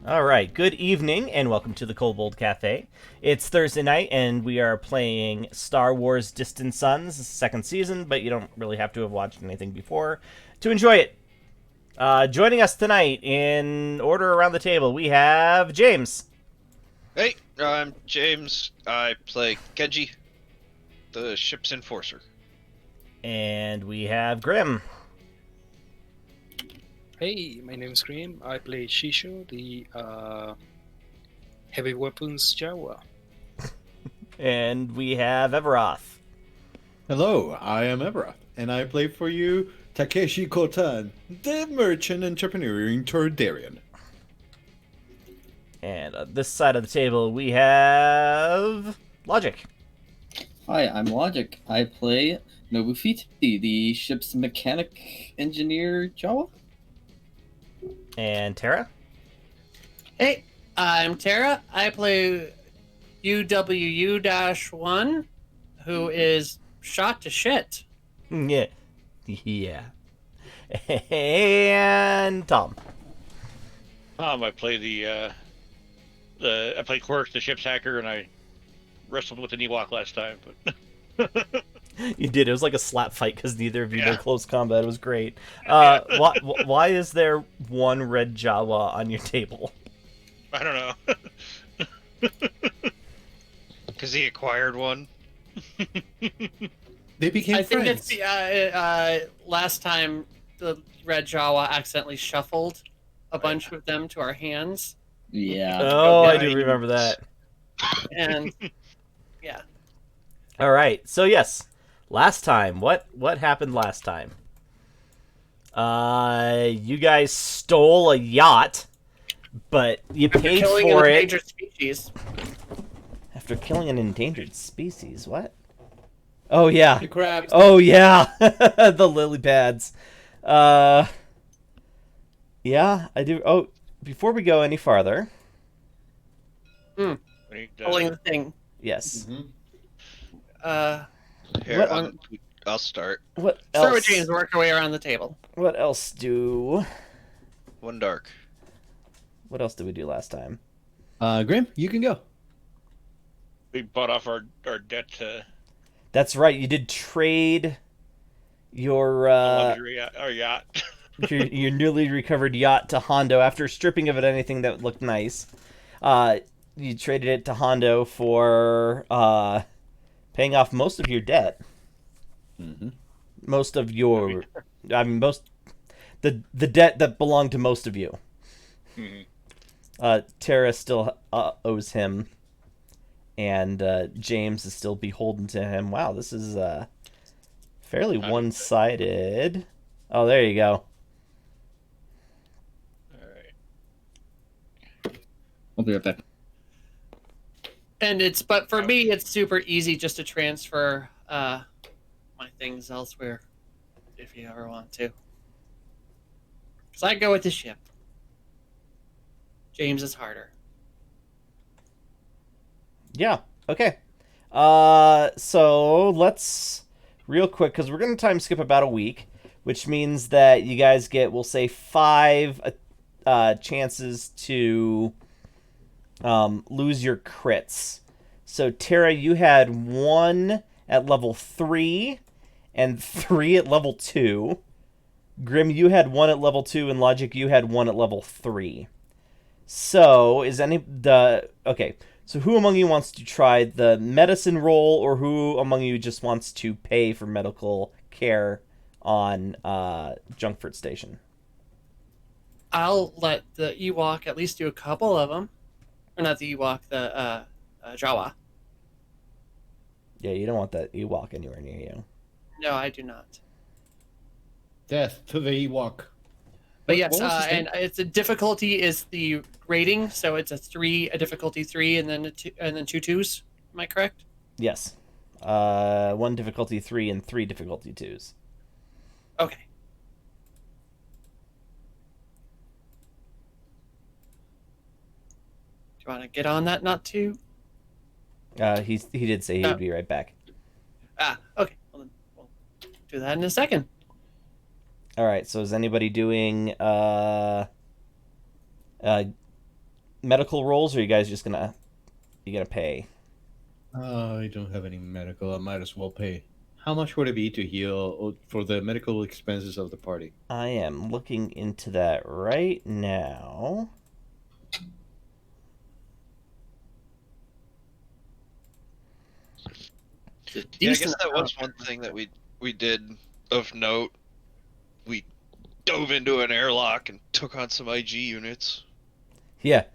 All right, good evening and welcome to the Kobold Cafe. It's Thursday night and we are playing Star Wars Distant Suns, second season, but you don't really have to have watched anything before to enjoy it. Joining us tonight in order around the table, we have James. Hey, I'm James. I play Genji, the ship's enforcer. And we have Grim. Hey, my name is Graham. I play Shisho, the heavy weapons Jawa. And we have Everoth. Hello, I am Ebra, and I play for you Takeshi Kotan, the merchant entrepreneur in Tordarian. And on this side of the table, we have Logic. Hi, I'm Logic. I play Nobufiti, the ship's mechanic engineer Jawa. And Tara. Hey, I'm Tara. I play UWU-1, who is shot to shit. Yeah. Yeah. And Tom. I play I play Quirk, the ship's hacker, and I wrestled with an Ewok last time. But You did. It was like a slap fight because neither of you Yeah. did close combat. It was great. Why is there one red Jawa on your table? I don't know. Because he acquired one. They became I think friends. it's last time the Red Jawa accidentally shuffled a bunch of them to our hands, Yeah. Oh, I Okay. do remember that. and yeah, All right. So yes, last time. What happened last time? You guys stole a yacht, but you after paid killing for an it endangered species. after killing an endangered species. What? Oh yeah. The crabs. Oh yeah, the lily pads. Yeah, I do. Oh, before we go any farther, we need, Pulling the thing. yes. Mhm. Here, What- I'll start. What Start else? with James. Work our way around the table. What else do? One dark. What else did we do last time? Grim, you can go. we bought off our debt to That's right. You did trade your luxury our yacht. your newly recovered yacht to Hondo after stripping of it anything that looked nice. You traded it to Hondo for paying off most of your debt. Mm-hmm. Most of your, I mean, most the debt that belonged to most of you. Mhm. Tara still owes him, and James is still beholden to him. Wow, this is fairly one-sided. Oh, there you go. All right. I'll be right back. And but for me, it's super easy just to transfer my things elsewhere, if you ever want to. Because I go with the ship. James is harder. Yeah. Okay. So let's real quick because we're gonna time skip about a week, which means that you guys get, we'll say, 5 chances to lose your crits. So Tara, you had 1 at level 3 and 3 at level 2. Grim, you had 1 at level 2, and Logic, you had 1 at level 3. So okay? So who among you wants to try the medicine roll, or who among you just wants to pay for medical care on Junkford Station? I'll let the Ewok at least do a couple of them. Or not the Ewok, the Jawa. Yeah, you don't want that Ewok anywhere near you. No, I do not. Death to the Ewok. But yes, What was his name? and it's a difficulty is the rating, so it's a difficulty 3, and then and then 2 2s. Am I correct? Yes. 1 difficulty 3 and 3 difficulty 2s. Okay. Do you want to get on that? Not 2. He did say he would be right back. Okay. Well, then we'll do that in a second. All right. So is anybody doing medical rolls, or are you guys just gonna pay? I don't have any medical. I might as well pay. How much would it be to heal for the medical expenses of the party? I am looking into that right now. Yeah, I guess that was one thing that we did of note. We dove into an airlock and took on some IG units. Yeah.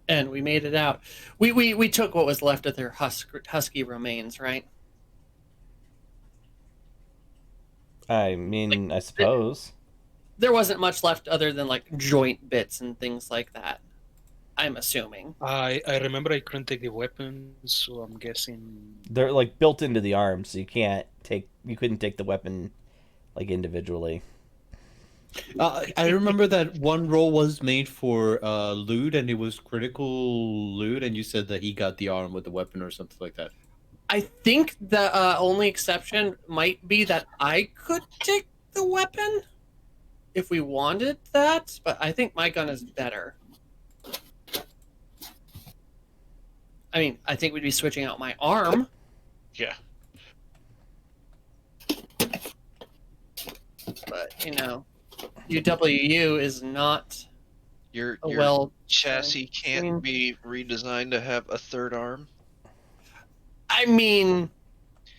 And we made it out. We took what was left of their husky remains, right? I mean, I suppose. There wasn't much left other than like joint bits and things like that. I'm assuming. I remember I couldn't take the weapons, so I'm guessing. They're like built into the arm, so you couldn't take the weapon like individually. I remember that one roll was made for loot, and it was critical loot, and you said that he got the arm with the weapon or something like that. I think the only exception might be that I could take the weapon if we wanted that, but I think my gun is better. I mean, I think we'd be switching out my arm. Yeah. But, UWU is not Your a well chassis can't be redesigned to have a third arm. I mean,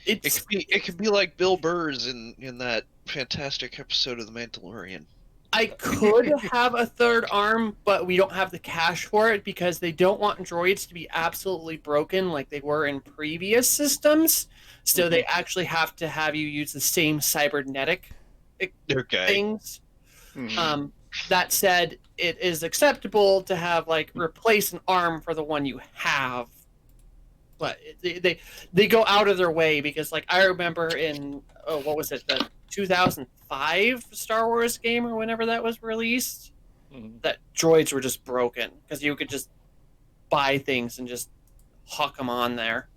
It could be like Bill Burr's in that fantastic episode of The Mandalorian. I could have a third arm, but we don't have the cash for it because they don't want droids to be absolutely broken like they were in previous systems. So they actually have to have you use the same cybernetic things. Mhm. That said, it is acceptable to have like replace an arm for the one you have. But they go out of their way because, like, I remember in what was it, the 2005 Star Wars game or whenever that was released, that droids were just broken because you could just buy things and just huck them on there.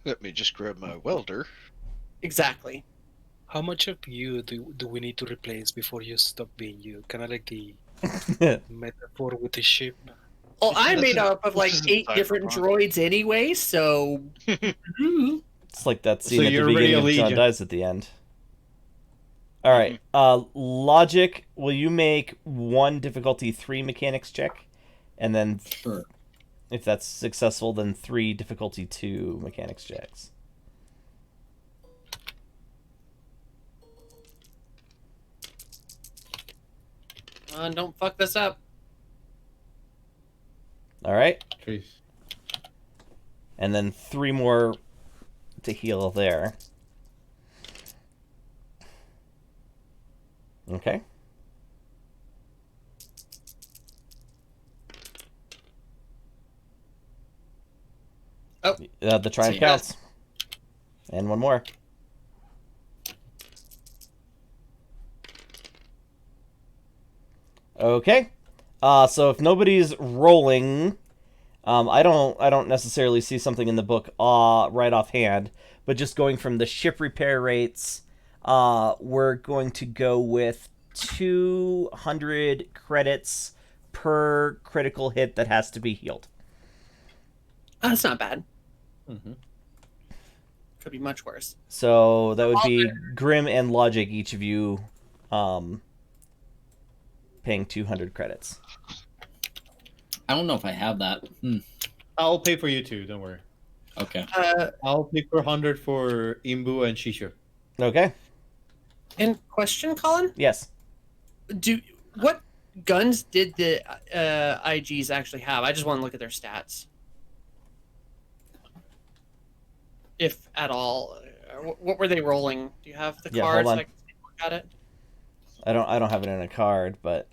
Let me just grab my welder. Exactly. How much of you do we need to replace before you stop being you? Kind of like the metaphor with the ship. Well, I'm made This up of like isn't 8 different Cyberpunk. droids anyway, so It's like that scene So at the you're already beginning a of John Legion. Dies at the end. All right. Logic, will you make one difficulty 3 mechanics check? And then Sure. if that's successful, then 3 difficulty 2 mechanics checks. don't fuck this up. All right. Jeez. And then 3 more to heal there. Okay. Oh. The triumph See, counts. And 1 more. Okay. So if nobody's rolling, I don't necessarily see something in the book right offhand, but just going from the ship repair rates, we're going to go with 200 credits per critical hit that has to be healed. That's not bad. Mm-hmm. Could be much worse. So that would be Grim and Logic, each of you paying 200 credits. I don't know if I have that. I'll pay for you too. Don't worry. Okay. I'll pay for 100 for Imbu and Shisho. Okay. And question, Colin? Yes. What guns did the IGs actually have? I just want to look at their stats, if at all. What were they rolling? Do you have the Yeah, cards? hold on. I can take a look at it. I don't have it in a card, but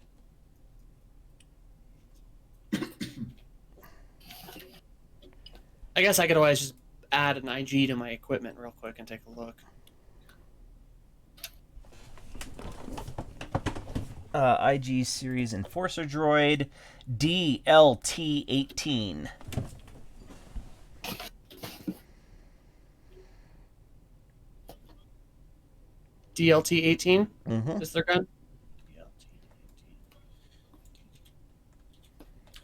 I guess I could always just add an IG to my equipment real quick and take a look. IG series Enforcer Droid DLT-18. DLT 18 Mm-hmm. is their gun. DLT 18.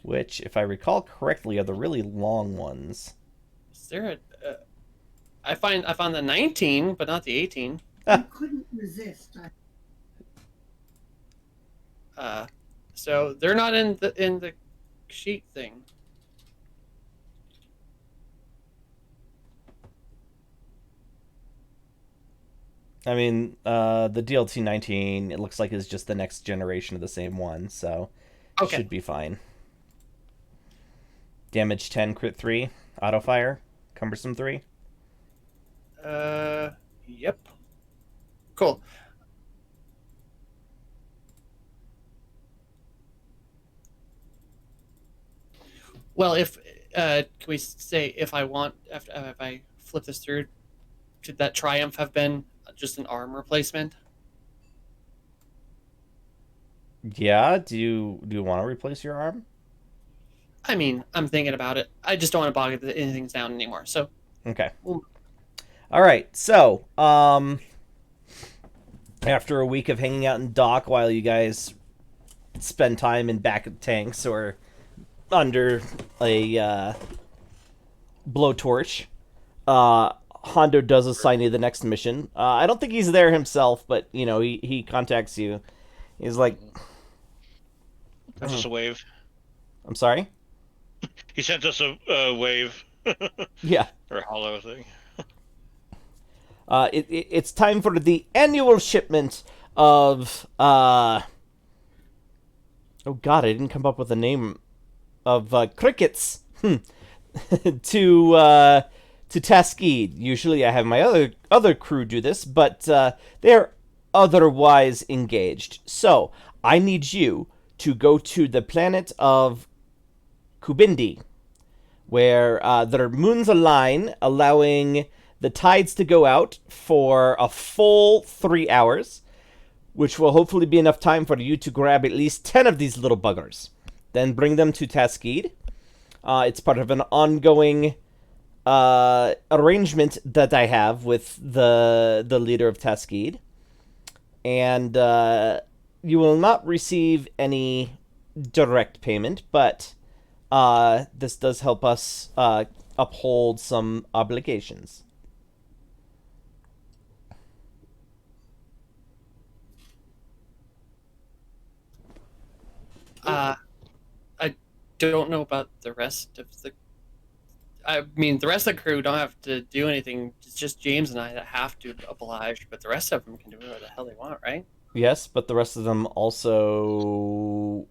Which, if I recall correctly, are the really long ones. Is there a? I found the 19, but not the 18. I couldn't resist. So they're not in the sheet thing. I mean, the DLT 19, it looks like is just the next generation of the same one, so Okay. should be fine. Damage 10, crit 3, auto fire, cumbersome 3. Yep. Cool. Well, if can we say if I want if I flip this through, could that Triumph have been just an arm replacement? Yeah, do you want to replace your arm? I mean, I'm thinking about it. I just don't want to bog anything down anymore. So Okay. Ooh. All right. So, after a week of hanging out in dock while you guys spend time in back of tanks or under a blowtorch, Hondo does assign you the next mission. I don't think he's there himself, but you know he contacts you. He's like, That's just a wave. "I'm sorry." He sent us a wave Yeah. or a hollow thing. It's time for the annual shipment of oh god, I didn't come up with a name of crickets to Taskeed. Usually I have my other crew do this, but they're otherwise engaged. So I need you to go to the planet of Kubindi, where their moons align, allowing the tides to go out for a full 3 hours, which will hopefully be enough time for you to grab at least 10 of these little buggers. Then bring them to Taskeed. It's part of an ongoing arrangement that I have with the leader of Taskeed. And you will not receive any direct payment, but this does help us uphold some obligations. I don't know about the rest of the. I mean, the rest of the crew don't have to do anything. It's just James and I that have to oblige, but the rest of them can do whatever the hell they want, right? Yes, but the rest of them also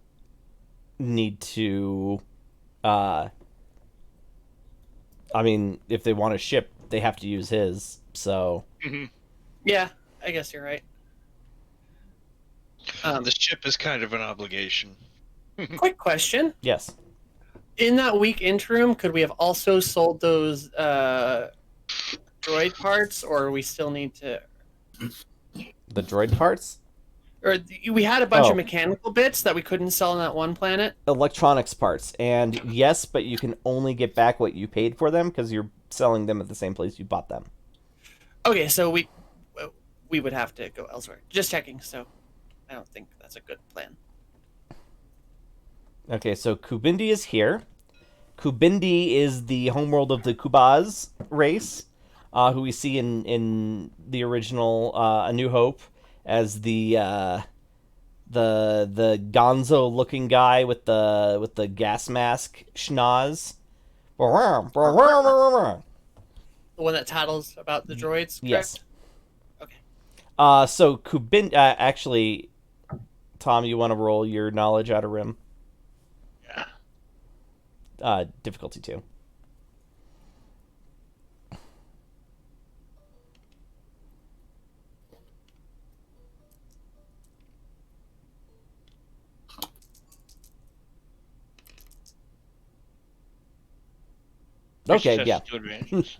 need to. I mean, if they want a ship, they have to use his. So. Yeah, I guess you're right. The ship is kind of an obligation. Quick question. Yes. In that week interim, could we have also sold those droid parts, or we still need to? The droid parts? Or we had a bunch Oh. of mechanical bits that we couldn't sell on that one planet. Electronics parts. And yes, but you can only get back what you paid for them because you're selling them at the same place you bought them. Okay, so we would have to go elsewhere. Just checking. So I don't think that's a good plan. Okay, so Kubindi is here. Kubindi is the homeworld of the Kubaz race, who we see in the original A New Hope as the Gonzo-looking guy with the gas mask schnoz. The one that tattles about the droids, correct? Yes. Okay. So Kubindi, actually, Tom, you want to roll your knowledge out of Rim? Difficulty 2. Okay, yeah. Two advantages.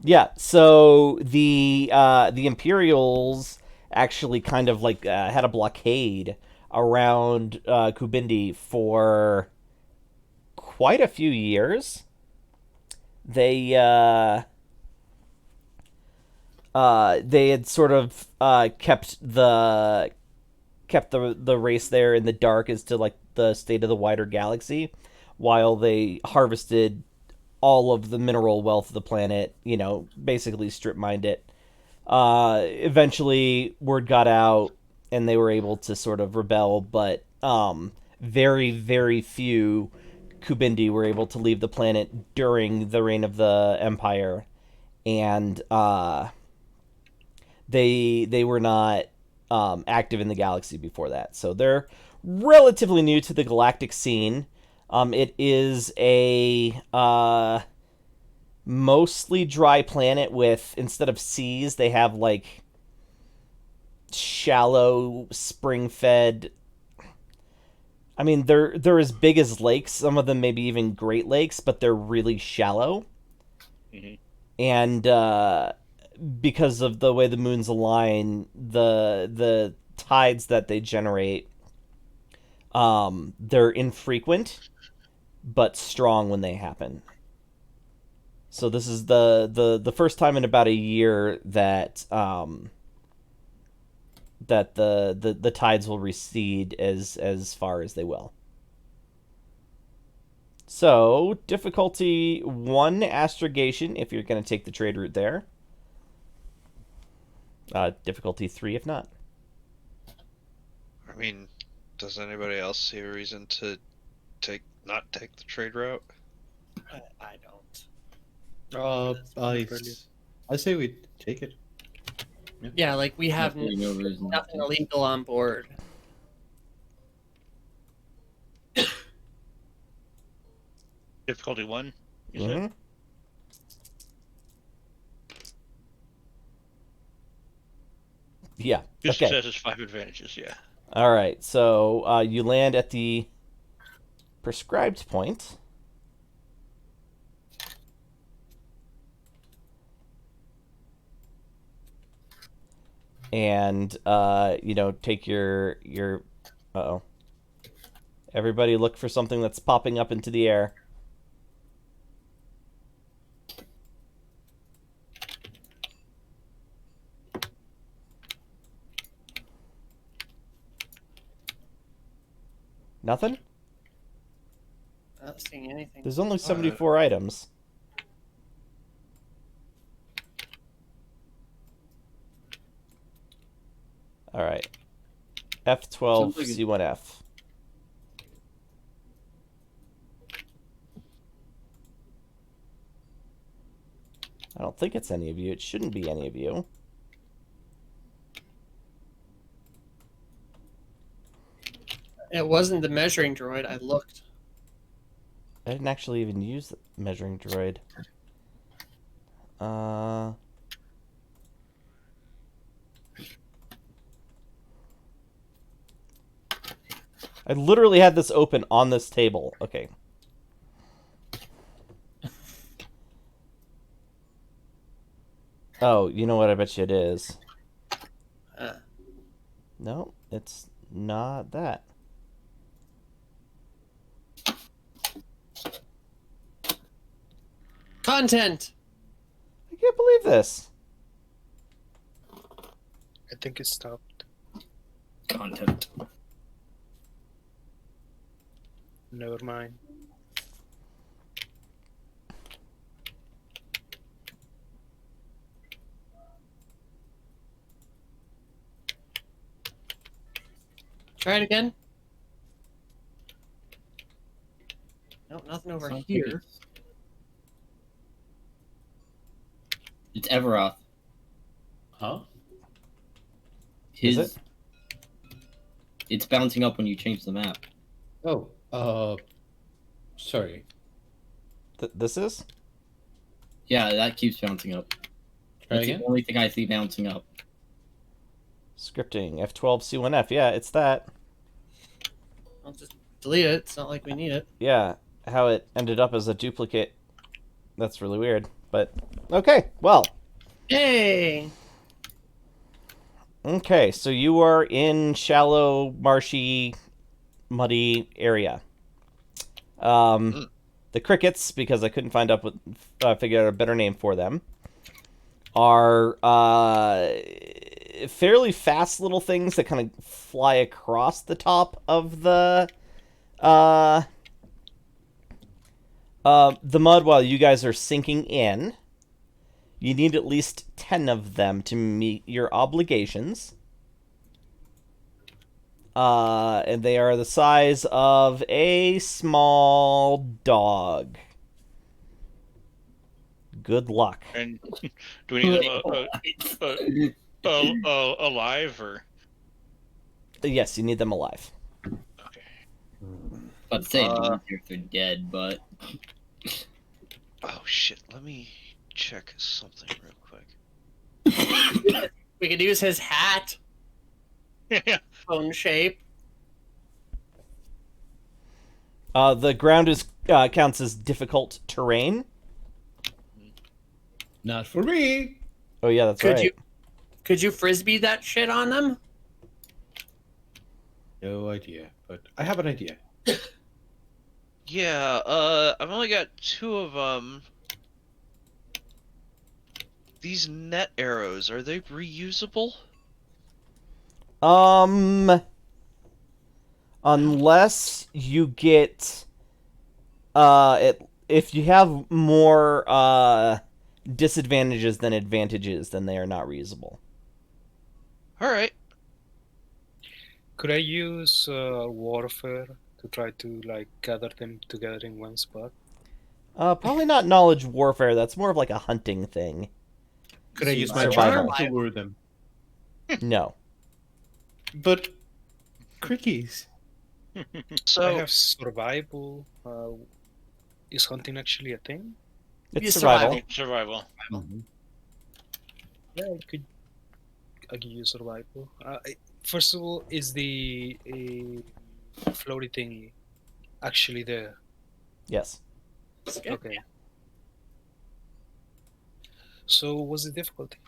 Yeah, so the Imperials actually kind of like had a blockade around Kubindi for quite a few years. They they had sort of kept the race there in the dark as to like the state of the wider galaxy, while they harvested all of the mineral wealth of the planet. You know, basically strip mined it. Eventually, word got out, and they were able to sort of rebel, but very, very few Kubindi were able to leave the planet during the reign of the Empire, and they were not active in the galaxy before that. So they're relatively new to the galactic scene. It is a mostly dry planet with, instead of seas, they have like shallow spring-fed. I mean, they're as big as lakes. Some of them maybe even Great Lakes, but they're really shallow. Mm-hmm. And because of the way the moons align, the tides that they generate, they're infrequent but strong when they happen. So this is the first time in about a year that that the tides will recede as far as they will. So difficulty 1 astrogation if you're going to take the trade route there. Difficulty 3 if not. I mean, does anybody else see a reason to not take the trade route? I don't. I say we take it. Yeah, like we have Definitely no reason. nothing illegal on board. Difficulty 1. You Mhm. said? Yeah. 2 Okay. successes, 5 advantages. Yeah. All right. So you land at the prescribed point. And take your uh-oh. Everybody look for something that's popping up into the air. Nothing? Not seeing anything. There's only 74 items. All right. F12 Sounds like it- C1F. I don't think it's any of you. It shouldn't be any of you. It wasn't the measuring droid. I looked. I didn't actually even use the measuring droid. I literally had this open on this table. Okay. Oh, you know what? I bet you it is. No, it's not that. Content. I can't believe this. I think it stopped. Content. Never mind. Try it again. Nope, nothing over Sounds like here. It's Everoth. Huh? Is His. it? It's bouncing up when you change the map. Oh, sorry. This is? Yeah, that keeps bouncing up. Try That's again. the only thing I see bouncing up. Scripting. F12 C1F. Yeah, it's that. I'll just delete it. It's not like we need it. Yeah, how it ended up as a duplicate. That's really weird. But, okay, well. Hey! Okay, so you are in shallow, marshy, muddy area. The crickets, because I couldn't figure out a better name for them, are fairly fast little things that kind of fly across the top of the mud while you guys are sinking in. You need at least 10 of them to meet your obligations. And they are the size of a small dog. Good luck. And do we need them alive or? Yes, you need them alive. Okay. I'd say it'd be easier if they're dead, but Oh shit! Let me check something real quick. We could use his hat, Yeah. phone shape. The ground is counts as difficult terrain. Not for me. Oh yeah, that's right. Could you frisbee that shit on them? No idea, but I have an idea. Yeah. I've only got 2 of them. These net arrows, are they reusable? Unless you get if you have more disadvantages than advantages, then they are not reusable. All right. Could I use warfare to try to like gather them together in one spot? Probably not knowledge warfare. That's more of like a hunting thing. Could I use my Survival. charm to lure them? No. But crickies. I So have survival. Is hunting actually a thing? It's Use survival. Survival. Yeah, I could use survival. First of all, is the floaty thingy actually there? Yes. Okay. So what's the difficulty?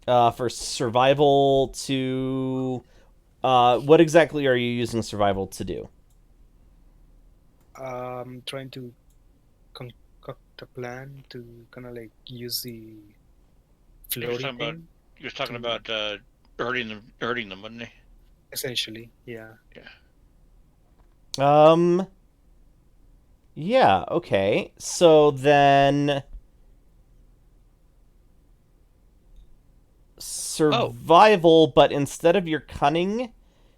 For survival to... what exactly are you using survival to do? Trying to concoct a plan to kind of like use the floaty talking about- thing. You was talking about hurting them, wouldn't he? Essentially, yeah. Yeah, okay. So then... Survival, but instead of your cunning,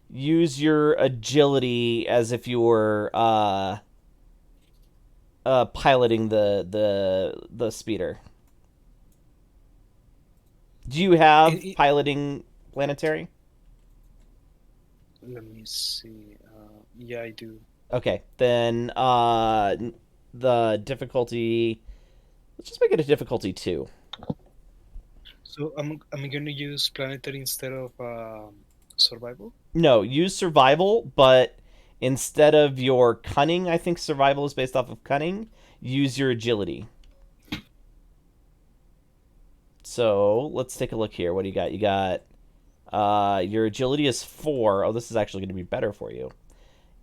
use your agility as if you were piloting the speeder. Do you have piloting planetary? Let me see. Yeah, I do. Okay, then the difficulty. Let's just make it a difficulty 2. So I'm going to use planetary instead of survival. No, use survival, but instead of your cunning, I think survival is based off of cunning. Use your agility. So let's take a look here. What do you got? You got your agility is 4. Oh, this is actually going to be better for you.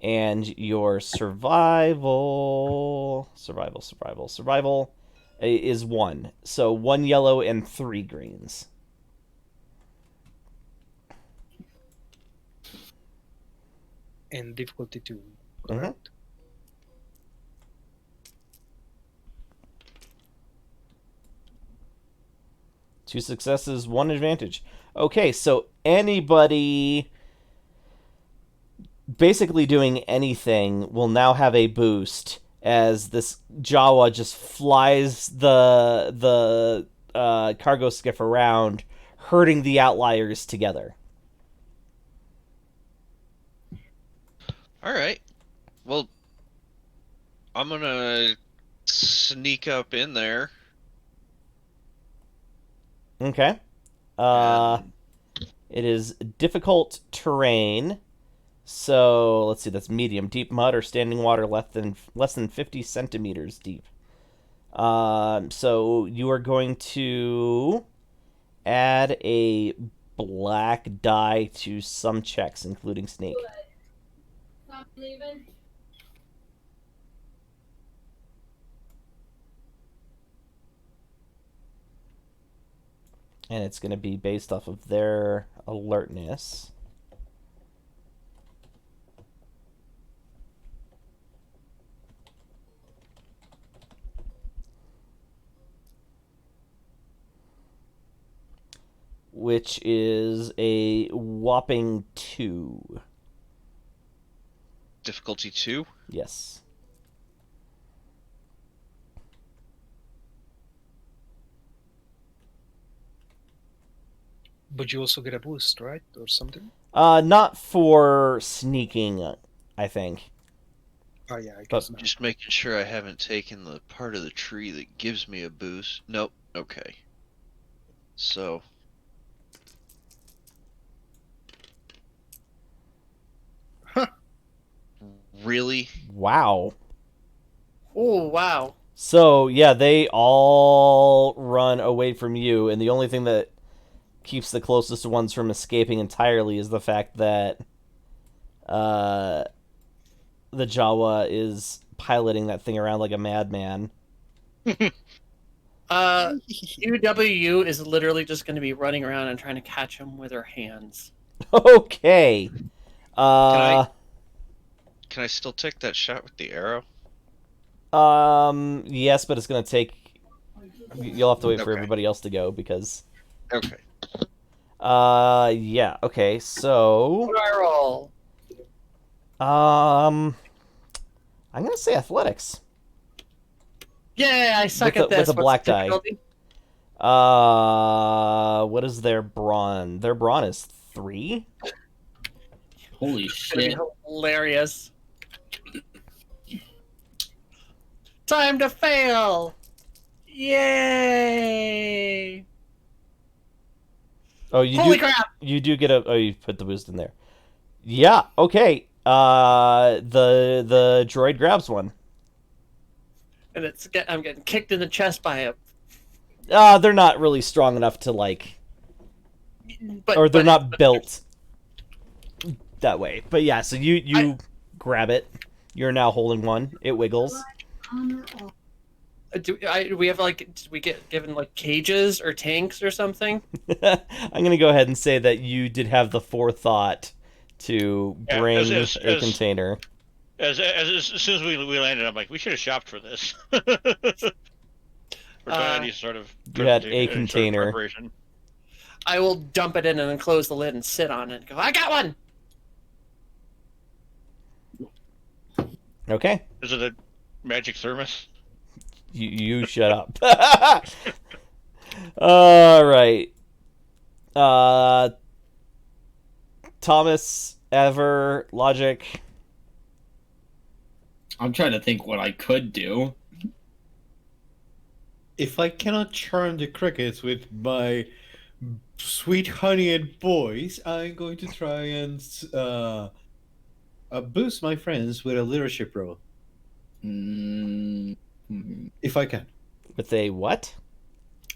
And your survival is 1. So 1 yellow and 3 greens. And difficulty 2, correct? 2 successes, 1 advantage. Okay, so anybody basically doing anything will now have a boost as this Jawa just flies the cargo skiff around, herding the outliers together. all right. Well, I'm gonna sneak up in there. Okay. It is difficult terrain. So let's see, that's medium. Deep mud or standing water less than 50 centimeters deep. So you are going to add a black die to some checks, including snake. Stop leaving. And it's going to be based off of their alertness. Which is a whopping 2. Difficulty 2? Yes. But you also get a boost, right, or something? Not for sneaking, I think. Oh yeah, I guess not. Just making sure I haven't taken the part of the tree that gives me a boost. Nope. Okay. So. Huh. Really? Wow. Oh wow. So, yeah, they all run away from you, and the only thing that keeps the closest ones from escaping entirely is the fact that the Jawa is piloting that thing around like a madman. UW is literally just going to be running around and trying to catch him with her hands. Okay. Can I still take that shot with the arrow? Yes, but it's gonna take. You'll have to wait for Okay. everybody else to go because. Okay. Yeah. Okay. So. What do I roll? I'm gonna say athletics. Yeah, I suck With at the- this. with the What's black the die. difficulty? What is their brawn? Their brawn is 3. Holy It's gonna be shit. hilarious. Time to fail! Yay! Oh, you Holy do. crap! You do get a. Oh, you put the boost in there. Yeah. Okay. The droid grabs one. And I'm getting kicked in the chest by him. They're not really strong enough to like, But, or they're but not built that way. But yeah, so you grab it. You're now holding one. It wiggles. Honor all. Do we have like? Did we get given like cages or tanks or something? I'm gonna go ahead and say that you did have the forethought to Yeah, bring as- a container. As soon as we landed, I'm like, we should have shopped for this. Or done any sort of You had any a sort of container. preparation. I will dump it in and then close the lid and sit on it and go, I got one! Okay. Is it a magic thermos? You shut up. All right. Thomas, Ever, Logic. I'm trying to think what I could do. If I cannot charm the crickets with my sweet honey and voice, I'm going to try and boost my friends with a leadership role. Mm, If I can. With a what?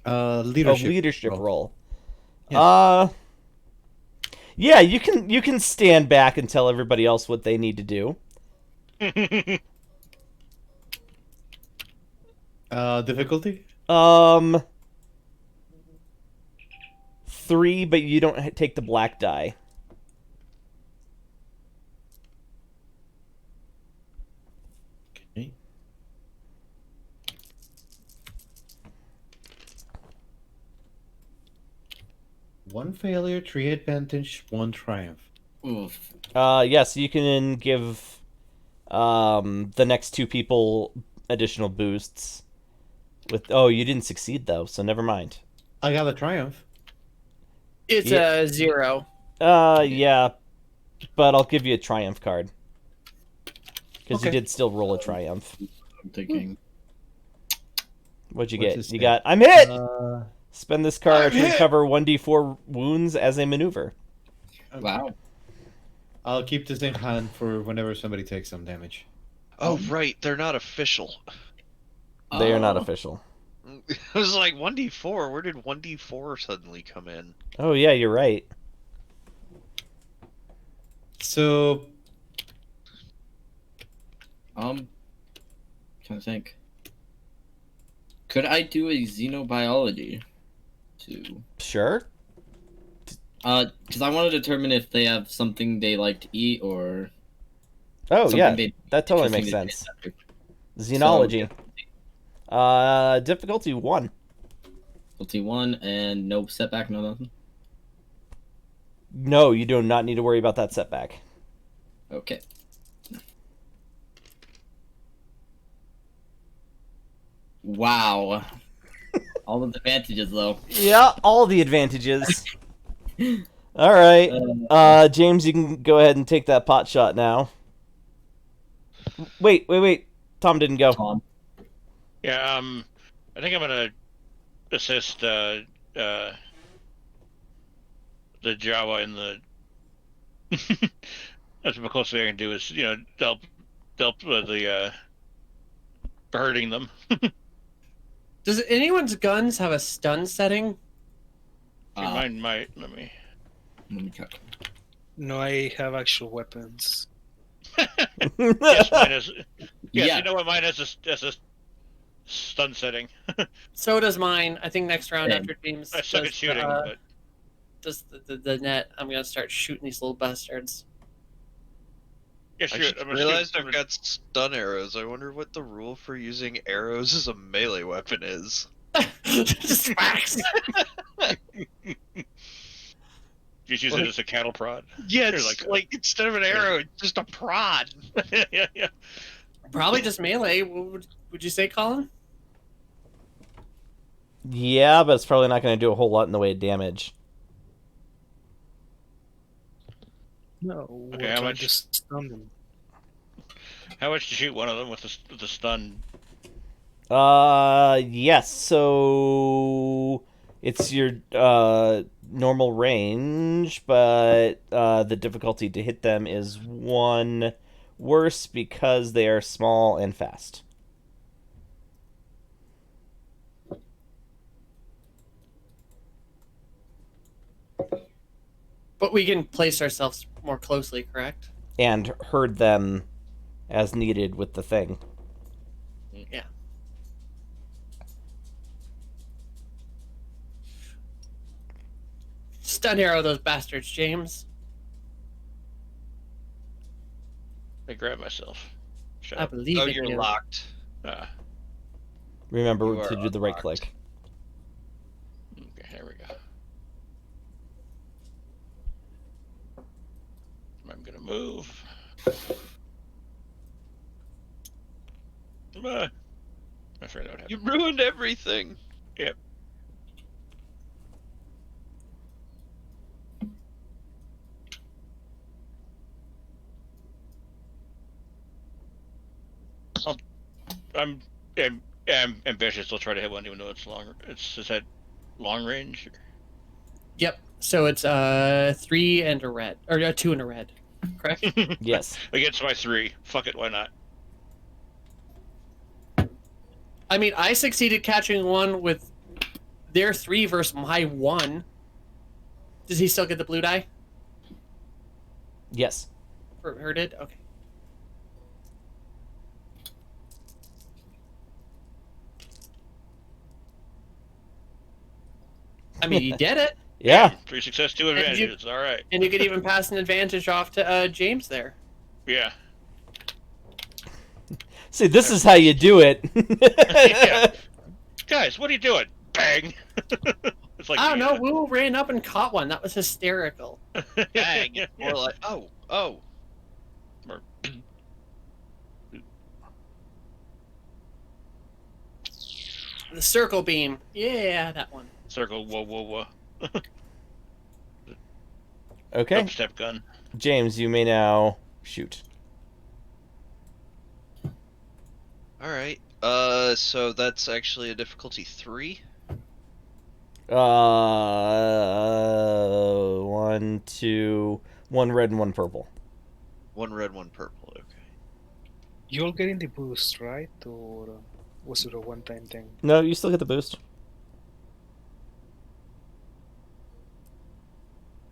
Leadership. Leadership role. role. Yes. Yeah, you can stand back and tell everybody else what they need to do. Difficulty? 3, but you don't take the black die. Okay. One failure, 3 advantage, 1 triumph. oof. Yes, you can give the next 2 people additional boosts. You didn't succeed though, so never mind. I got a triumph. It's Yeah. a 0. Yeah, but I'll give you a triumph card. Because you Okay. did still roll a triumph. I'm thinking. What'd you What's get? his You name? got, I'm hit! Uh, Spend this card I'm to hit! recover 1d4 wounds as a maneuver. Wow. I'll keep this in hand for whenever somebody takes some damage. Oh, right. They're not official. They are not Oh. official. I was like, 1d4? Where did 1d4 suddenly come in? Oh, yeah, you're right. So, Trying to think. Could I do a xenobiology to? Sure. Because I want to determine if they have something they like to eat or Oh something yeah, they that totally interesting makes they sense. taste Xenology. So, Difficulty 1. difficulty 1 and no setback, no nothing. No, you do not need to worry about that setback. Okay. Wow. All of the advantages though. Yeah, all the advantages. All right, James, you can go ahead and take that pot shot now. Wait. Tom didn't go. Tom. Yeah, I think I'm gonna assist the Java in the. That's the closest thing I can do is help with the hurting them. Does anyone's guns have a stun setting? Mine might. Let me check. No, I have actual weapons. Yes, mine is. Yes, Yeah. you know what? Mine has a stun setting. So does mine. I think next round Same. after James I suck does, at shooting, but does the net, I'm gonna start shooting these little bastards. yeah, I shoot. just I'm gonna realized shoot. I've got stun arrows. I wonder what the rule for using arrows as a melee weapon is. Just whacks. Just use it as a cattle prod. Yeah, You're it's like instead of an arrow, it's just a prod. yeah. Probably just melee. What would you say, Colin? Yeah, but it's probably not going to do a whole lot in the way of damage. No, Okay, we're how trying much? to stun them. How much to shoot one of them with the stun? Yes. So it's your normal range, but the difficulty to hit them is 1 worse because they are small and fast. But we can place ourselves more closely, correct? And herd them as needed with the thing. Yeah. Stun arrow those bastards, James. I grab myself. Shut I up. believe Oh, in you're you. locked. Remember You to are do the right unlocked. click. Okay, here we go. I'm gonna move. I'm afraid I would have. You ruined everything. Yep. I'm ambitious. I'll try to hit one, even though it's long. Is that long range? Yep. So it's 3 and a red, or 2 and a red, correct? Yes. Against my 3. Fuck it. Why not? I mean, I succeeded catching one with their 3 versus my 1. Does he still get the blue die? Yes. For herded? Okay. I mean, you did it, Yeah. 3 success, 2 And you- advantages. All right. and you could even pass an advantage off to James there. Yeah. See, this is how you do it. Yeah. Guys, what are you doing? Bang. It's like I don't know. Wu ran up and caught one. That was hysterical. Bang. Yeah. Or like, oh. Or- The circle beam. Yeah, that one. Circle. Whoa. Okay. Upstep gun. James, you may now shoot. All right. So that's actually a difficulty 3. 1, 2, 1 red and 1 purple. 1 red, 1 purple. Okay. You're getting the boost, right? Or was it a one-time thing? No, you still get the boost.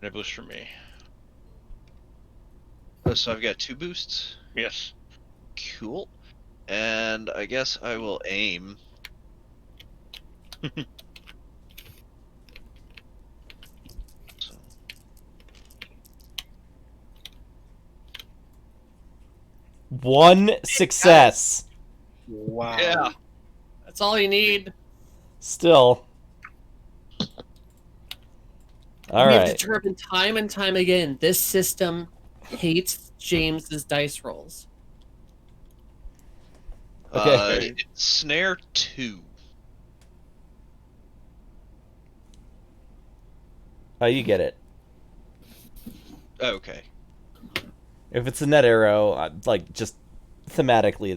And a boost for me. Oh, so I've got 2 boosts. Yes. Cool. And I guess I will aim. 1 success. Wow. Yeah. That's all you need. Still. All We have right. determined time and time again this system hates James's dice rolls. Okay. It's snare 2. Oh, you get it. Okay. If it's a net arrow, like just thematically,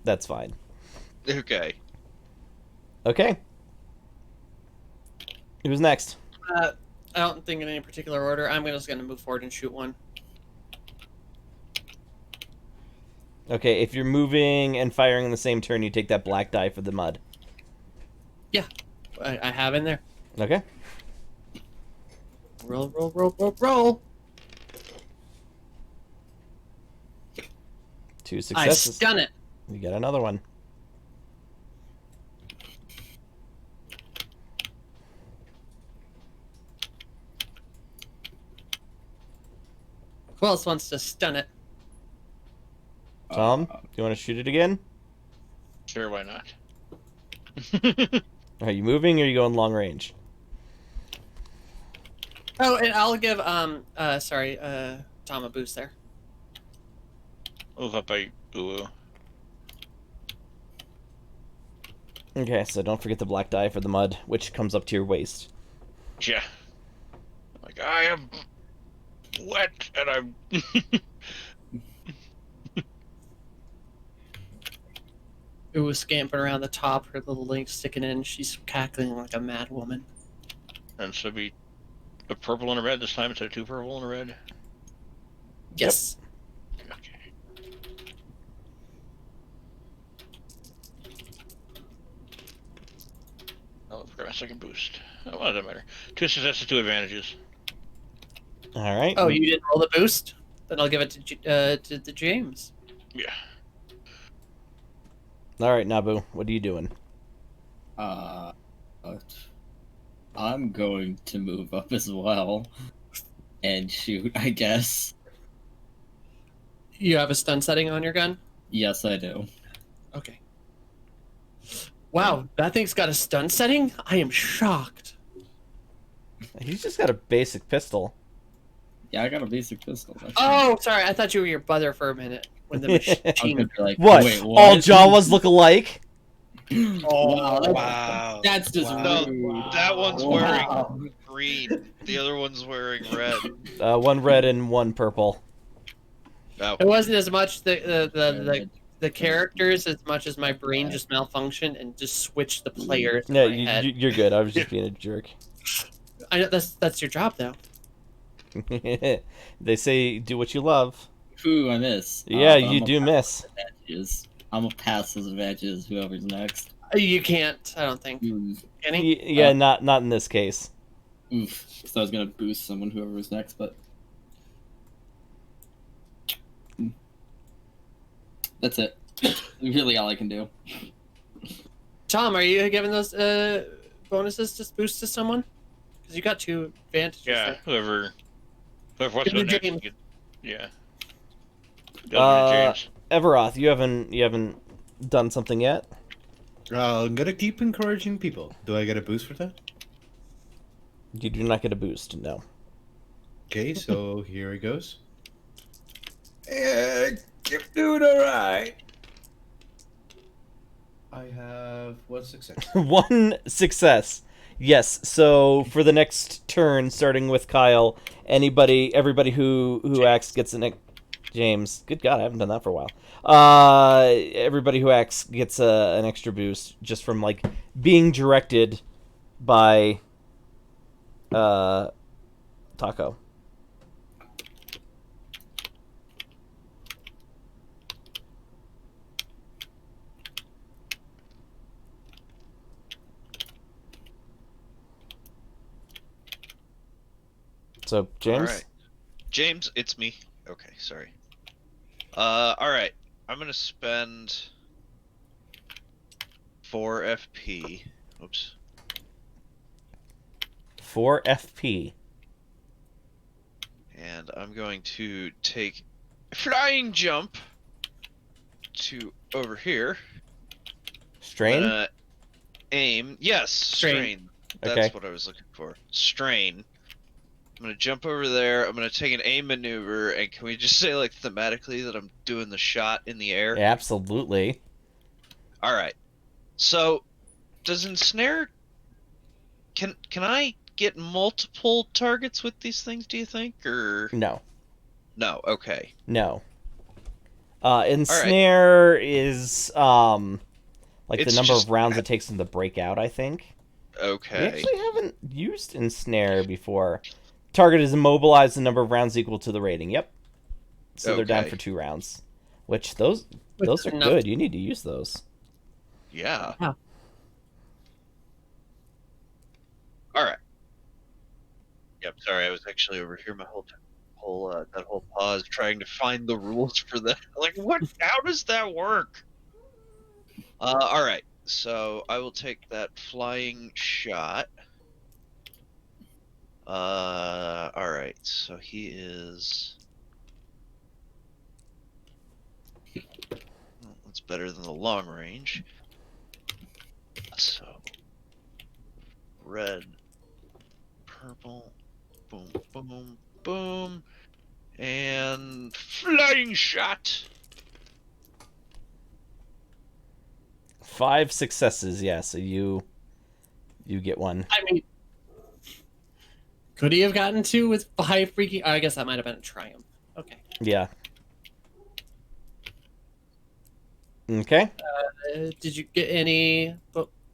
that's fine. Okay. Okay. Who's next? I don't think in any particular order. I'm just going to move forward and shoot one. Okay, if you're moving and firing in the same turn, you take that black die for the mud. Yeah, I have in there. Okay. Roll, roll, roll, roll, roll. 2 I successes. stun it. You get another one. Who else wants to stun it? Tom, do you want to shoot it again? Sure, why not? Are you moving or are you going long range? Oh, and I'll give Tom a boost there. Move up by Ulu. Okay, so don't forget the black die for the mud, which comes up to your waist. Yeah. Like, I am wet and I'm. It was scampering around the top, her little legs sticking in. She's cackling like a mad woman. And so be a purple and a red this time instead of 2 purple and a red. Yes. Okay. I'll grab my second boost. Oh, well, it doesn't matter. 2 successes, 2 advantages. All right. Oh, you didn't roll the boost? Then I'll give it to James. Yeah. All right, Nabu, what are you doing? I'm going to move up as well and shoot, I guess. You have a stun setting on your gun? Yes, I do. Okay. Wow, that thing's got a stun setting? I am shocked. He's just got a basic pistol. Yeah, I got a basic pistol. Oh, sorry, I thought you were your brother for a minute. When the machine... Like, What? wait, All Jawas look alike? Wow. That's just No, rude. that one's Wow. wearing green. The other one's wearing red. 1 red and 1 purple. Oh. It wasn't as much the characters as much as my brain just malfunctioned and just switched the players. Yeah, in my head. you're good. I was just being a jerk. I know that's your job though. They say do what you love. Ooh, I miss. Yeah, But you I'm do a miss. advantages. I'm gonna pass those advantages. Whoever's next. You can't. I don't think. Oof. Can he? Yeah, not in this case. Oof. So I was gonna boost someone, whoever was next, but that's it. Really, all I can do. Tom, are you giving those bonuses to boost to someone? Because you got 2 advantages. Yeah, there. whoever wants to Give go it to next. James. Yeah. Uh, James. Everoth, you haven't done something yet. I'm gonna keep encouraging people. Do I get a boost for that? You do not get a boost. No. Okay, so here it goes. Yeah, keep doing all right. I have 1 success. 1 success. Yes. So for the next turn, starting with Kyle, everybody who acts gets an. James, good God, I haven't done that for a while. Everybody who acts gets an extra boost just from like being directed by Taco. So James, All right. James, it's me. Okay, sorry. All right. I'm gonna spend 4 FP. Oops. 4 FP. And I'm going to take a flying jump to over here. Strain? Aim. Yes, strain. That's Okay. what I was looking for. Strain. I'm gonna jump over there. I'm gonna take an aim maneuver, and can we just say, like, thematically that I'm doing the shot in the air? Absolutely. All right. So, does ensnare? Can I get multiple targets with these things? Do you think, or No. no? Okay. No. Ensnare is like It's the number just- of rounds it takes them to break out, I think. We Okay. actually haven't used ensnare before. Target is immobilized, the number of rounds equal to the rating. Yep. So they're down Okay. for 2 rounds. Which those are enough. good. You need to use those. Yeah. Yeah. All right. Yep. Sorry, I was actually over here my whole that whole pause trying to find the rules for that. Like, what? How does that work? All right. So I will take that flying shot. All right. So he is. Well, that's better than the long range. So red, purple, boom, boom, boom, and flying shot. 5 successes, yeah, so you get one. I mean, could he have gotten 2 with 5 freaking? I guess that might have been a triumph. Okay. Yeah. Okay. Did you get any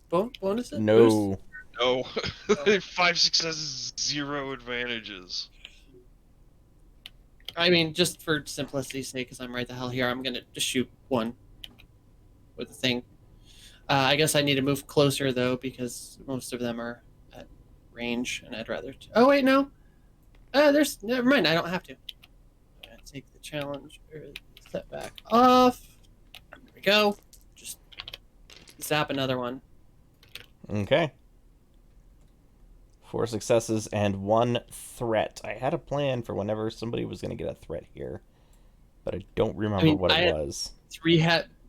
bonuses? No. No, 5 successes, 0 advantages. I mean, just for simplicity's sake, because I'm right the hell here, I'm gonna just shoot 1 with the thing. I guess I need to move closer though, because most of them are at range, and I'd rather. Oh wait, no. There's never mind. I don't have to. I'm gonna take the challenge or setback off. There we go. Just zap another one. Okay. 4 successes and 1 threat. I had a plan for whenever somebody was going to get a threat here, but I don't remember what I it had was. 3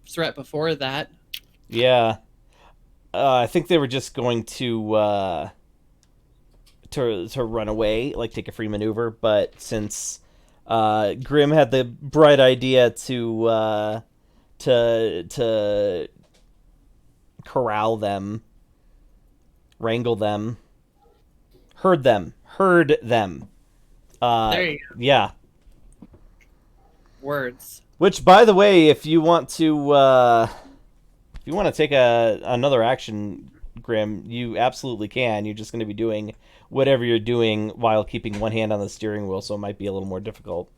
threat before that. Yeah. I think they were just going to run away, like take a free maneuver, but since Grim had the bright idea to corral them, wrangle them, herd them. There you go. Yeah. Words. Which, by the way, if you want to take another action, Grim, you absolutely can. You're just going to be doing whatever you're doing while keeping one hand on the steering wheel, so it might be a little more difficult.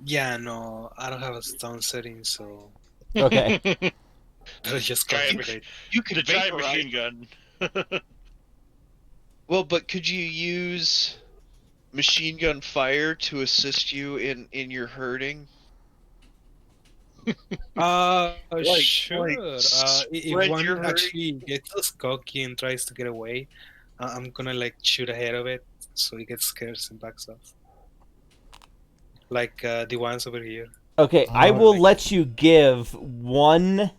Yeah, no, I don't have a stone setting, so Okay. I'll just Giant concentrate. You could The giant vaporize. machine gun. Well, but could you use machine gun fire to assist you in your herding? Sure. spread If one your actually gets cocky and tries to get away, I'm gonna like shoot ahead of it so it gets scared and backs off. Like the ones over here. Okay, I will let you give 1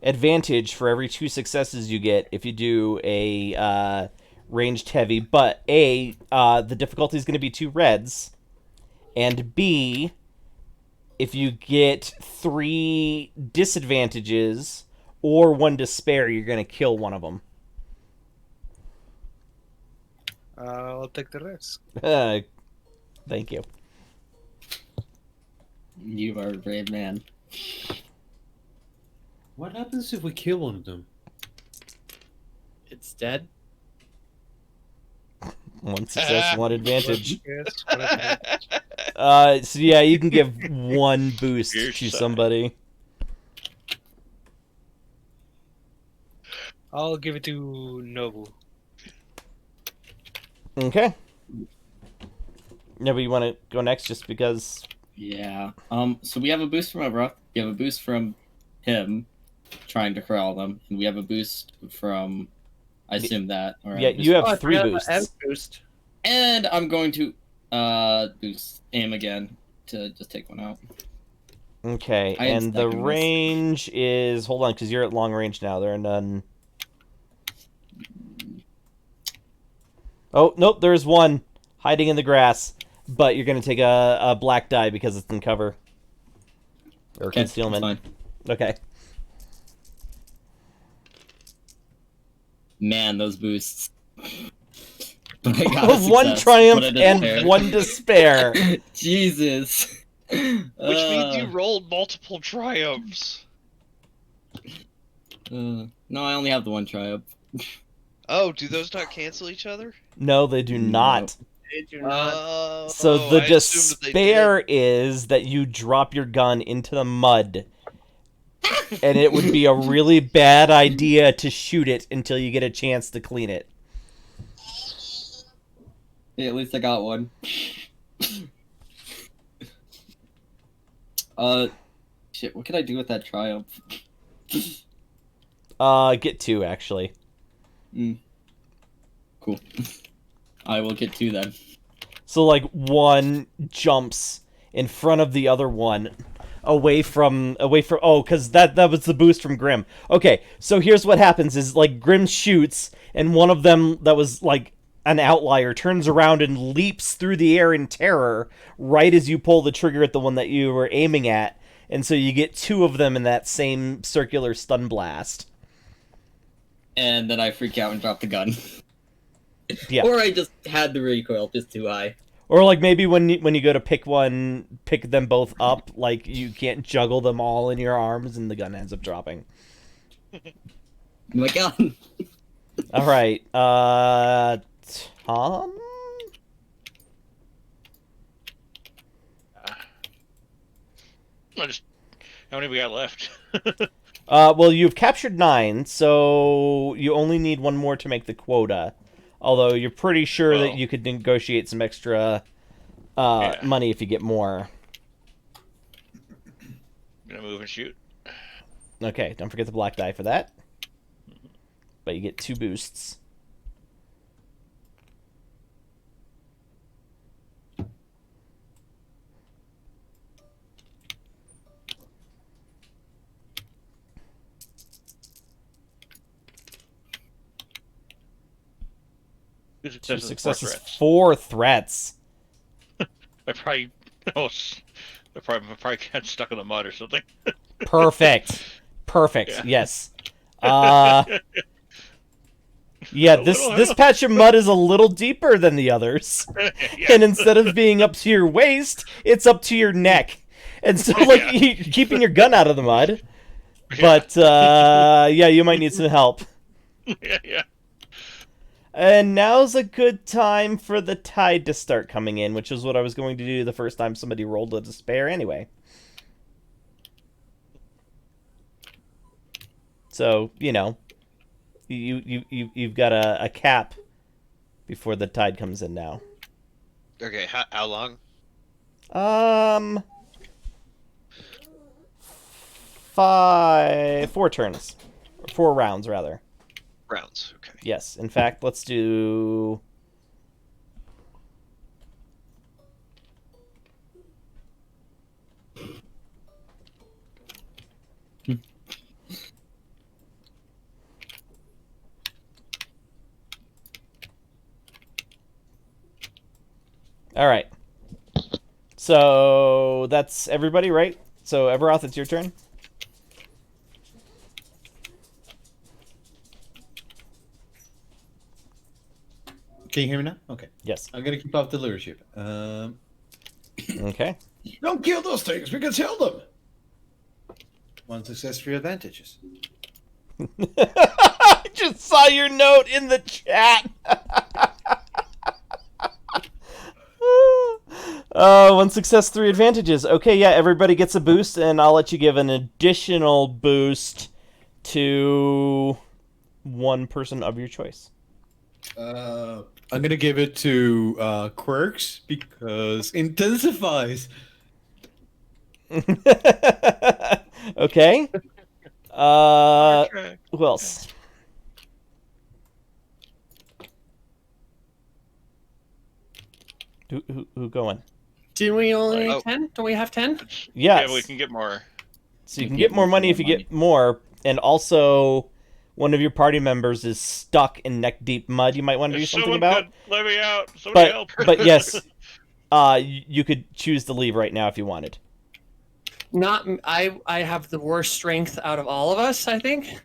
advantage for every 2 successes you get if you do a ranged heavy, but A, the difficulty is going to be 2 reds, and B, if you get 3 disadvantages or 1 despair, you're going to kill one of them. I'll take the risk. Thank you. You are a brave man. What happens if we kill one of them? It's dead. 1 success, 1 advantage. Yes, whatever. So yeah, you can give 1 boost Your to side. somebody. I'll give it to Nobu. Okay. Yeah, but you want to go next just because... Yeah. So we have a boost from Evroth. We have a boost from him trying to corral them, and we have a boost from. I assume that. Or Yeah, you Oh, I have 3 forgot about boosts. Ev boost. And I'm going to boost aim again to just take one out. Okay, I had and the second this. range is... Hold on, because you're at long range now. There are none... Oh, nope, there's one hiding in the grass. But you're going to take a black die because it's in cover. Or Okay, concealment. fine. Okay. Man, those boosts. But I got a One success, triumph but a and despair. one despair. Jesus. Which means you rolled multiple triumphs. No, I only have the one triumph. Oh, do those not cancel each other? No, they do No. not. They do not. Oh, So the I assumed that they despair did. is that you drop your gun into the mud. And it would be a really bad idea to shoot it until you get a chance to clean it. Yeah, at least I got one. Shit, what can I do with that triumph? Get two, actually. Cool. I will get two then. So, like, one jumps in front of the other one, away from, oh, because that was the boost from Grim. Okay, so here's what happens is, like, Grim shoots, and one of them that was, like, an outlier turns around and leaps through the air in terror right as you pull the trigger at the one that you were aiming at, and so you get two of them in that same circular stun blast. And then I freak out and drop the gun. Yeah. Or I just had the recoil just too high. Or, like, maybe when you go to pick them both up, like, you can't juggle them all in your arms, and the gun ends up dropping. My gun. All right, Tom? How many we got left? Well, you've captured 9, so you only need one more to make the quota. Although you're pretty sure that you could negotiate some extra money if you get more. Gonna move and shoot. Okay, don't forget the black die for that. But you get 2 boosts. Two 2 successes, successes, 4 4 threats. I probably, I probably got stuck in the mud or something. Perfect. Perfect. Yeah. Yes. Yeah, this patch of mud is a little deeper than the others. Yeah. And instead of being up to your waist, it's up to your neck. And so, like, you're keeping your gun out of the mud. But, yeah, you might need some help. Yeah. And now's a good time for the tide to start coming in, which is what I was going to do the first time somebody rolled a despair anyway. So, you know, you've got a cap before the tide comes in now. Okay, how long? 4 turns. 4 rounds, rather. Rounds, okay. Yes. In fact, let's do... All right. So that's everybody, right? So Everoth, it's your turn. Can you hear me now? Okay. Yes. I'm gonna keep off the leadership. Okay. Don't kill those things. We can sell them. 1 success, 3 advantages. I just saw your note in the chat. 1 success, 3 advantages. Okay, yeah, everybody gets a boost, and I'll let you give an additional boost to one person of your choice. I'm gonna give it to Quirks because intensifies. Okay. Who else? Who going? Didn't we only need Oh. 10? Don't we have 10? It's, Yes. Yeah, but we can get more. So you You can can get get more more money for if you more get more, and also one of your party members is stuck in neck-deep mud. You might want to do If something someone about. could let me out. Somebody help. But yes, you could choose to leave right now if you wanted. Not I have the worst strength out of all of us, I think.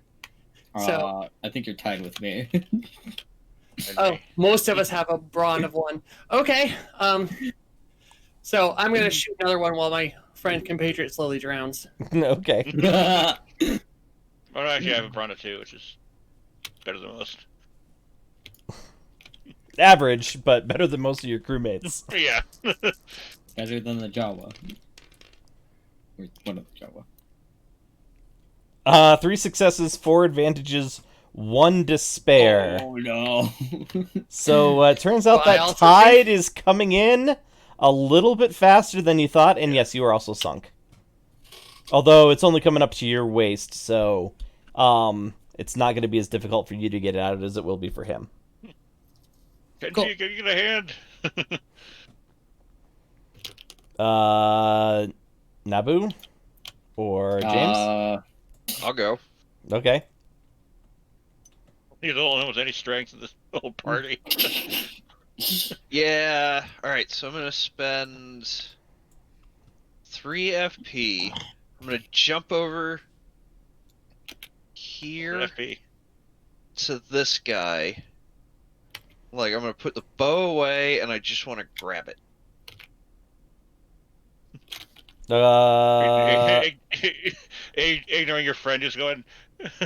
So I think you're tied with me. oh, most of us have a brawn of 1. Okay. So I'm gonna shoot another one while my friend compatriot slowly drowns. Okay. Well, actually, I have a Brana too, which is better than most. Average, but better than most of your crewmates. Yeah. Better than the Jawa. Or one of the Jawa. 3 successes, 4 advantages, 1 despair. Oh no. So it turns out Well, I that also tide is coming in a little bit faster than you thought, and yes, you are also sunk. Although it's only coming up to your waist, so it's not going to be as difficult for you to get out as it will be for him. Kenji, Cool. can you get a hand? Naboo? Or James? I'll go. Okay. You're the only one with any strength in this whole party. Yeah. All right. So I'm gonna spend 3 FP. I'm gonna jump over here FP. to this guy. Like I'm gonna put the bow away, and I just want to grab it. Ignoring your friend, just going,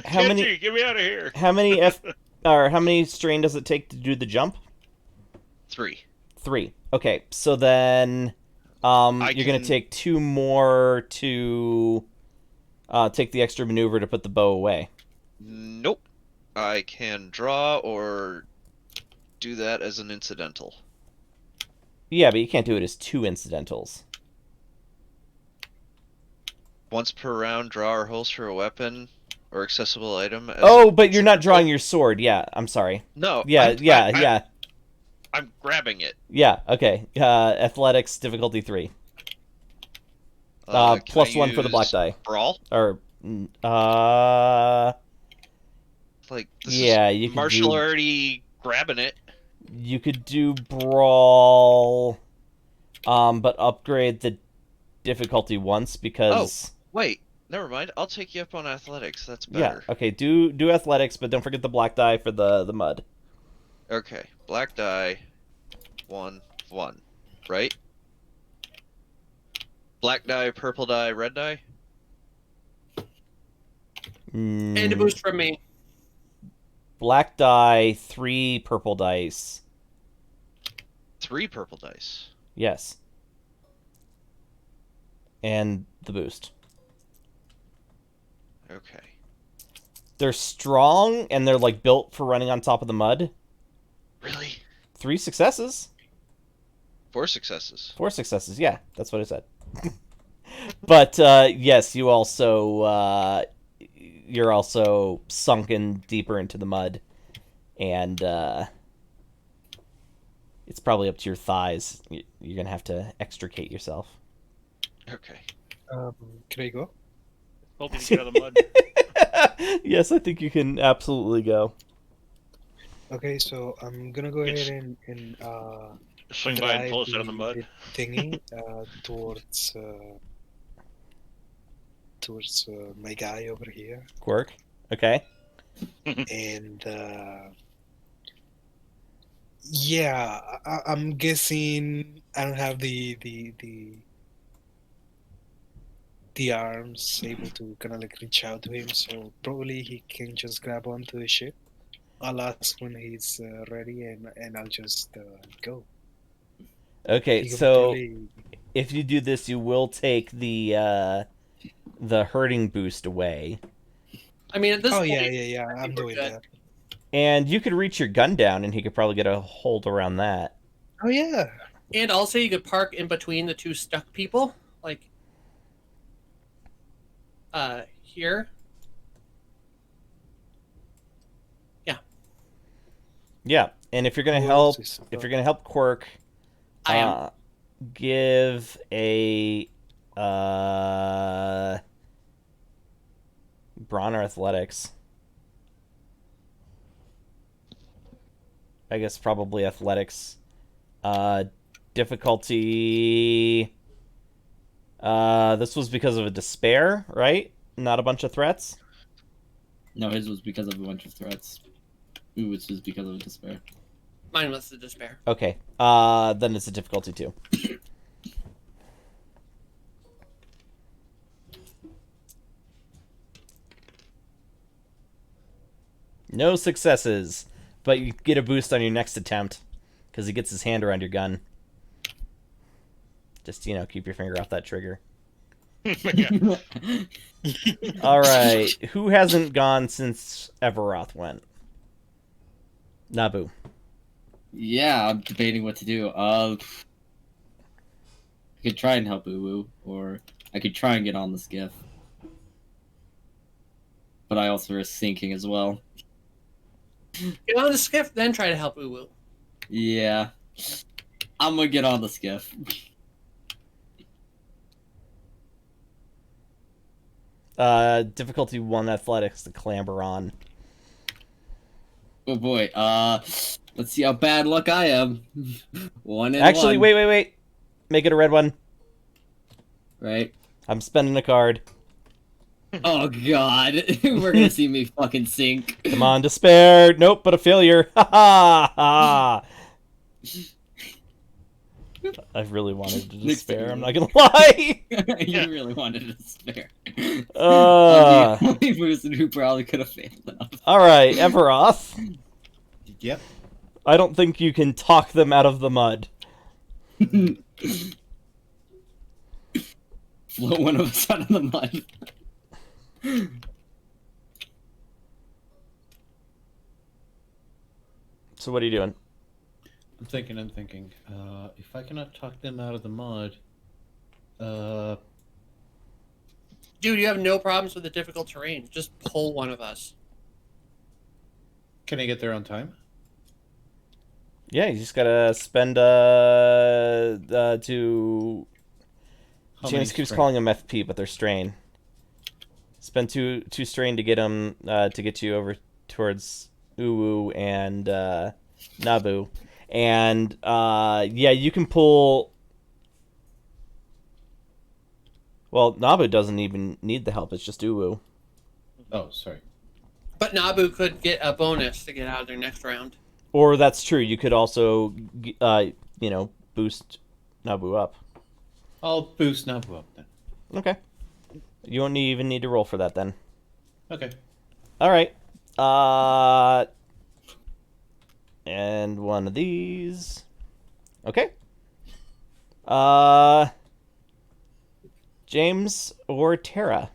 How Kenji, many- get me out of here. How many how many strain does it take to do the jump? 3. 3. Okay, so then you're gonna can- take 2 more to take the extra maneuver to put the bow away. Nope. I can draw or do that as an incidental. Yeah, but you can't do it as 2 incidentals. Once per round, draw or holster a weapon or accessible item. As Oh, an but you're not incidental. drawing your sword. Yeah, I'm sorry. No. Yeah, yeah. I'm grabbing it. Yeah, okay. Athletics, difficulty 3. Can Plus I 1 for the black use die. Brawl? Or, Like, this yeah, is you can Marshall do... already grabbing it. You could do Brawl, but upgrade the difficulty once because... Wait, never mind. I'll take you up on athletics. That's Yeah, better. okay, do athletics, but don't forget the black die for the mud. Okay, black die, 1, right? Black die, purple die, red die. And a boost from me. Black die, 3 purple dice. 3 purple dice. Yes. And the boost. Okay. They're strong, and they're, like, built for running on top of the mud. Really? 3 successes? 4 successes. 4 successes, yeah, that's what I said. But, yes, you also, you're also sunken deeper into the mud, and, it's probably up to your thighs. You're gonna have to extricate yourself. Okay. Can I go? Hope you get out of the mud. Yes, I think you can absolutely go. Okay, so I'm gonna go It's- ahead and Swing by and drive pull us out of the mud. thingy towards my guy over here, Quirk. Okay. and yeah, I'm guessing I don't have the arms able to kind of like reach out to him, so probably he can just grab onto the ship. I'll ask when he's ready, and I'll just go. Okay, He can so probably- if you do this, you will take the hurting boost away, I mean, at this Oh point, yeah, I'm think we're doing good. that. and you could reach your gun down, and he could probably get a hold around that. Oh yeah. And also, you could park in between the 2 stuck people, like here. Yeah, and if you're gonna Who help, else is if you're gonna help Quirk, I am. give a brawn or athletics. I guess probably athletics. Difficulty. This was because of a despair, right? Not a bunch of threats. No, his was because of a bunch of threats. Ooh, which was because of despair. Mine was the despair. Okay. Then it's a difficulty 2. No successes, but you get a boost on your next attempt because he gets his hand around your gun. Just, keep your finger off that trigger. Yeah. All right. Who hasn't gone since Everoth went? Nabu. Yeah, I'm debating what to do. I could try and help Uwu, or I could try and get on the skiff. But I also risk sinking as well. Get on the skiff, then try to help Uwu. Yeah. I'm gonna get on the skiff. Difficulty 1 athletics to clamber on. Oh boy. Let's see how bad luck I am. 1 and Actually, 1. wait. Make it a red one. Right. I'm spending a card. Oh god. We're gonna see me fucking sink. Come on, despair. Nope, but a failure. Ha ha ha. I really wanted to despair. I'm not gonna lie. You really wanted to despair. Uh. I'm the only person who probably could have failed enough. All right, Everoth. Yep. I don't think you can talk them out of the mud. Float one of us out of the mud. So what are you doing? I'm thinking. If I cannot talk them out of the mud, Dude, you have no problems with the difficult terrain. Just pull one of us. can I get there on time? Yeah, you just gotta spend to. How many James keeps strain? calling them FP, but they're strain. Spend two strain to get them to get you over towards Uwu and Nabu, and yeah, you can pull. Well, Nabu doesn't even need the help; it's just Uwu. Oh, sorry. But Nabu could get a bonus to get out of their next round. Or that's true. You could also, boost Nabu up. I'll boost Nabu up then. Okay. You won't even need to roll for that then. Okay. All right. And one of these. Okay. James or Tara?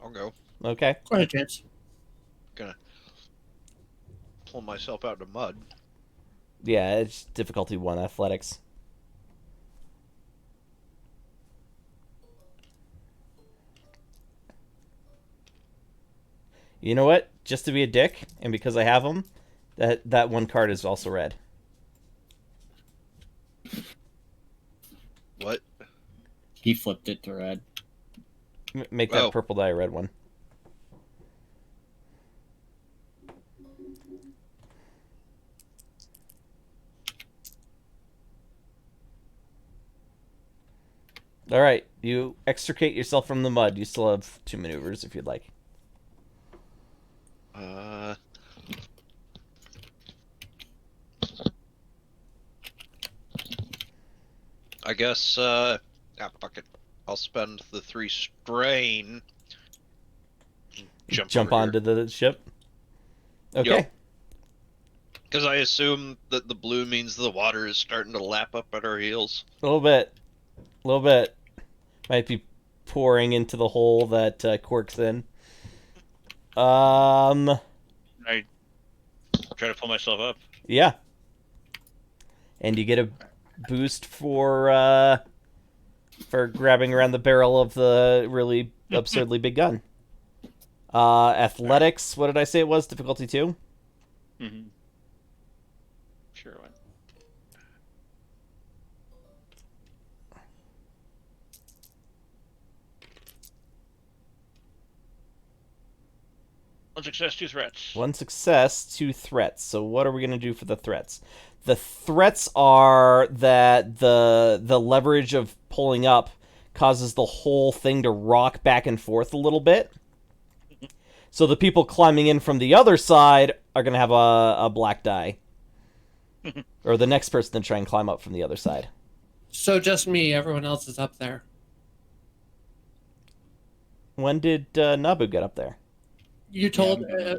I'll go. Okay. Go ahead, James. Gonna pull myself out of the mud. Yeah, it's difficulty 1 athletics. You know what? Just to be a dick, and because I have them, that one card is also red. What? He flipped it to red. Make that Oh. purple die a red one. All right, you extricate yourself from the mud. You still have 2 maneuvers if you'd like. I guess, fuck it. I'll spend the 3 strain. Jump over onto the ship. Okay. Yep. Because I assume that the blue means the water is starting to lap up at our heels. A little bit. A little bit. Might be pouring into the hole that Quirk's in. I try to pull myself up. Yeah. And you get a boost for grabbing around the barrel of the really absurdly big gun. Athletics, what did I say it was? Difficulty 2? Mm-hmm. Sure. Why. One success, 2 threats. One success, 2 threats. So what are we going to do for the threats? The threats are that the leverage of pulling up causes the whole thing to rock back and forth a little bit. So the people climbing in from the other side are going to have a black die. Or the next person to try and climb up from the other side. So just me. Everyone else is up there. When did Nabu get up there? You told Yeah,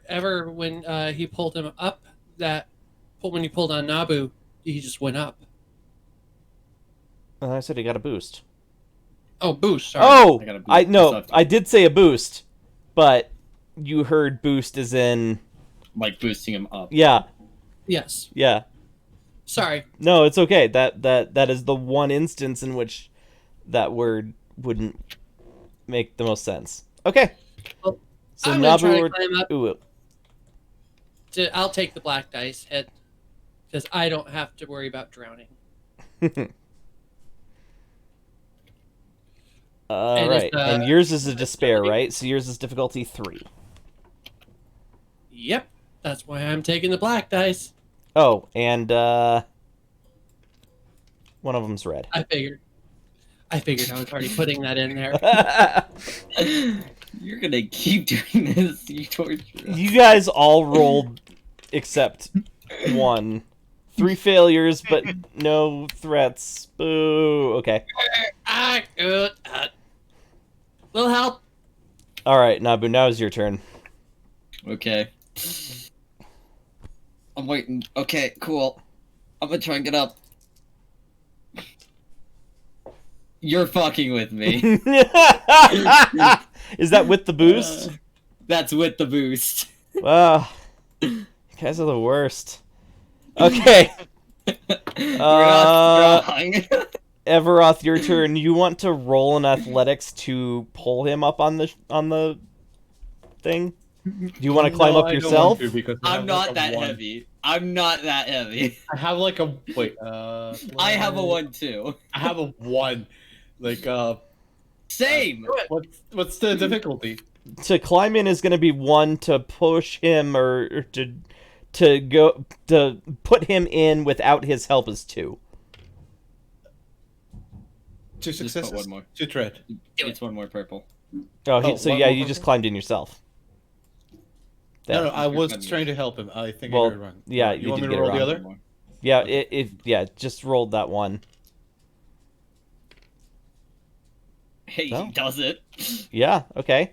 ever when he pulled him up that when you pulled on Nabu, he just went up. I said he got a boost. Oh, boost. Sorry. Oh, I got a boost I no, myself. I did say a boost, but you heard boost as in Like boosting him up. yeah, Yes. yeah. Sorry. No, it's okay. That is the one instance in which that word wouldn't make the most sense. Okay. Well, So I'm gonna try Nabu to or climb up. Ooh, I'll take the black dice hit because I don't have to worry about drowning. all And right. it's, And yours is a despair, right? So yours is difficulty 3. Yep. That's why I'm taking the black dice. Oh, and one of them's red. I figured I was already putting that in there. You're gonna keep doing this, you torture us. You guys all rolled except 1. 3 failures, but no threats. Boo. Okay. Good. Will help. All right, Nabu. Now is your turn. Okay. I'm waiting. Okay, cool. I'm gonna try and get up. You're fucking with me. Is that with the boost? That's with the boost. Wow. You guys are the worst. Okay. We're not strong. Everoth, your turn. You want to roll an athletics to pull him up on the thing? Do you want to climb up yourself? I'm not that heavy. I'm not that heavy. I have like a wait. I have a 1 too. I have a 1. Like Same. what's the difficulty? To climb in is going to be 1 to push him or to go to put him in without his help is 2. 2 Just put successes. one more. 2 threat. It's 1 more purple. Oh, so one yeah, more you just purple? climbed in yourself. No, I was You're trying to help him. I think Well, I got it wrong. yeah, you you want did me get to it roll the wrong. other? Yeah, just rolled that 1. Hey, No. he does it. Yeah, okay.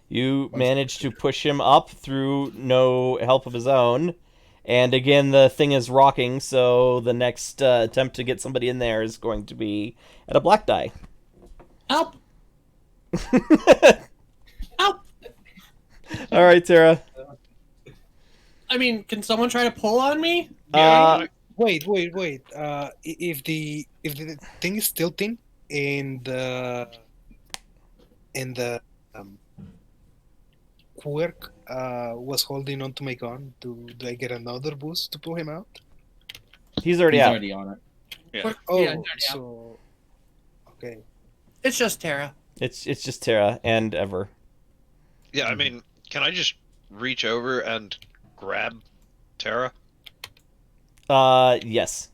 You managed to push him up through no help of his own. And again, the thing is rocking, so the next attempt to get somebody in there is going to be at a black die. Help. Help. All right, Tara. I mean, can someone try to pull on me? Wait. If the thing is tilting and the quirk was holding on to my gun, do I get another boost to pull him out? He's already He's out. already on it. Yeah. Oh, Yeah, already out. so okay. It's just Tara. It's just Tara and Ever. Yeah, I mean, can I just reach over and grab Tara? Yes.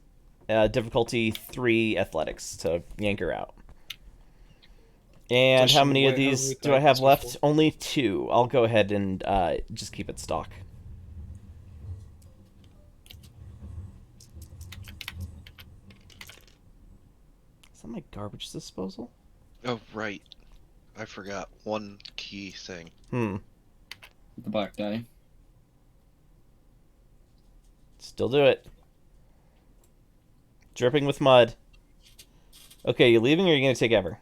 Difficulty 3 athletics to yank her out. And Does how she many of weigh these how many do I have times left? before? Only 2. I'll go ahead and just keep it stock. Is that my garbage disposal? Oh, right. I forgot one key thing. The black die. Still do it. Dripping with mud. Okay, you leaving or are you going to take Ever?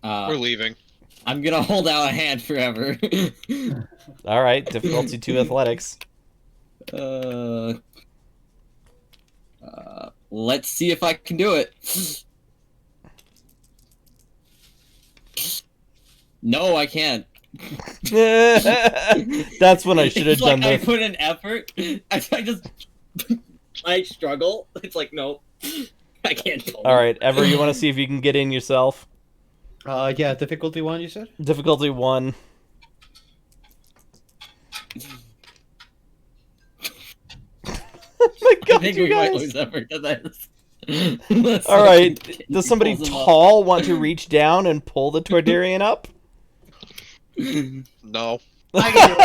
We're leaving. I'm gonna hold out a hand forever. All right, difficulty 2 athletics. Let's see if I can do it. No, I can't. That's when I should have It's like done I the... put an effort. I just I struggle. It's like, nope. I can't go. All right, Ever, you want to see if you can get in yourself? Yeah, difficulty 1, you said? Difficulty 1. Oh my I god, think you we might guys! lose Ever to this. Unless All right, Kenji does somebody pulls him up. tall want to reach down and pull the Tordarian up? No. I can do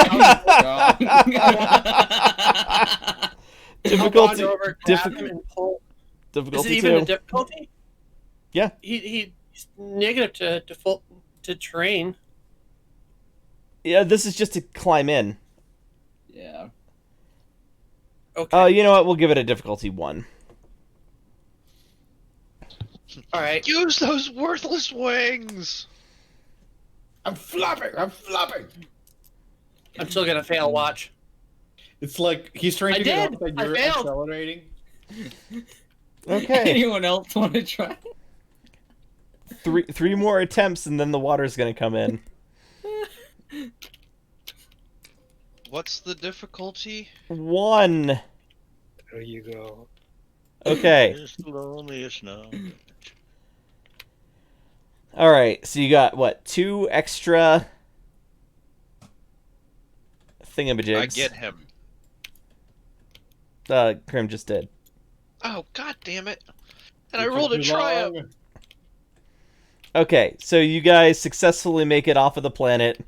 it. I'll Difficulty, wander over, grab him, and pull. Is it difficulty even a 2. difficulty? Yeah. He's negative to train. Yeah, this is just to climb in. Yeah. Okay. You know what? We'll give it a difficulty 1. All right. Use those worthless wings! I'm flopping! I'm flopping! I'm still gonna fail. Watch. It's like he's trying I to get did! up and I you're failed! accelerating. Okay. Anyone else want to try? Three more attempts and then the water's gonna come in. What's the difficulty? 1. There you go. Okay. It's the loneliest now. All right. So you got what? 2 extra thingamajigs. I get him. Krim just did. Oh, god damn it. And I rolled a triumph. Okay, so you guys successfully make it off of the planet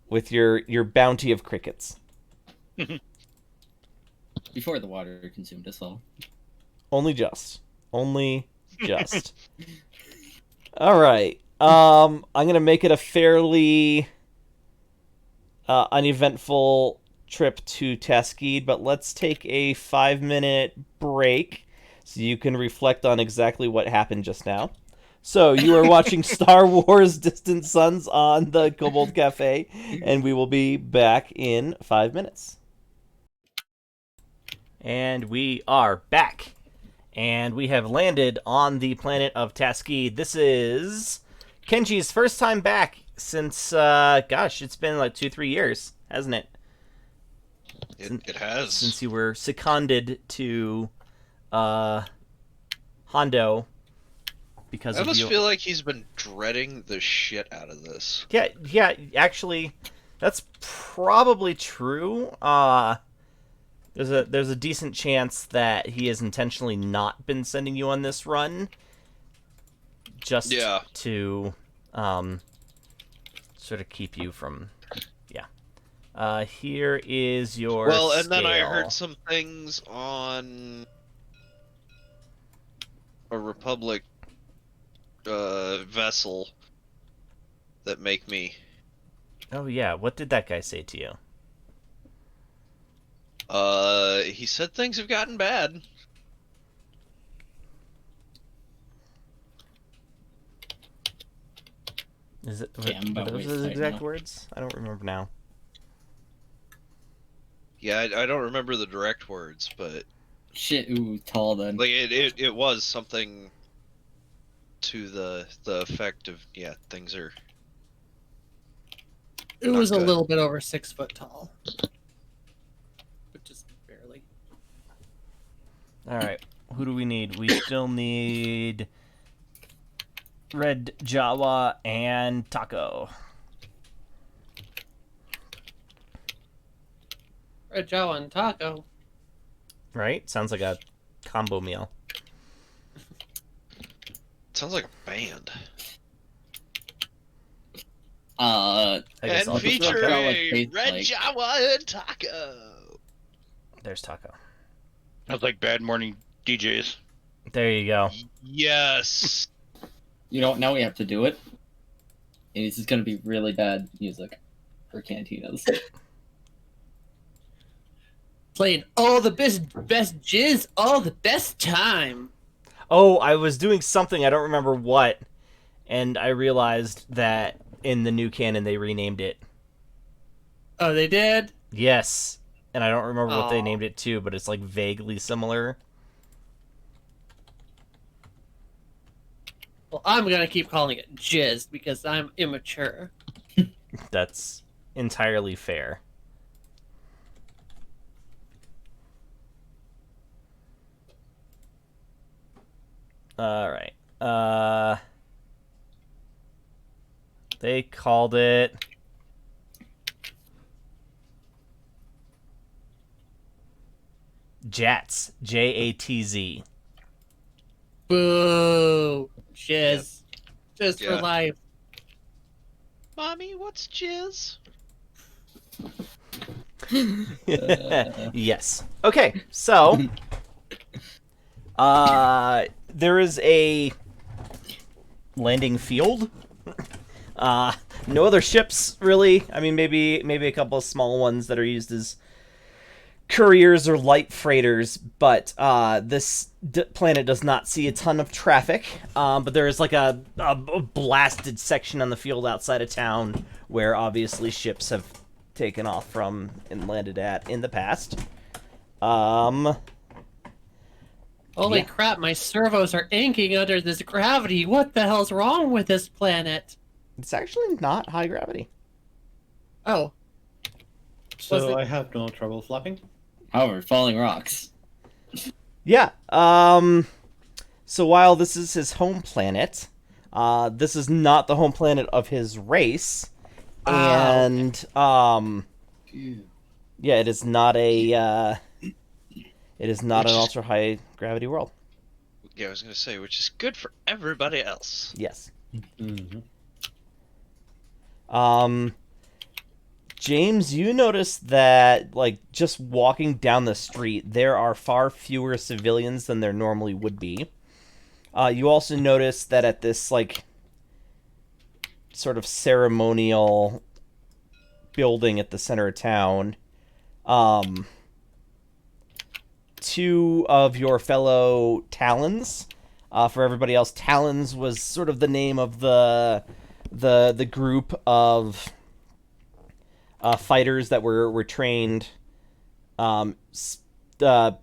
with your bounty of crickets. Before the water consumed us all. Only just. All right. I'm gonna make it a fairly uneventful trip to Taskid, but let's take a 5-minute break so you can reflect on exactly what happened just now. So you are watching Star Wars Distant Suns on the Kobold Cafe, and we will be back in 5 minutes. And we are back. And we have landed on the planet of Taskid. This is Kenji's first time back since, gosh, it's been like 2-3 years, hasn't it? It has. Since you were seconded to Hondo because I of almost you. feel like he's been dreading the shit out of this. Yeah, actually, that's probably true. There's a decent chance that he has intentionally not been sending you on this run, just to sort of keep you from. Yeah. Here is your. Well, and then I scale. heard some things on a Republic vessel that make me. Oh yeah, what did that guy say to you? He said things have gotten bad. Is it? Okay, I'm Are about those waist his height exact now. words? I don't remember now. Yeah, I don't remember the direct words, but Shit, ooh, tall then. like it was something to the effect of things are. It Not was a good. little bit over 6 foot tall, which is barely. All right, who do we need? We still need Red Jawa and Taco. Red Jawa and Taco. Right? Sounds like a combo meal. Sounds like a band. I guess And I'll just look featuring up. tastes Red like. Jawa and Taco. There's Taco. Sounds like Bad Morning DJs. There you go. Yes. You know, now we have to do it. And this is gonna be really bad music for cantinas. Playing all the best jizz, all the best time. Oh, I was doing something, I don't remember what, and I realized that in the new canon they renamed it. Oh, they did? Yes. And I don't remember what they Aw. named it to, but it's like vaguely similar. Well, I'm gonna keep calling it jizz because I'm immature. That's entirely fair. All right. They called it Jatz. Jatz. Boo! Jizz. Jizz for Yeah. life. Mommy, what's jizz? Yes. Okay. So, there is a landing field. No other ships really. I mean, maybe a couple of small ones that are used as couriers or light freighters, but this planet does not see a ton of traffic. But there is like a blasted section on the field outside of town where obviously ships have taken off from and landed at in the past. Holy Yeah. crap, my servos are inking under this gravity. What the hell's wrong with this planet? It's actually not high gravity. Oh, So Was it- I have no trouble flapping. However, falling rocks. Yeah. So while this is his home planet, this is not the home planet of his race, and yeah, it is not a an ultra high gravity world. Yeah, I was gonna say, which is good for everybody else. Yes. Mm-hmm. James, you notice that, like, just walking down the street, there are far fewer civilians than there normally would be. You also notice that at this, like, sort of ceremonial building at the center of town, two of your fellow Talons, for everybody else, Talons was sort of the name of the group of fighters that were trained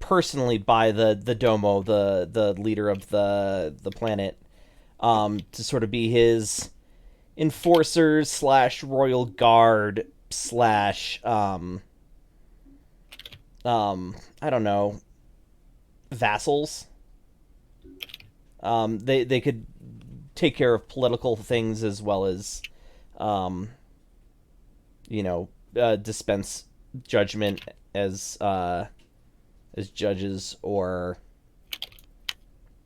personally by the Domo, the leader of the planet, to sort of be his enforcers / royal guard / I don't know, vassals. They could take care of political things as well as dispense judgment as judges, or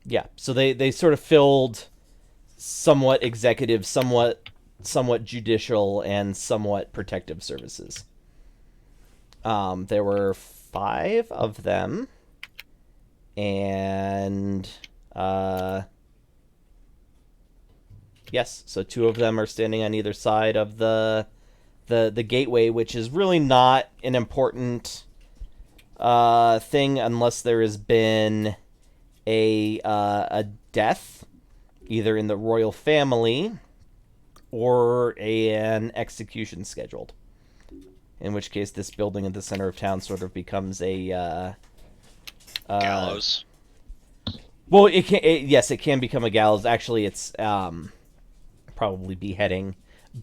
yeah. So they sort of filled somewhat executive, somewhat judicial, and somewhat protective services. There were 5 of them, and yes, so 2 of them are standing on either side of the gateway, which is really not an important thing unless there has been a death, either in the royal family or an execution scheduled. In which case, this building at the center of town sort of becomes a Gallows. Well, it can become a gallows. Actually, it's probably beheading,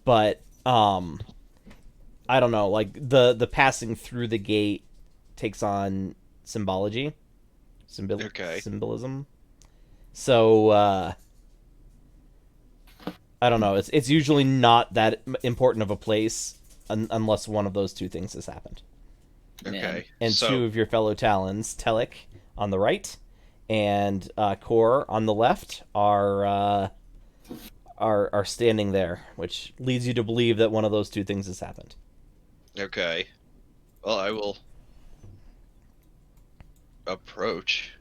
but I don't know. Like the passing through the gate takes on symbology, symbolism. So I don't know. It's usually not that important of a place unless one of those 2 things has happened. Okay. And so, 2 of your fellow Talons, Telik on the right and Kor on the left, are standing there, which leads you to believe that one of those 2 things has happened. Okay. Well, I will approach.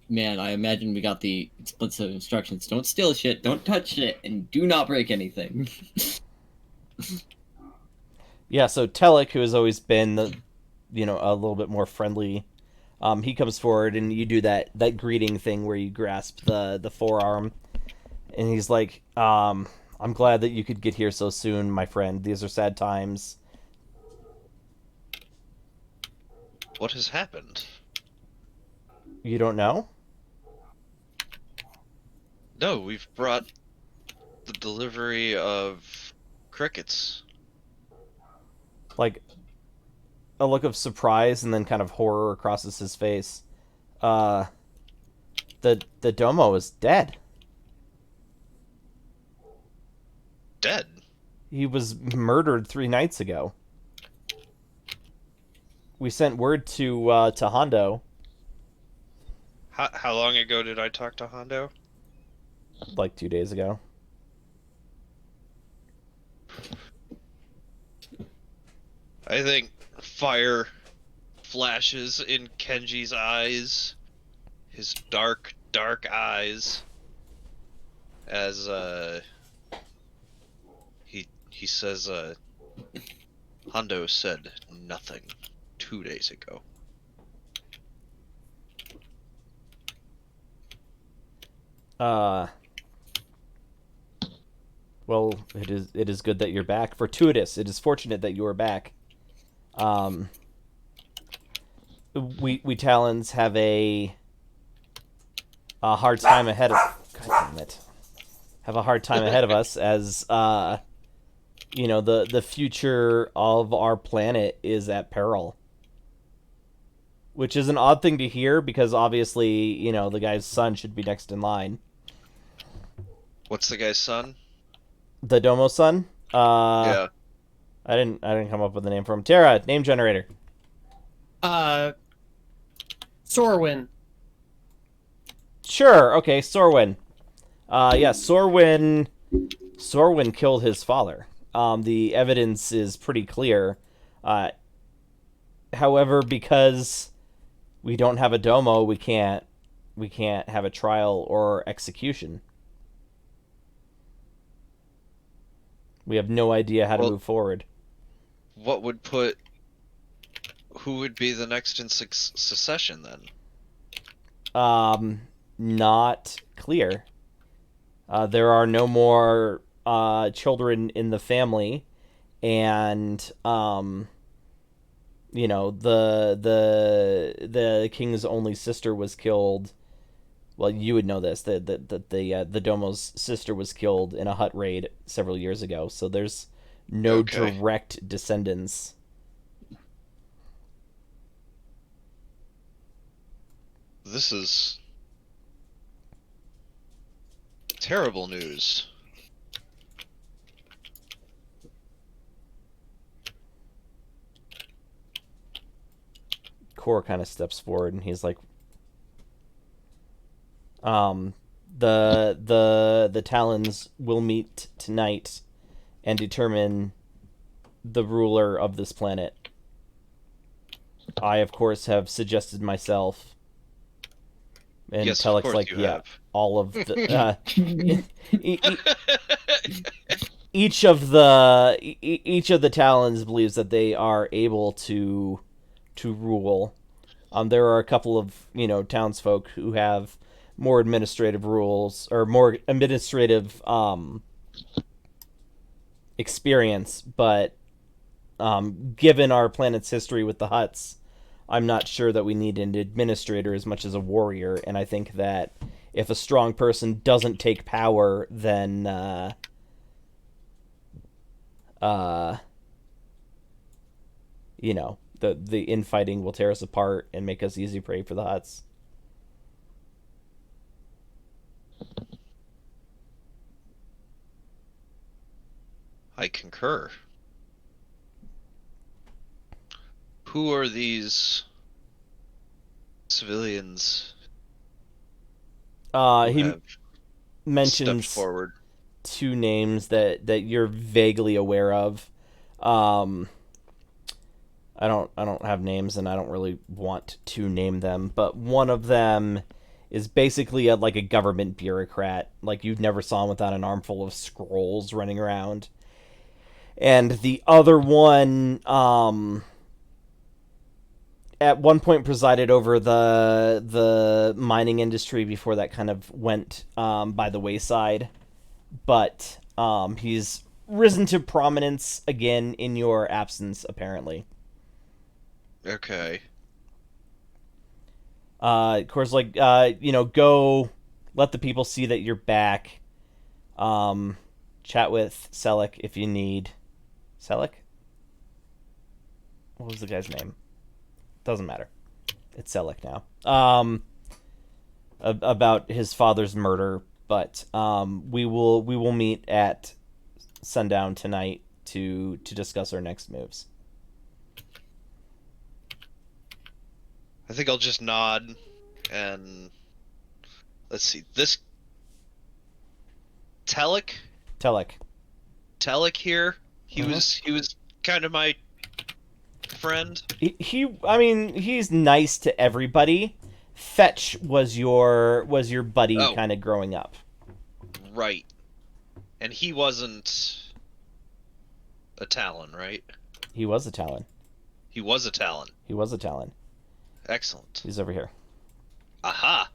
Man, I imagine we got the explicit instructions. Don't steal shit, don't touch it, and do not break anything. Yeah, so Telik, who has always been a little bit more friendly, he comes forward and you do that greeting thing where you grasp the forearm, and he's like, I'm glad that you could get here so soon, my friend. These are sad times. What has happened? You don't know? No, we've brought the delivery of crickets. Like, a look of surprise and then kind of horror crosses his face. The Domo is dead. Dead. He was murdered 3 nights ago. We sent word to Hondo How long ago did I talk to Hondo? like 2 days ago. I think fire flashes in Kenji's eyes, his dark, dark eyes, as he says Hondo said nothing 2 days ago. Well, it is good that you're back. Fortuitous. It is fortunate that you are back. We Talons have a hard time ahead of. God damn it! Have a hard time ahead of us as you know, the future of our planet is at peril. Which is an odd thing to hear because obviously, you know, the guy's son should be next in line. What's the guy's son? The Domo son? Yeah. I didn't come up with a name for him. Tara, name generator. Sorwin. Sure, okay, Sorwin. Yeah, Sorwin killed his father. The evidence is pretty clear. However, because we don't have a Domo, we can't have a trial or execution. We have no idea how to move forward. What would who would be the next in succession then? Not clear. There are no more children in the family, and you know, the king's only sister was killed. Well, you would know this. The Domo's sister was killed in a hut raid several years ago. So there's no direct descendants. This is terrible news. Kor kind of steps forward and he's like, the Talons will meet tonight and determine the ruler of this planet. I, of course, have suggested myself. And yes, Telek's of course like, you yeah, have. all of the each of the Talons believes that they are able to rule. There are a couple of, you know, townsfolk who have more administrative rules or more administrative experience, but given our planet's history with the Hutts, I'm not sure that we need an administrator as much as a warrior, and I think that if a strong person doesn't take power, then you know, the infighting will tear us apart and make us easy prey for the Hutts. I concur. Who are these civilians? He have mentions stepped forward. 2 names that you're vaguely aware of. I don't have names, and I don't really want to name them, but one of them is basically like a government bureaucrat. Like, you've never saw him without an armful of scrolls running around. And the other one, at one point presided over the mining industry before that kind of went by the wayside. But he's risen to prominence again in your absence, apparently. Okay. Of course, like, you know, go let the people see that you're back. Chat with Selek if you need. Selek? What was the guy's name? Doesn't matter. It's Selek now. about his father's murder, but we will meet at sundown tonight to discuss our next moves. I think I'll just nod and let's see. This Telek here. He was kind of my friend. I mean, he's nice to everybody. Fetch was your buddy kind of growing up. Right. And he wasn't a Talon, right? He was a Talon. He was a Talon. He was a Talon. Excellent. He's over here. Aha.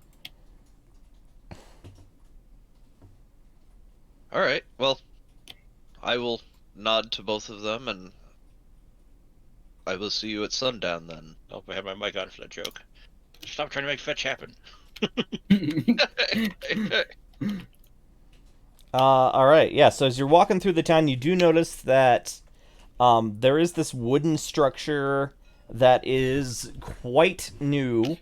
All right. Well, I will nod to both of them, and I will see you at sundown then. Oh, I have my mic on for that joke. Stop trying to make fetch happen. All right. Yeah. So as you're walking through the town, you do notice that there is this wooden structure that is quite new.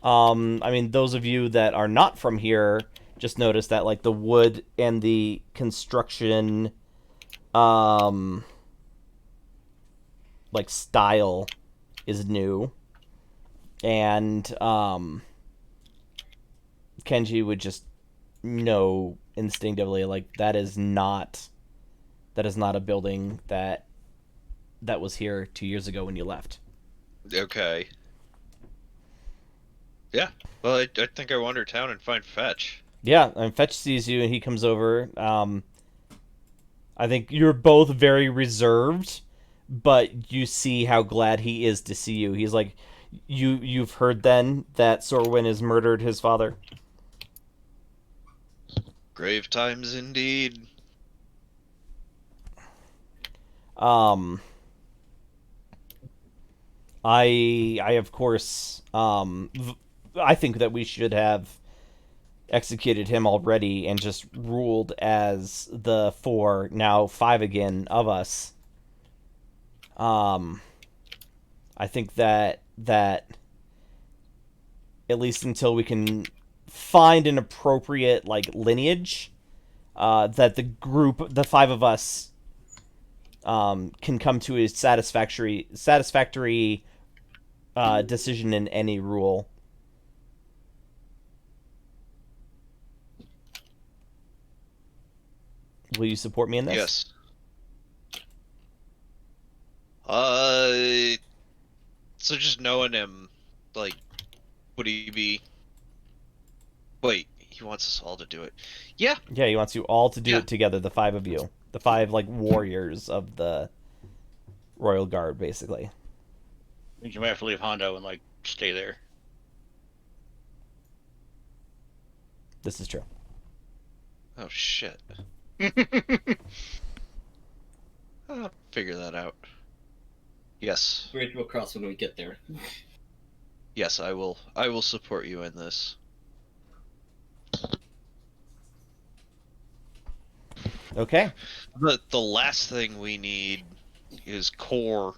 I mean, those of you that are not from here just notice that, like, the wood and the construction, like, style is new. And Kenji would just know instinctively, like, that is not a building that was here 2 years ago when you left. Okay. Yeah. Well, I think I wander town and find Fetch. Yeah, and Fetch sees you and he comes over. I think you're both very reserved, but you see how glad he is to see you. He's like, you've heard then that Sorwin has murdered his father? Grave times indeed. I of course, I think that we should have executed him already and just ruled as the 4, now 5 again, of us. I think that at least until we can find an appropriate, like, lineage, that the group, the 5 of us, can come to a satisfactory decision in any rule. Will you support me in this? Yes. So just knowing him, like, would he be... Wait, he wants us all to do it. Yeah. Yeah, he wants you all to do it together, the 5 of you. The 5, like, warriors of the Royal Guard, basically. I think you might have to leave Hondo and, like, stay there. This is true. Oh, shit. I'll figure that out. Yes. Bridge will cross when we get there. Yes, I will support you in this. Okay. The last thing we need is Core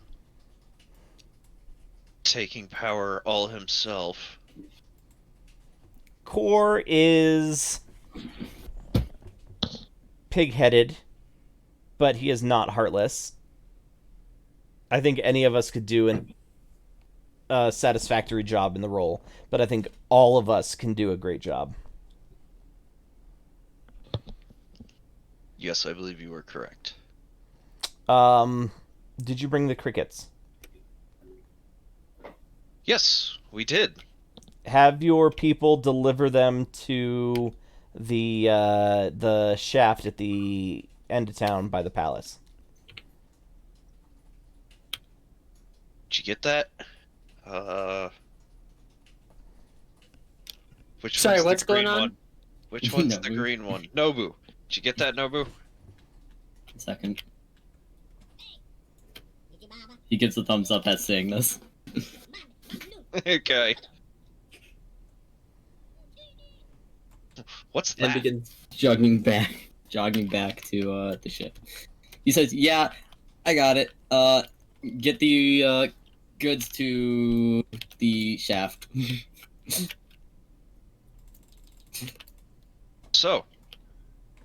taking power all himself. Core is pig-headed, but he is not heartless. I think any of us could do a satisfactory job in the role, but I think all of us can do a great job. Yes, I believe you are correct. Did you bring the crickets? Yes, we did. Have your people deliver them to the shaft at the end of town by the palace. Did you get that? Which Sorry, one's what's the green going on? one? Which one's the Nobu. green one? Nobu. Did you get that, Nobu? Second. He gives a thumbs up at saying this. Okay. What's And that? begins jogging back to the ship. He says, "Yeah, I got it. Get the goods to the shaft." So,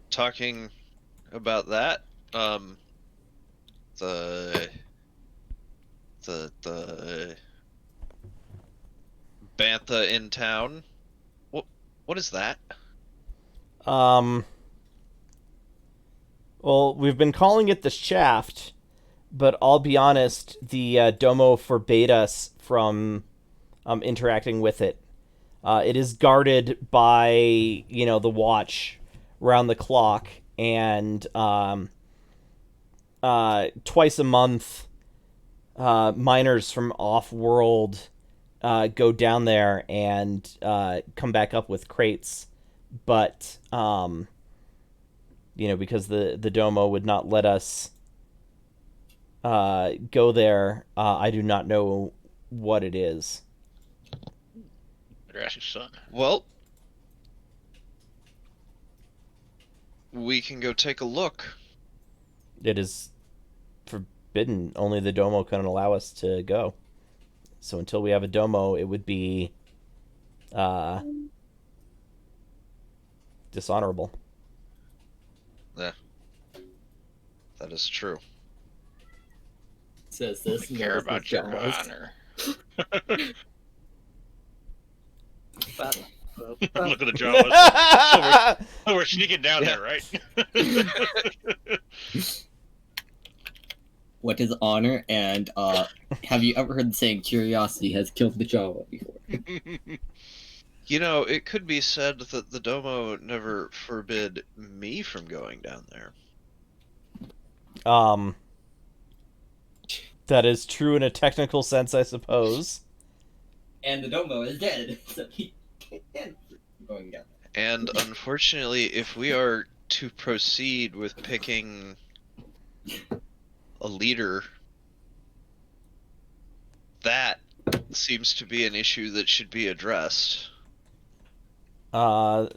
talking about that, the Bantha in town. What is that? Well, we've been calling it the Shaft, but I'll be honest, the Domo forbade us from interacting with it. It is guarded by, the watch round the clock, and twice a month, miners from off-world go down there and come back up with crates, but because the Domo would not let us go there, I do not know what it is. Better ask his son. Well, we can go take a look. It is forbidden. Only the Domo can allow us to go. So until we have a Domo, it would be dishonorable. Yeah, that is true. Says this. I care about your honor. Look at the Jawas. So we're sneaking down there, right? What is honor? And have you ever heard the saying curiosity has killed the Jawa before? It could be said that the Domo never forbid me from going down there. That is true in a technical sense, I suppose. And the Domo is dead, so he can't going down. And unfortunately, if we are to proceed with picking a leader, that seems to be an issue that should be addressed. The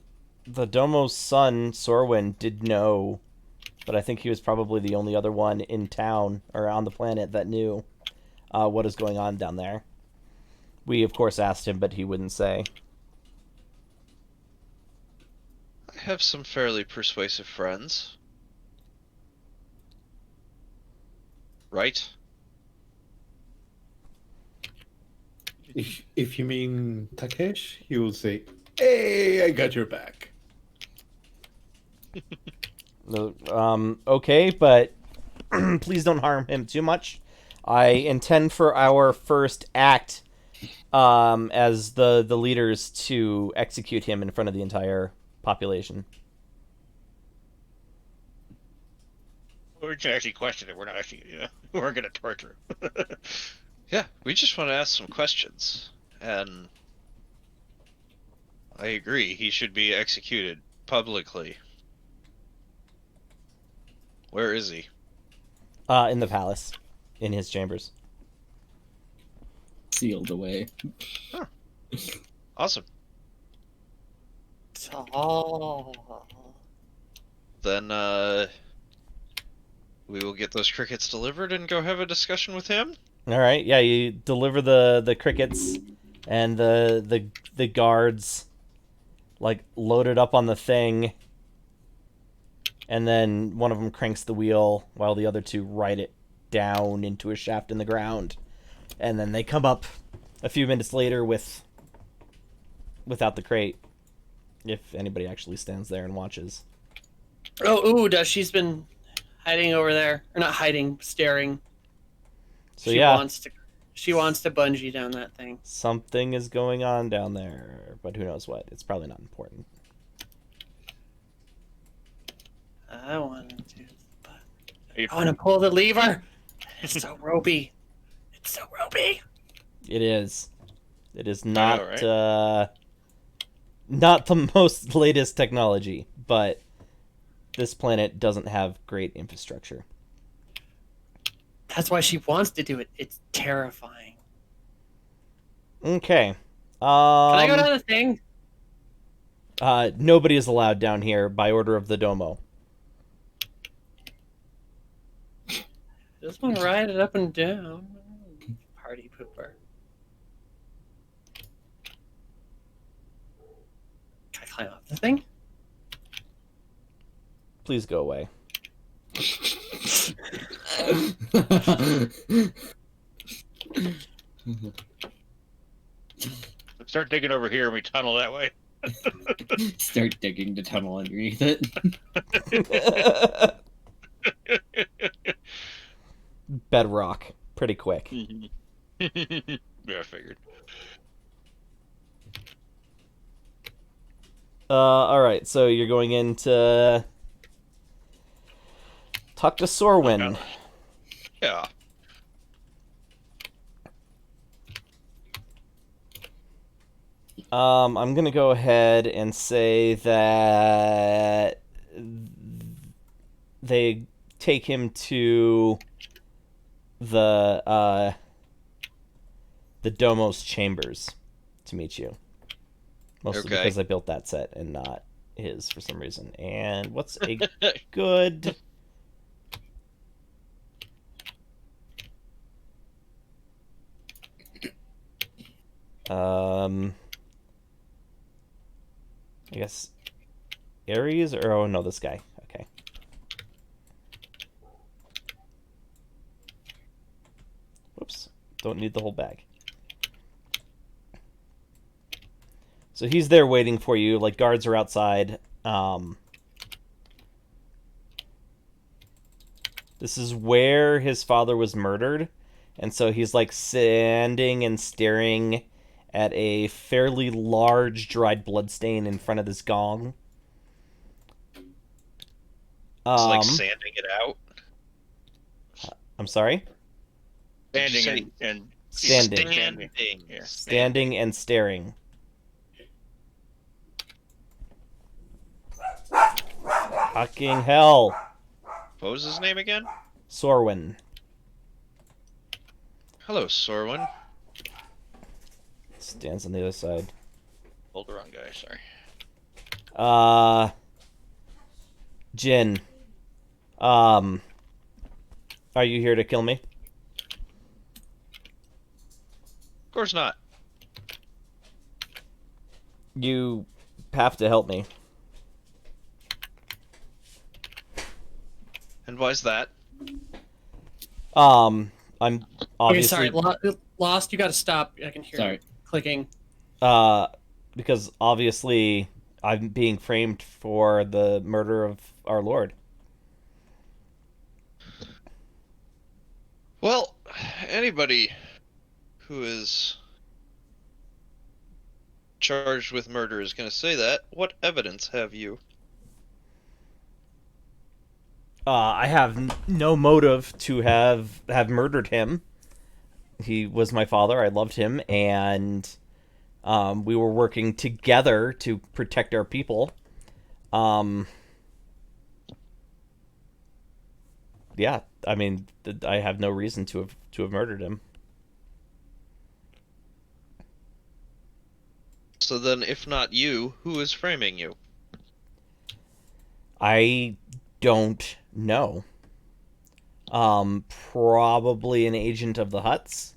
Domo's son, Sorwin, did know, but I think he was probably the only other one in town or on the planet that knew what is going on down there. We, of course, asked him, but he wouldn't say. I have some fairly persuasive friends. Right? If you mean Takesh, he will say, "Hey, I got your back." Okay, but please don't harm him too much. I intend for our first act as the leaders to execute him in front of the entire population. We can actually question it. We're not actually, we're going to torture him. Yeah, we just want to ask some questions. And I agree, he should be executed publicly. Where is he? In the palace, in his chambers. Sealed away. Awesome. Oh. Then, we will get those crickets delivered and go have a discussion with him. All right, yeah, you deliver the crickets, and the guards load it up on the thing, and then one of them cranks the wheel while the other two ride it down into a shaft in the ground, and then they come up a few minutes later without the crate, if anybody actually stands there and watches. Oh, Uda, she's been hiding over there, or not hiding, staring. So yeah, she wants to bungee down that thing. something is going on down there, but who knows what. It's probably not important. I want to pull the lever. It's so ropey. It's so ropey. It is. It is not right? not the most latest technology, but this planet doesn't have great infrastructure. That's why she wants to do it. It's terrifying. Okay. Can I go down the thing? Nobody is allowed down here by order of the Domo. Just want to ride it up and down. Party pooper. Can I climb up the thing? please go away. Start digging over here and we tunnel that way. Start digging the tunnel underneath it. Bedrock. Pretty quick. Yeah, I figured. Alright, so you're going in to talk to Sorwin. Yeah. I'm gonna go ahead and say that they take him to the Domos chambers to meet you. Mostly Okay. because I built that set and not his for some reason. And what's a good... I guess Ares or oh no, this guy. Okay. Whoops. Don't need the whole bag. So he's there waiting for you, like guards are outside. This is where his father was murdered, and so he's like standing and staring at a fairly large dried bloodstain in front of this gong. It's like sanding it out. I'm sorry? Standing and Standing. Standing. Yeah. Standing and staring. Fucking hell. What was his name again? Sorwin. Hello, Sorwin. Stands on the other side. Hold the wrong guy, sorry. Jin. Are you here to kill me? Of course not. You have to help me. And why's that? I'm Okay, obviously sorry. Lost, you gotta stop. I can hear Sorry. you clicking. because obviously I'm being framed for the murder of our Lord. Well, anybody who is charged with murder is going to say that. What evidence have you? I have no motive to have murdered him. He was my father. I loved him, and we were working together to protect our people. Yeah, I mean, I have no reason to have murdered him. So then, if not you, who is framing you? I don't know. Probably an agent of the Hutts.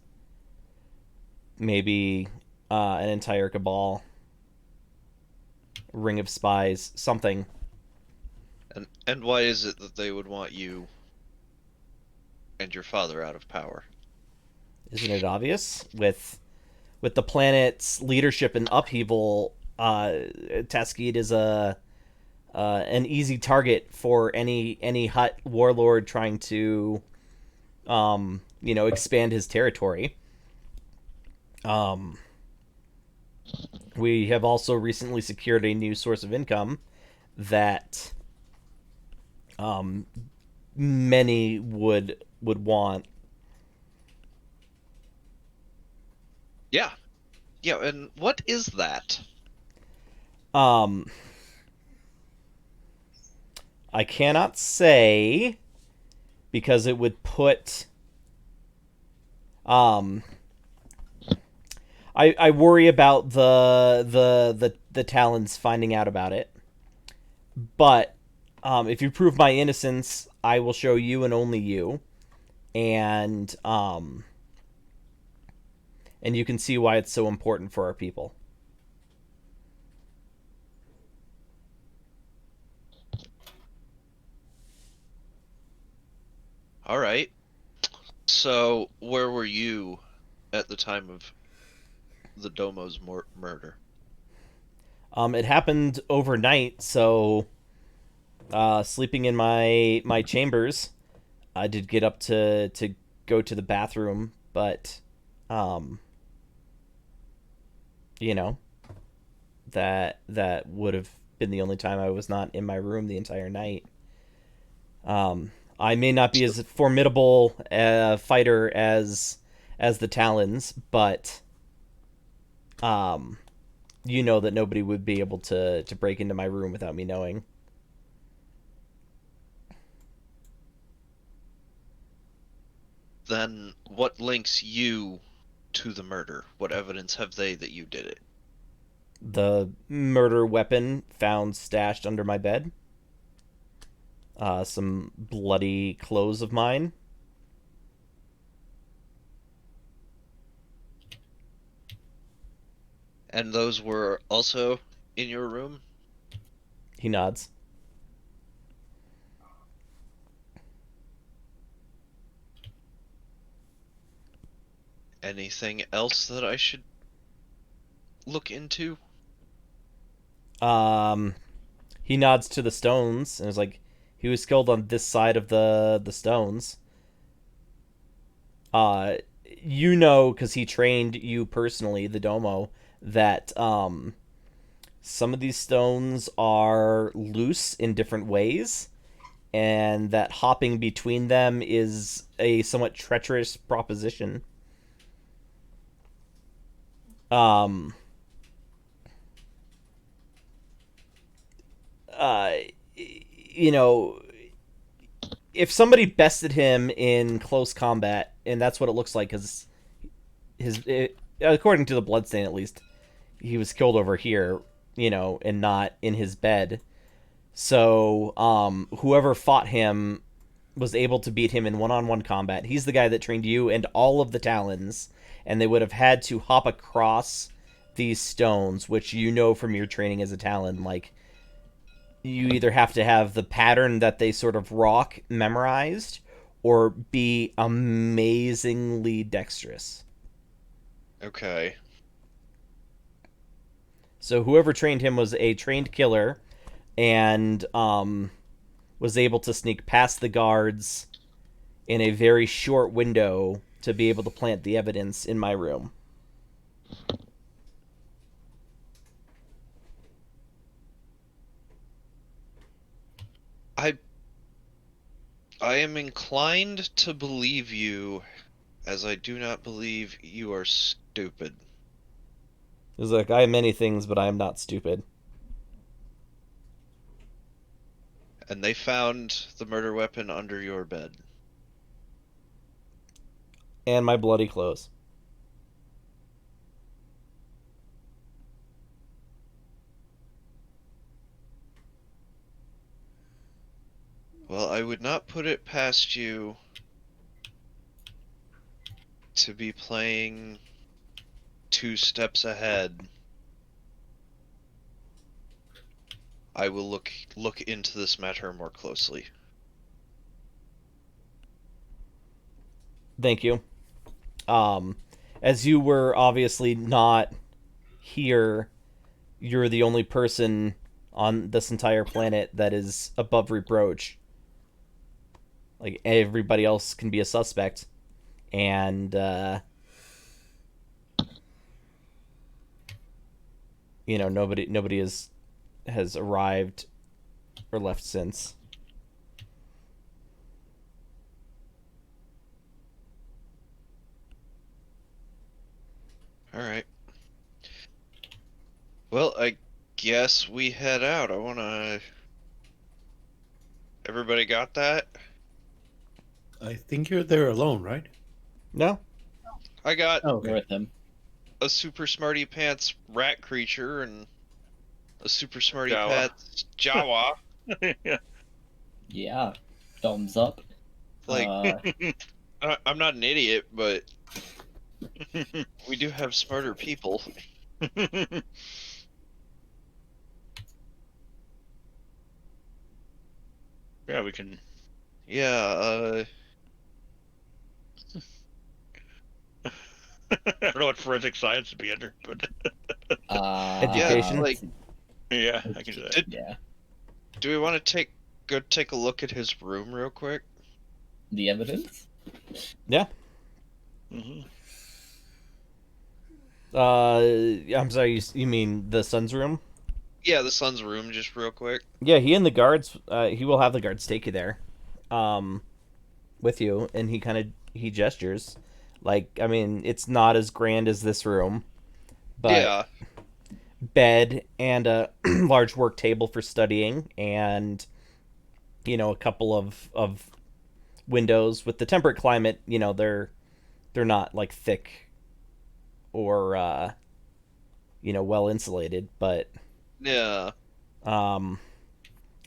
Maybe an entire cabal. Ring of spies. Something. And why is it that they would want you and your father out of power? Isn't it obvious? With the planet's leadership in upheaval, Taskid is an easy target for any Hutt warlord trying to expand his territory. We have also recently secured a new source of income that many would want. Yeah, and what is that? I cannot say because it would put I worry about the Talons finding out about it. But if you prove my innocence, I will show you and only you. And you can see why it's so important for our people. All right. So, where were you at the time of the Domo's murder? It happened overnight, so sleeping in my chambers, I did get up to go to the bathroom, but um, you know, that would have been the only time I was not in my room the entire night. I may not be as formidable a fighter as the Talons, but you know that nobody would be able to break into my room without me knowing. Then, what links you to the murder? What evidence have they that you did it? The murder weapon found stashed under my bed. Some bloody clothes of mine. And those were also in your room? He nods. Anything else that I should look into? He nods to the stones and is like, he was killed on this side of the stones. You know, because he trained you personally, the Domo, that some of these stones are loose in different ways, and that hopping between them is a somewhat treacherous proposition. Um, uh, you know, if somebody bested him in close combat, and that's what it looks like, because according to the bloodstain at least, he was killed over here, and not in his bed. So, whoever fought him was able to beat him in one-on-one combat. He's the guy that trained you and all of the Talons, and they would have had to hop across these stones, which you know from your training as a Talon, like, you either have to have the pattern that they sort of rock memorized, or be amazingly dexterous. Okay. So whoever trained him was a trained killer, and was able to sneak past the guards in a very short window to be able to plant the evidence in my room. I am inclined to believe you, as I do not believe you are stupid. It's like, I am many things, but I am not stupid. And they found the murder weapon under your bed. And my bloody clothes. Well, I would not put it past you to be playing 2 steps ahead. I will look into this matter more closely. Thank you. As you were obviously not here, you're the only person on this entire planet that is above reproach. Like, everybody else can be a suspect, and nobody has arrived or left since. All right. Well, I guess we head out. Everybody got that? I think you're there alone, right? No? I got Oh, We're with him. a super smarty pants rat creature and a super smarty Jawa. pants Jawa. Yeah. Thumbs up. Like, I'm not an idiot, but we do have smarter people. Yeah, we can. Yeah, I don't know what forensic science would be under, but Education? let's see. yeah, I can do that. Yeah. Do we want to go take a look at his room real quick? The evidence? Hmm. I'm sorry, you mean the son's room? Yeah, the son's room, just real quick. Yeah, he and the guards, he will have the guards take you there, with you, and he gestures. Like, I mean, it's not as grand as this room, but Yeah. bed and a large work table for studying, and, you know, a couple of windows. With the temperate climate, you know, they're not, like, thick or, you know, well insulated, but... Yeah. And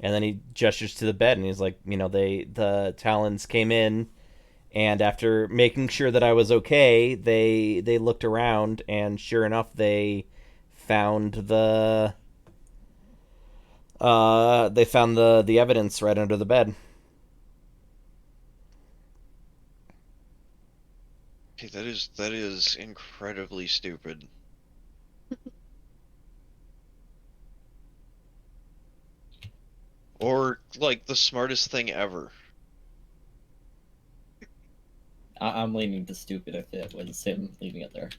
then he gestures to the bed, and he's like, you know, the Talons came in, and after making sure that I was okay, they looked around, and sure enough, they found the evidence right under the bed. Okay, that is incredibly stupid. Or like the smartest thing ever. I'm leaning to stupid if it was him leaving it there.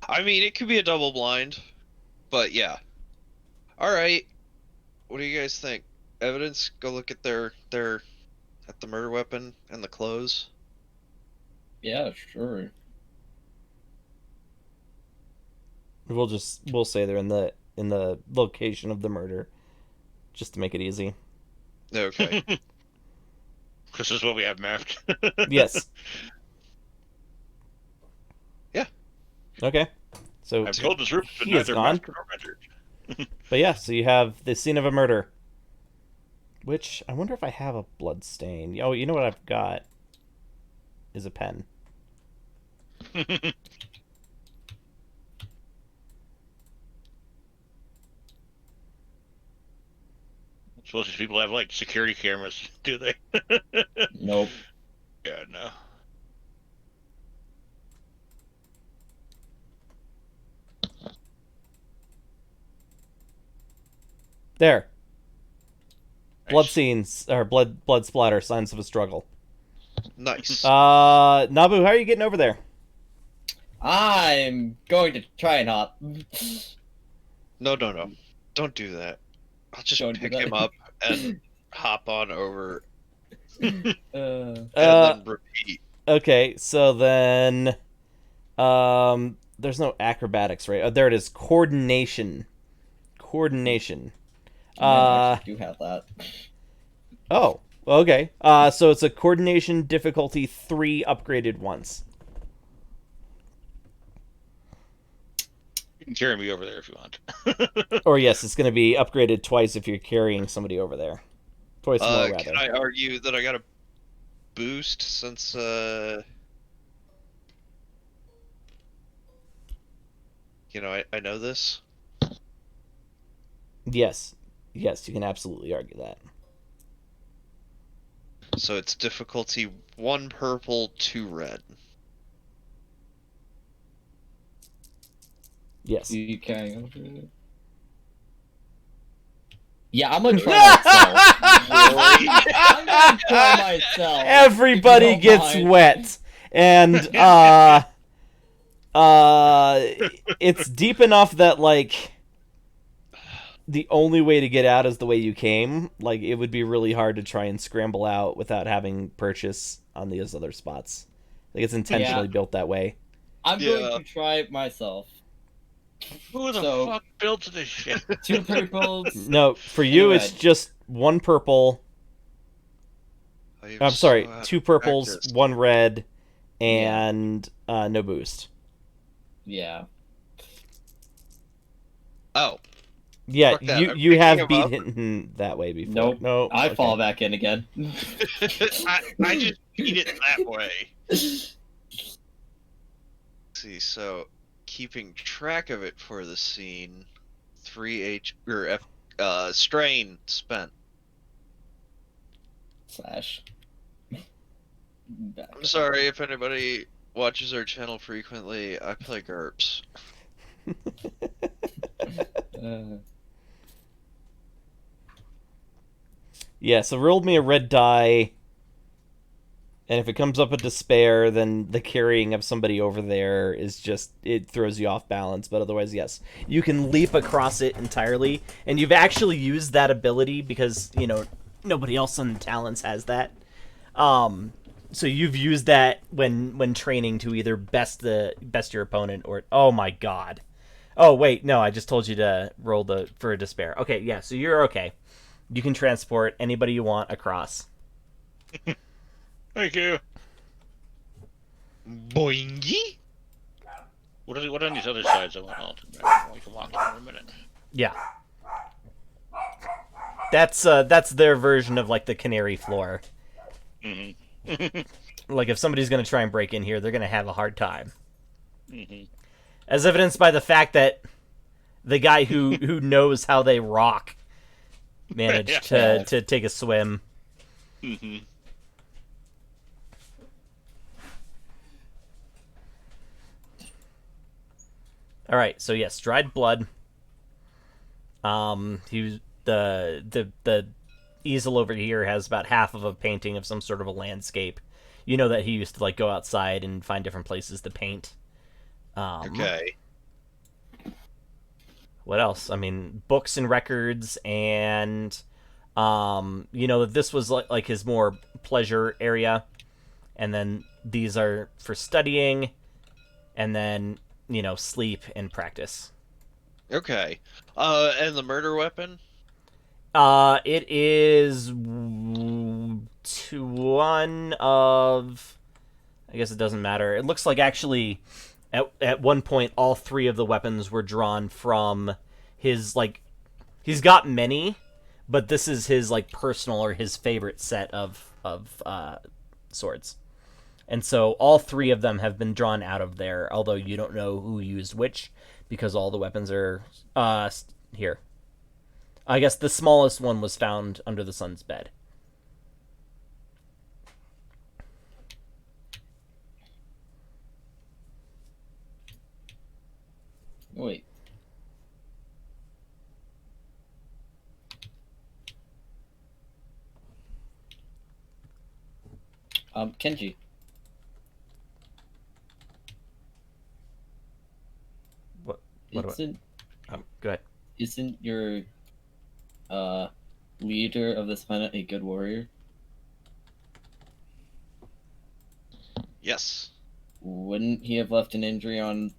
I mean, it could be a double blind, but yeah. All right. What do you guys think? Evidence? Go look at their at the murder weapon and the clothes. Yeah, sure. We'll say they're in the location of the murder, just to make it easy. Okay. This is what we have mapped. Yes. Yeah. Okay. So I'm told this room has been he is neither gone. mapped nor rendered. But yeah, so you have the scene of a murder. Which, I wonder if I have a blood stain. Oh, you know what I've got? Is a pen. Suppose these people have like security cameras, do they? Nope. Yeah, no. There. Blood Nice. scenes, or blood splatter, signs of a struggle. Nice. Nabu, how are you getting over there? I'm going to try and hop. No. Don't do that. I'll just Don't do pick that. him up and hop on over and Uh, then repeat. Okay, so then, there's no acrobatics, right? Oh, there it is. Coordination. I do have that. Oh, okay. So it's a coordination difficulty 3 upgraded once. You can carry me over there if you want. Or yes, it's going to be upgraded twice if you're carrying somebody over there. Twice more, rather. Can I argue that I got a boost since you know, I know this? Yes, you can absolutely argue that. So it's difficulty 1 purple, 2 red. Yes. You can. Yeah, I'm gonna try myself. I'm gonna try myself. Everybody if you don't gets mind. wet, and it's deep enough that like the only way to get out is the way you came. Like, it would be really hard to try and scramble out without having purchase on these other spots. Like, it's intentionally built that way. I'm Yeah. going to try it myself. Who the So- fuck built this shit? 2 purples. No, for you And it's red. just 1 purple. I'm I'm sorry, so out 2 of purples, practice. 1 red, and no boost. Yeah. Oh, Yeah, Fuck that, I'm you picking have him beat up. him that way before. Nope. No, I okay. fall back in again. I just beat it that way. Let's see, so keeping track of it for the scene, 3 strain spent. Slash. Back. I'm sorry if anybody watches our channel frequently, I play GURPS. Yeah, so rolled me a red die, and if it comes up a despair, then the carrying of somebody over there is just, it throws you off balance, but otherwise, yes. You can leap across it entirely, and you've actually used that ability because, you know, nobody else on Talons has that. So you've used that when training to either best your opponent or, oh my god. Oh wait, no, I just told you to roll for a despair. Okay, yeah, so you're okay. You can transport anybody you want across. Thank you. Boingy? What are on these other sides? I can walk in for a minute. Yeah. That's their version of like the canary floor. Mm-hmm. Like if somebody's gonna try and break in here, they're gonna have a hard time. Mm-hmm. As evidenced by the fact that the guy who knows how they rock managed to take a swim. Mm-hmm. All right, so yes, dried blood. He the easel over here has about half of a painting of some sort of a landscape. You know that he used to like go outside and find different places to paint. Okay. What else? I mean, books and records, and you know that this was like his more pleasure area, and then these are for studying, and then, you know, sleep and practice. Okay. And the murder weapon? It is one of, I guess it doesn't matter. It looks like actually at one point all three of the weapons were drawn from his, like, he's got many, but this is his like personal or his favorite set of swords. And so all three of them have been drawn out of there, although you don't know who used which because all the weapons are here. I guess the smallest one was found under the sun's bed. Wait. Kenji. What do I... go ahead. Isn't your leader of this planet a good warrior? Yes. Wouldn't he have left an injury on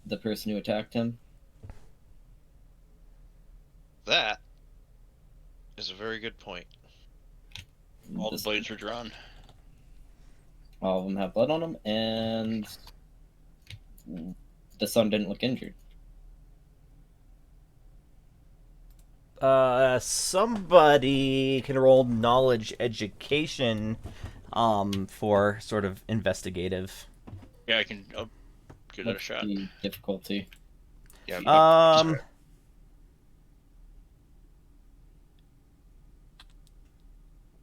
the person who attacked him? That is a very good point. All the blades are drawn. All of them have blood on them, and the son didn't look injured. Somebody can roll knowledge education for sort of investigative. Yeah, I'll give that a What's shot. the difficulty? Yeah.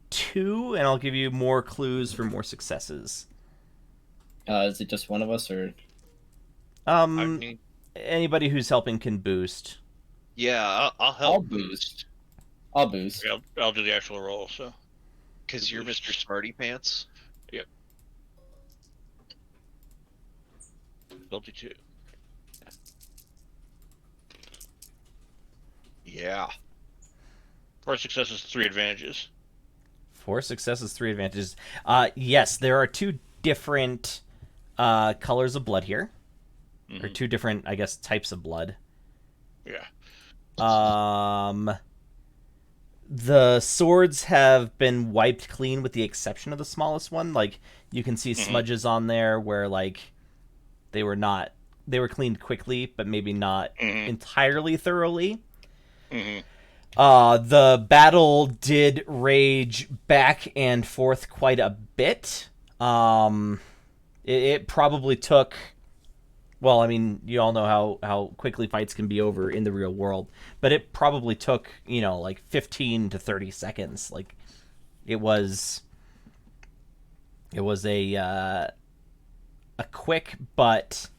2, and I'll give you more clues for more successes. Is it just one of us, or? I mean, Anybody who's helping can boost. yeah, I'll help I'll boost. I'll boost. Yeah, I'll do the actual roll. So because you're Mr. Smarty Pants. Yep. Ability 2. Yeah. 4 successes, 3 advantages. 4 successes, 3 advantages. Yes, there are 2 different colors of blood here. Mm-hmm. Or 2 different, I guess, types of blood. Yeah. The swords have been wiped clean with the exception of the smallest one. Like, you can see smudges on there where, like, they were cleaned quickly, but maybe not entirely thoroughly. Mm-hmm. The battle did rage back and forth quite a bit. It probably took... Well, I mean, you all know how quickly fights can be over in the real world, but it probably took, you know, like 15 to 30 seconds. Like, it was a a quick but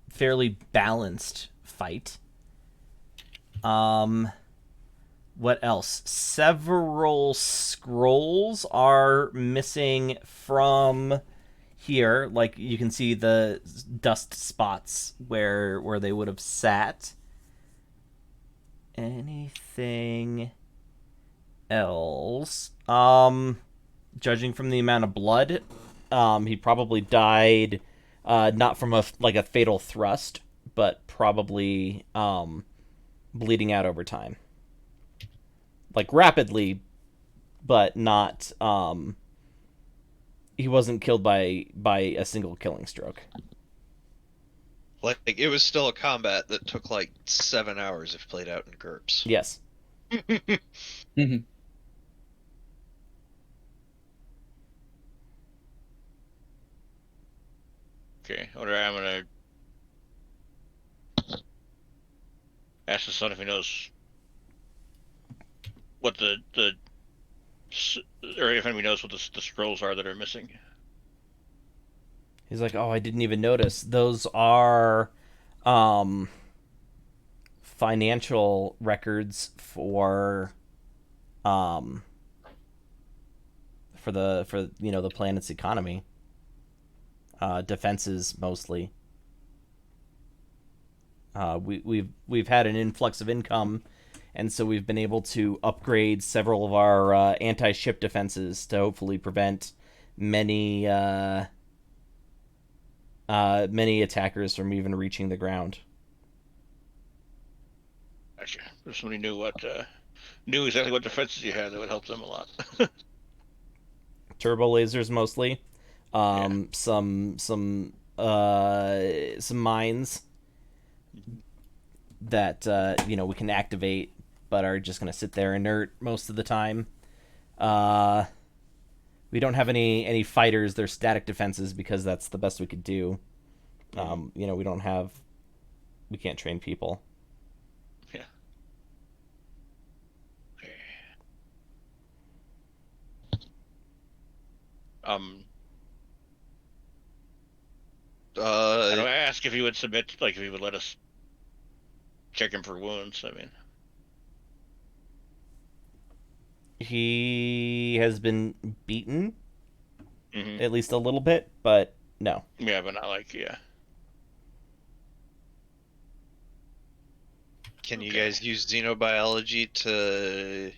fairly balanced fight. What else? Several scrolls are missing from here. Like, you can see the dust spots where they would have sat. Anything else? Judging from the amount of blood, he probably died not from a fatal thrust, but probably bleeding out over time. Like, rapidly, but not he wasn't killed by a single killing stroke. Like, it was still a combat that took like 7 hours if played out in GURPS. Yes. Mhm. Okay, I'm gonna ask the son if he knows what or if anybody knows what the scrolls are that are missing. He's like, oh, I didn't even notice. Those are financial records for the planet's economy. Defenses mostly. We've had an influx of income, and so we've been able to upgrade several of our anti-ship defenses to hopefully prevent many attackers from even reaching the ground. Gotcha. If somebody knew exactly what defenses you had, that would help them a lot. Turbo lasers mostly. Some mines that we can activate, but are just going to sit there inert most of the time. We don't have any fighters. They're static defenses because that's the best we could do. We can't train people. Yeah. Okay. I don't ask if he would submit, like, if he would let us check him for wounds. I mean, He has been beaten, mhm. at least a little bit, but no. Yeah, but not like, yeah. Can you Okay. guys use xenobiology to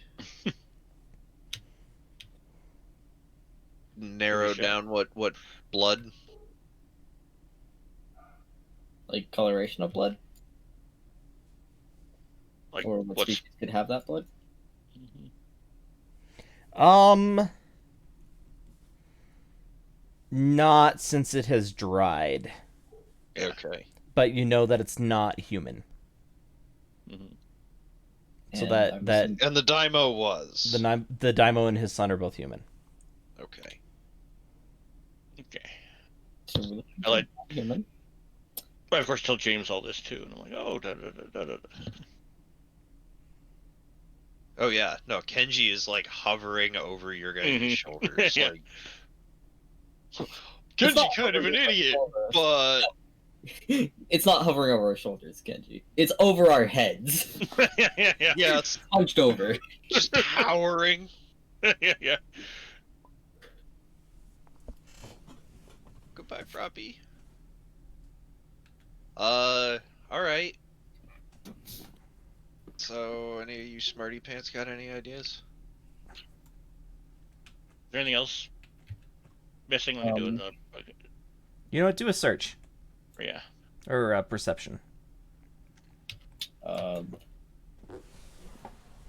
narrow Sure. down what blood? Like coloration of blood, Like, or what what's species could have that blood? Not since it has dried, Okay. but you know that it's not human. Mhm. So And that I'm that assuming- And the Daimo was. the Daimo and his son are both human. Okay. Okay. so we're looking I like- for human. But of course, tell James all this too, and I'm like, oh, da da da da da. Oh yeah. No, Kenji is like hovering over your guys' Mhm. shoulders. Yeah. Like, It's Kenji not kind of an hovering over idiot, our but shoulders. It's not hovering over our shoulders, Kenji. It's over our heads, Yeah, yeah, yeah, yeah, it's hunched over. just towering. yeah, yeah. Goodbye, Froppy. All right. So, any of you smarty pants got any ideas? Is there anything else missing? Let me do in the. You know what? Do a search Yeah. or perception.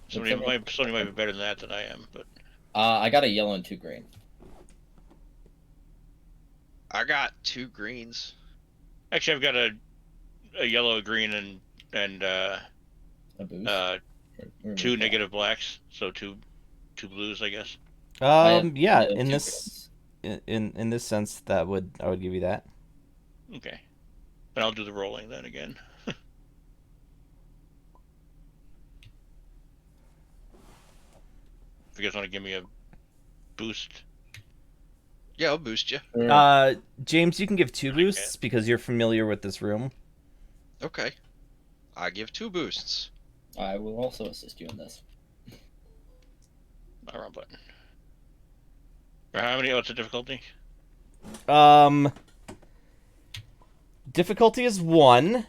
Somebody might be better than that than I am, but I got a yellow and 2 green. I got 2 greens. actually, I've got a yellow, a green, and A boost. Or 2 negative blacks, so two blues, I guess. I have Yeah, yellow in two this in this sense, I would give you that. Okay. Then I'll do the rolling then again. If you guys want to give me a boost Yeah, I'll boost you. James, you can give 2 boosts because you're familiar with this room. Okay. I give 2 boosts. I will also assist you in this. Wrong button. How many? What's the difficulty? Difficulty is 1,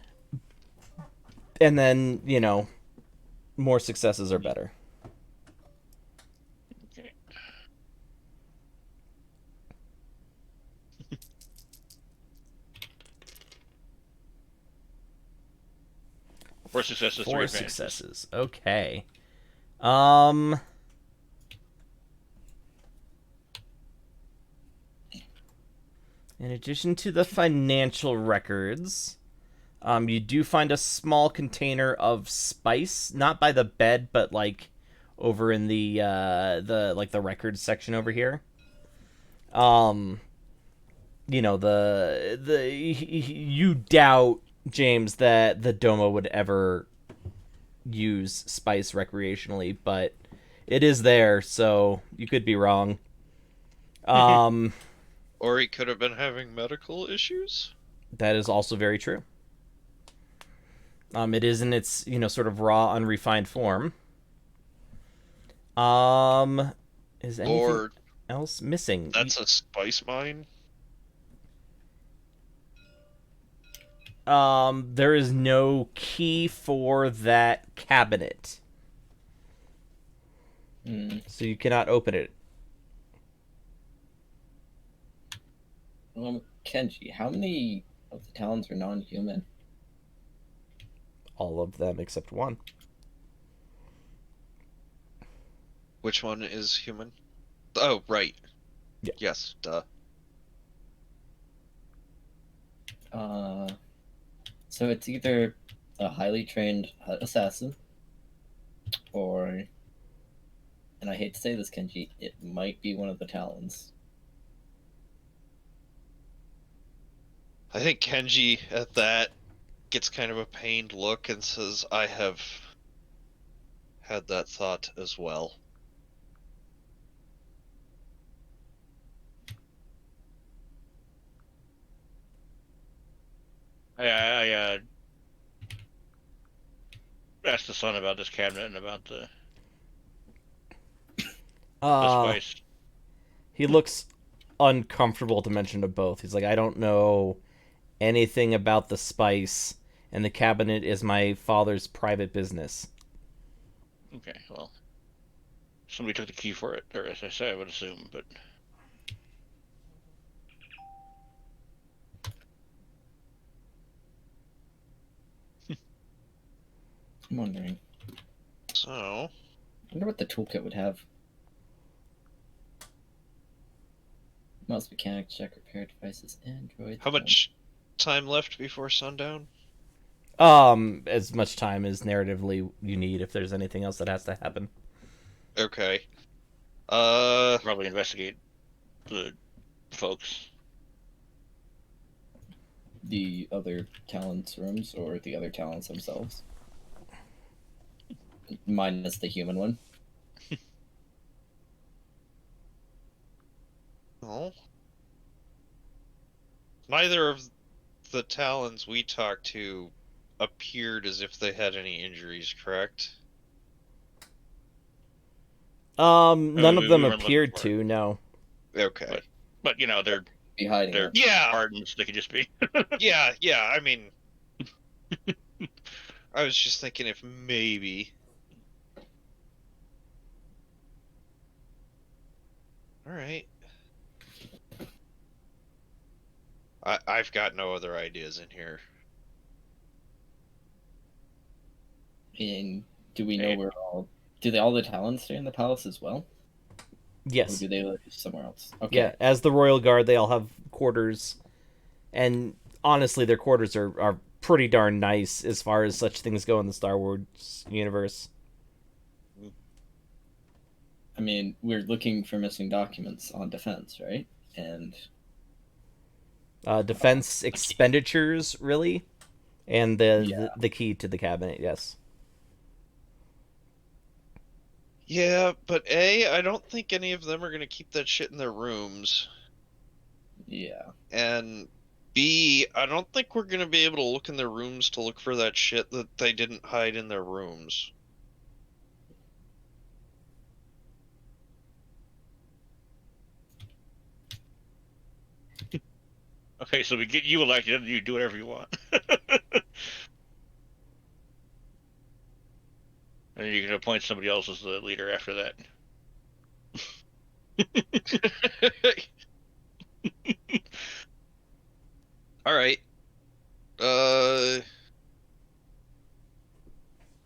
and then, more successes are better. Okay. Four successes. 4 3 advantages. successes. Okay. In addition to the financial records, you do find a small container of spice, not by the bed, but like over in the records section over here. You doubt, James, that the Domo would ever use spice recreationally, but it is there, so you could be wrong. Or he could have been having medical issues? That is also very true. It is in its, sort of raw, unrefined form. Is anything Or else missing? that's a spice mine? There is no key for that cabinet. So you cannot open it. Kenji, how many of the Talons are non-human? All of them except 1. Which one is human? Oh, right. Yeah. Yes, duh. So it's either a highly trained assassin, or, and I hate to say this, Kenji, it might be one of the Talons. I think Kenji, at that, gets kind of a pained look and says, I have had that thought as well. I asked the son about this cabinet and about the spice. He looks uncomfortable to mention to both. He's like, I don't know anything about the spice, and the cabinet is my father's private business. Okay, well, somebody took the key for it, or as I say, I would assume, but I'm wondering. So, I wonder what the toolkit would have. Mouse mechanics, check repair devices, androids. how much time left before sundown? As much time as narratively you need if there's anything else that has to happen. Okay. probably investigate the folks. The other talents rooms or the other talents themselves? Minus the human one. Oh. Neither of the Talons we talked to appeared as if they had any injuries, correct? None of we them weren't appeared looking for to, no. Okay. But you know, they're Be hiding they're it. Yeah. hardens. They could just be. Yeah, I mean, I was just thinking if maybe. Alright. I've got no other ideas in here. And do we know where all? Do all the talents stay in the palace as well? Or Yes. do they live somewhere else? Okay. Yeah, as the Royal Guard, they all have quarters. And honestly, their quarters are pretty darn nice as far as such things go in the Star Wars universe. I mean, we're looking for missing documents on defense, right? And Defense expenditures, really, and the, Yeah. the key to the cabinet. Yes. Yeah, but A, I don't think any of them are gonna keep that shit in their rooms. Yeah. And B, I don't think we're gonna be able to look in their rooms to look for that shit that they didn't hide in their rooms. Okay, so we get you elected, and you do whatever you want. And you can appoint somebody else as the leader after that. All right. I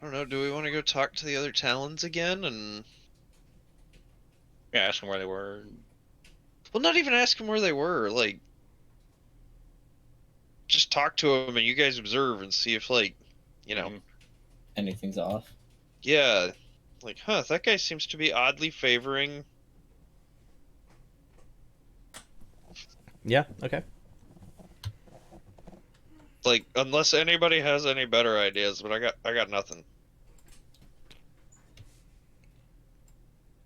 don't know. Do we want to go talk to the other Talons again? And Yeah, ask them where they were. well, not even ask them where they were. Like, just talk to them, and you guys observe and see if, like, you know, Mhm. Anything's off. yeah, like, huh, that guy seems to be oddly favoring. Yeah. Okay. Like, unless anybody has any better ideas, but I got nothing.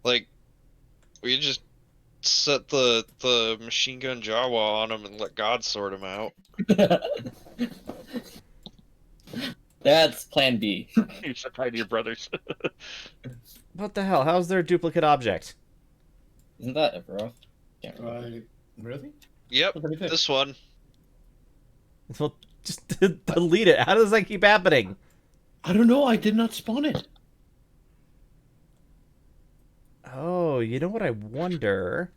Like, we just set the machine gun Jawa on him and let God sort him out. That's plan B. You should hide your brothers. What the hell? How's there a duplicate object? Isn't that Evaroth? Can't remember. Really? Yep, What did he fix? this one. Well, just delete it. How does that keep happening? I don't know. I did not spawn it. Oh, you know what I wonder?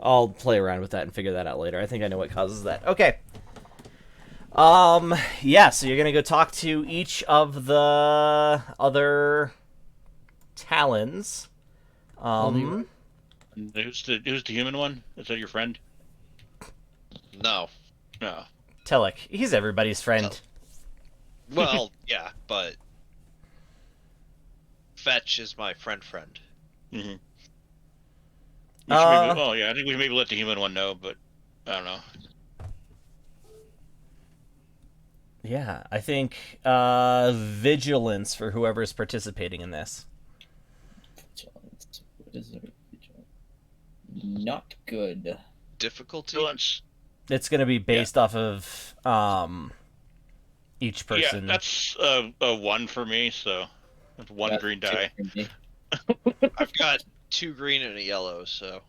I'll play around with that and figure that out later. I think I know what causes that. Okay. Yeah, so you're gonna go talk to each of the other Talons. Who's the human one? Is that your friend? No. No. Telek. He's everybody's friend. Well, yeah, but Fetch is my friend. Mm-hmm. Uh, Oh yeah, I think we should maybe let the human one know, but I don't know. Yeah, I think vigilance for whoever's participating in this. What is it? Not good. Difficulty? So let's. It's going to be based off of each person. Yeah, that's a 1 for me. So that's one That's green two die. for me. I've got 2 green and a yellow, so.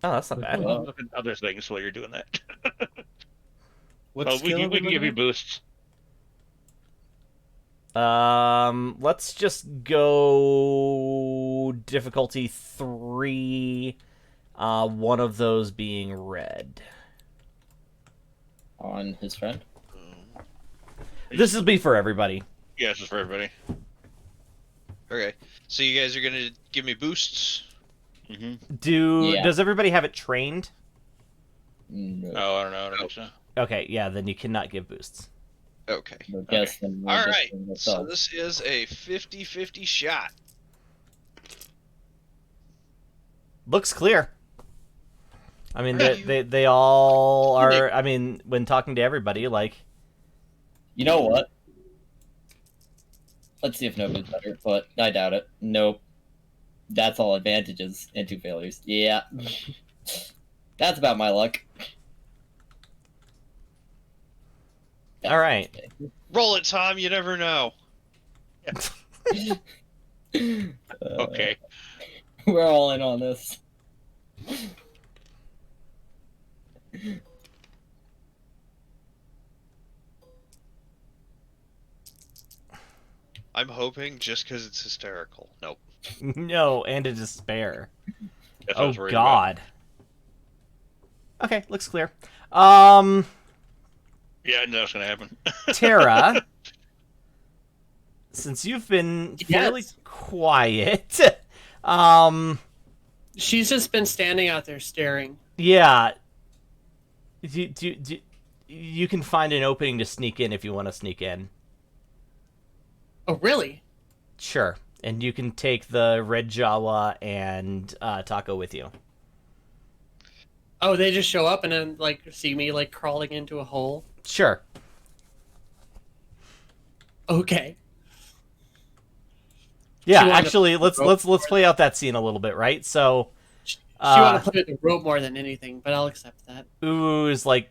Oh, that's not bad. Well, Look at other things while you're doing that. What Oh, we skill can are we give you looking boosts. Let's just go difficulty 3. One of those being red. on his friend. This will be for everybody. Yeah, this is for everybody. Okay, so you guys are gonna give me boosts? Mm-hmm. Does everybody have it trained? No. Oh, I don't know. I don't think so. Okay, yeah, then you cannot give boosts. Okay. No, yes, then we'll All just right, bring this so up. this is a 50-50 shot. Looks clear. I mean, they all are. I mean, when talking to everybody, like, You know what? Let's see if nobody's better, but I doubt it. Nope. That's all advantages and 2 failures. Yeah. That's about my luck. all right. Roll it, Tom. You never know. Okay. We're all in on this. I'm hoping just because it's hysterical. Nope. No, and a despair. That's what I Oh was worried God. Okay, looks clear. About. Yeah, I knew that was gonna happen. Tara, since you've been fairly Yes. quiet, She's just been standing out there staring. yeah, you can find an opening to sneak in if you want to sneak in. Oh, really? Sure, and you can take the red Jawa and Taco with you. Oh, they just show up and then like see me like crawling into a hole. Sure. Okay. Yeah, She wanted actually, to let's rope let's play out that scene a little bit, right? So, She wanted to play with the rope more than anything, but I'll accept that. Uwu is like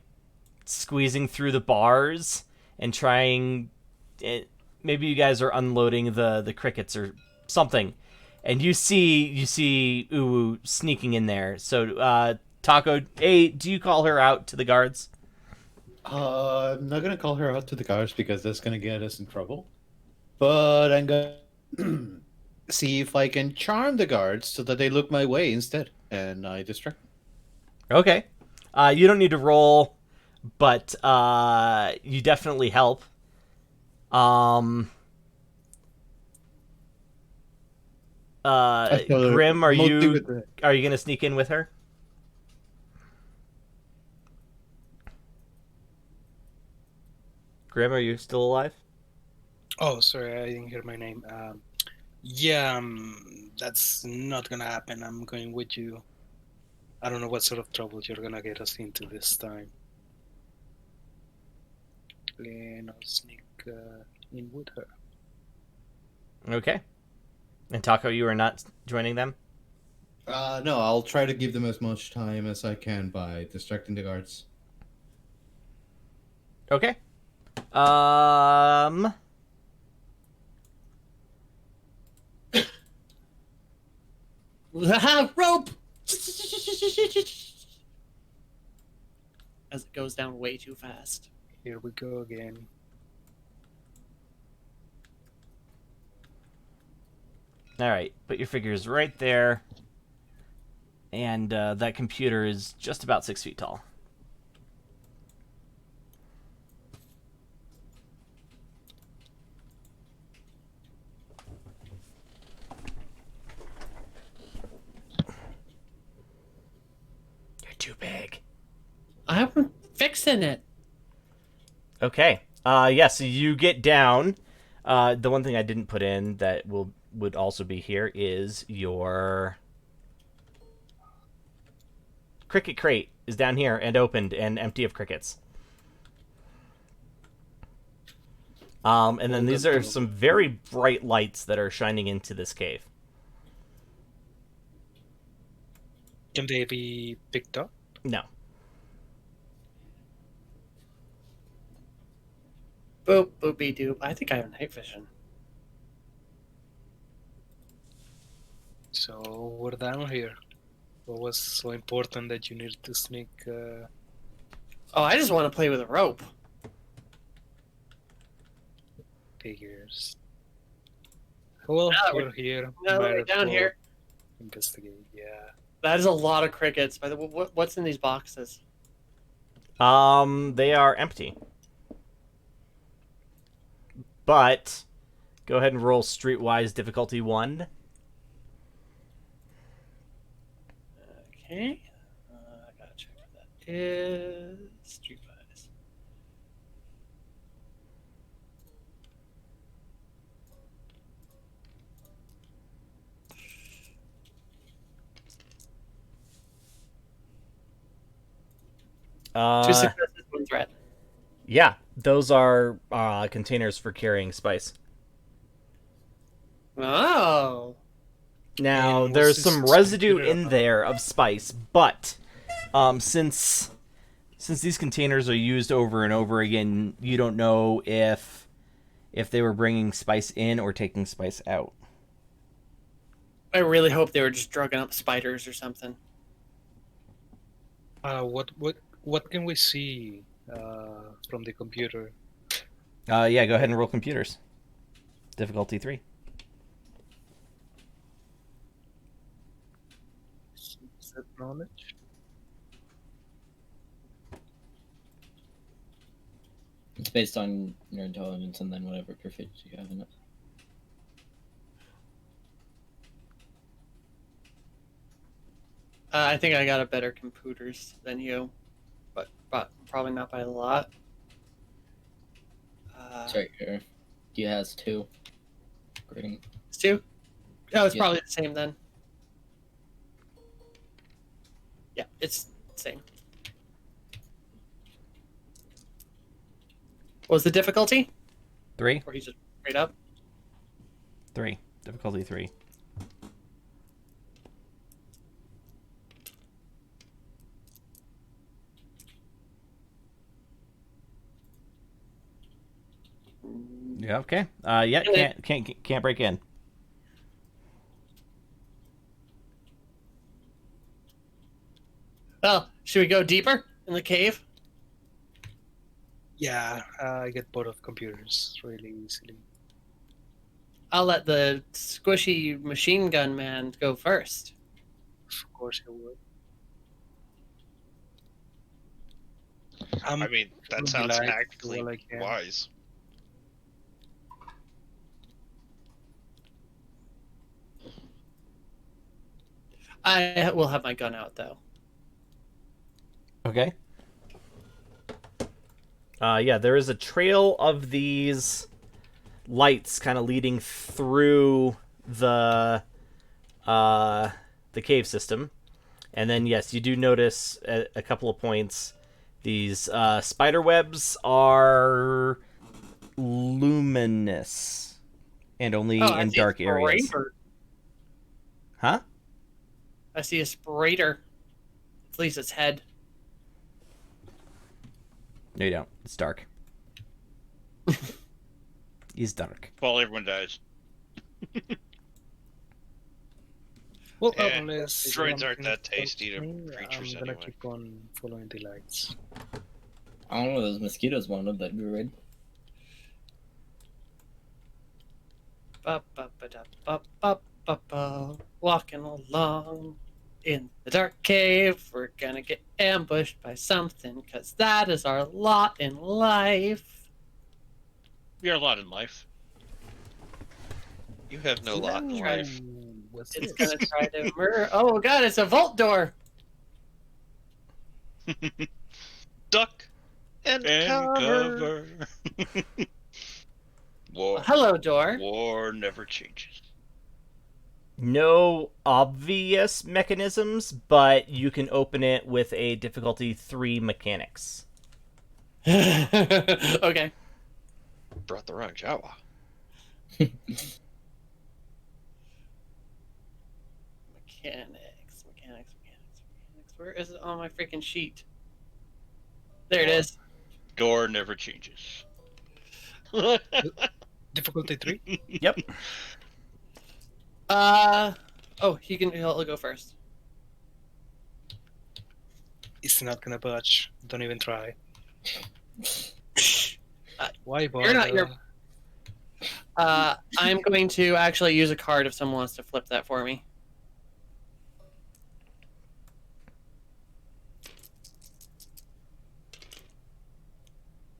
squeezing through the bars and trying. Maybe you guys are unloading the crickets or something, and you see Uwu sneaking in there. So, Taco, do you call her out to the guards? I'm not gonna call her out to the guards because that's gonna get us in trouble. But I'm gonna see if I can charm the guards so that they look my way instead, and I distract them. Okay. You don't need to roll, but you definitely help. I tell her, Grim, are mostly you with the- gonna sneak in with her? Grim, are you still alive? Oh, sorry, I didn't hear my name. Yeah, that's not gonna happen. I'm going with you. I don't know what sort of trouble you're gonna get us into this time. And I'll sneak in with her. Okay. And Taco, you are not joining them? No, I'll try to give them as much time as I can by distracting the guards. Okay. Rope! As it goes down way too fast. Here we go again. All right. Put your figures right there. And that computer is just about 6 feet tall. You're too big. I'm fixing it. Okay. Yeah, so you get down. The one thing I didn't put in that would also be here is your cricket crate is down here and opened and empty of crickets. And then these are some very bright lights that are shining into this cave. Can they be picked up? No. Boop, boopy doop. I think I have night vision. So we're down here. What was so important that you needed to sneak? Oh, I just want to play with a rope. Figures. Well, Now that we're here. Now that might we're as down well here, investigate. Yeah. that is a lot of crickets. By the way, what's in these boxes? They are empty. But go ahead and roll Streetwise difficulty 1. Okay. I gotta check what that is. Streetwise. Two successes, one threat. Yeah, those are containers for carrying spice. Oh. Now, And there's what's some this residue computer in about? there of spice, but since these containers are used over and over again, you don't know if they were bringing spice in or taking spice out. I really hope they were just drugging up spiders or something. What can we see from the computer? Yeah, go ahead and roll computers. Difficulty 3. Is that knowledge? It's based on your intelligence and then whatever proficiency you have in it. I think I got a better computers than you, but probably not by a lot. Sorry, he has 2. Great. It's 2? Oh, it's Yeah. probably the same then. Yeah, it's the same. What was the difficulty? 3? Or he's just straight up? 3. Difficulty 3. Yeah. Okay. Yeah. Can't break in. Well, should we go deeper in the cave? Yeah, I get bored of computers really easily. I'll let the squishy machine gun man go first. Of course I would. I mean, that would sounds like actually to, like, yeah. wise. I will have my gun out though. Okay. Yeah, there is a trail of these lights kind of leading through the cave system. And then, yes, you do notice a couple of points. These spider webs are luminous and only in dark areas. Huh? I see a sprater. At least its head. No, you don't. It's dark. He's dark. Well, everyone dies. Well, Yeah, unless droids aren't something that tasty to stops me, creatures I'm gonna anyway. keep on following the lights. I don't know those mosquitoes wanted that druid. Ba-ba-ba-da-ba-ba-ba-ba. Walking along in the dark cave, we're gonna get ambushed by something, cause that is our lot in life. You're a lot in life. You have no lot in life. What's It's this? gonna try to murder. Oh god, it's a vault door. Duck and, And cover. cover. Well, War. hello, door. War never changes. No obvious mechanisms, but you can open it with a difficulty 3 mechanics. Okay. Brought the wrong Jawa. Mechanics. Where is it on my freaking sheet? There it is. Door never changes. Difficulty 3? Yep. Oh, he'll go first. It's not gonna budge. Don't even try. Why bother? You're not your. I'm going to actually use a card if someone wants to flip that for me.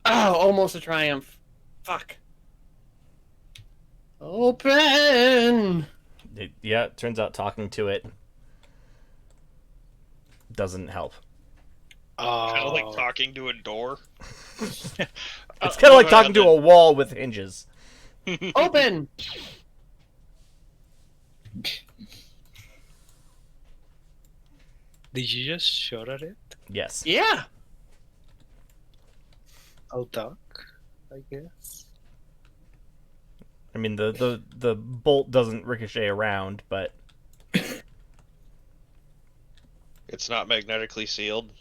Oh, almost a triumph. Fuck. Open! It turns out talking to it doesn't help. Kind of like Oh, talking to a door. It's kind of like talking to a wall with hinges. Open! did you just shout at it? Yes. Yeah! I'll duck, I guess. I mean, the bolt doesn't ricochet around, but It's not magnetically sealed.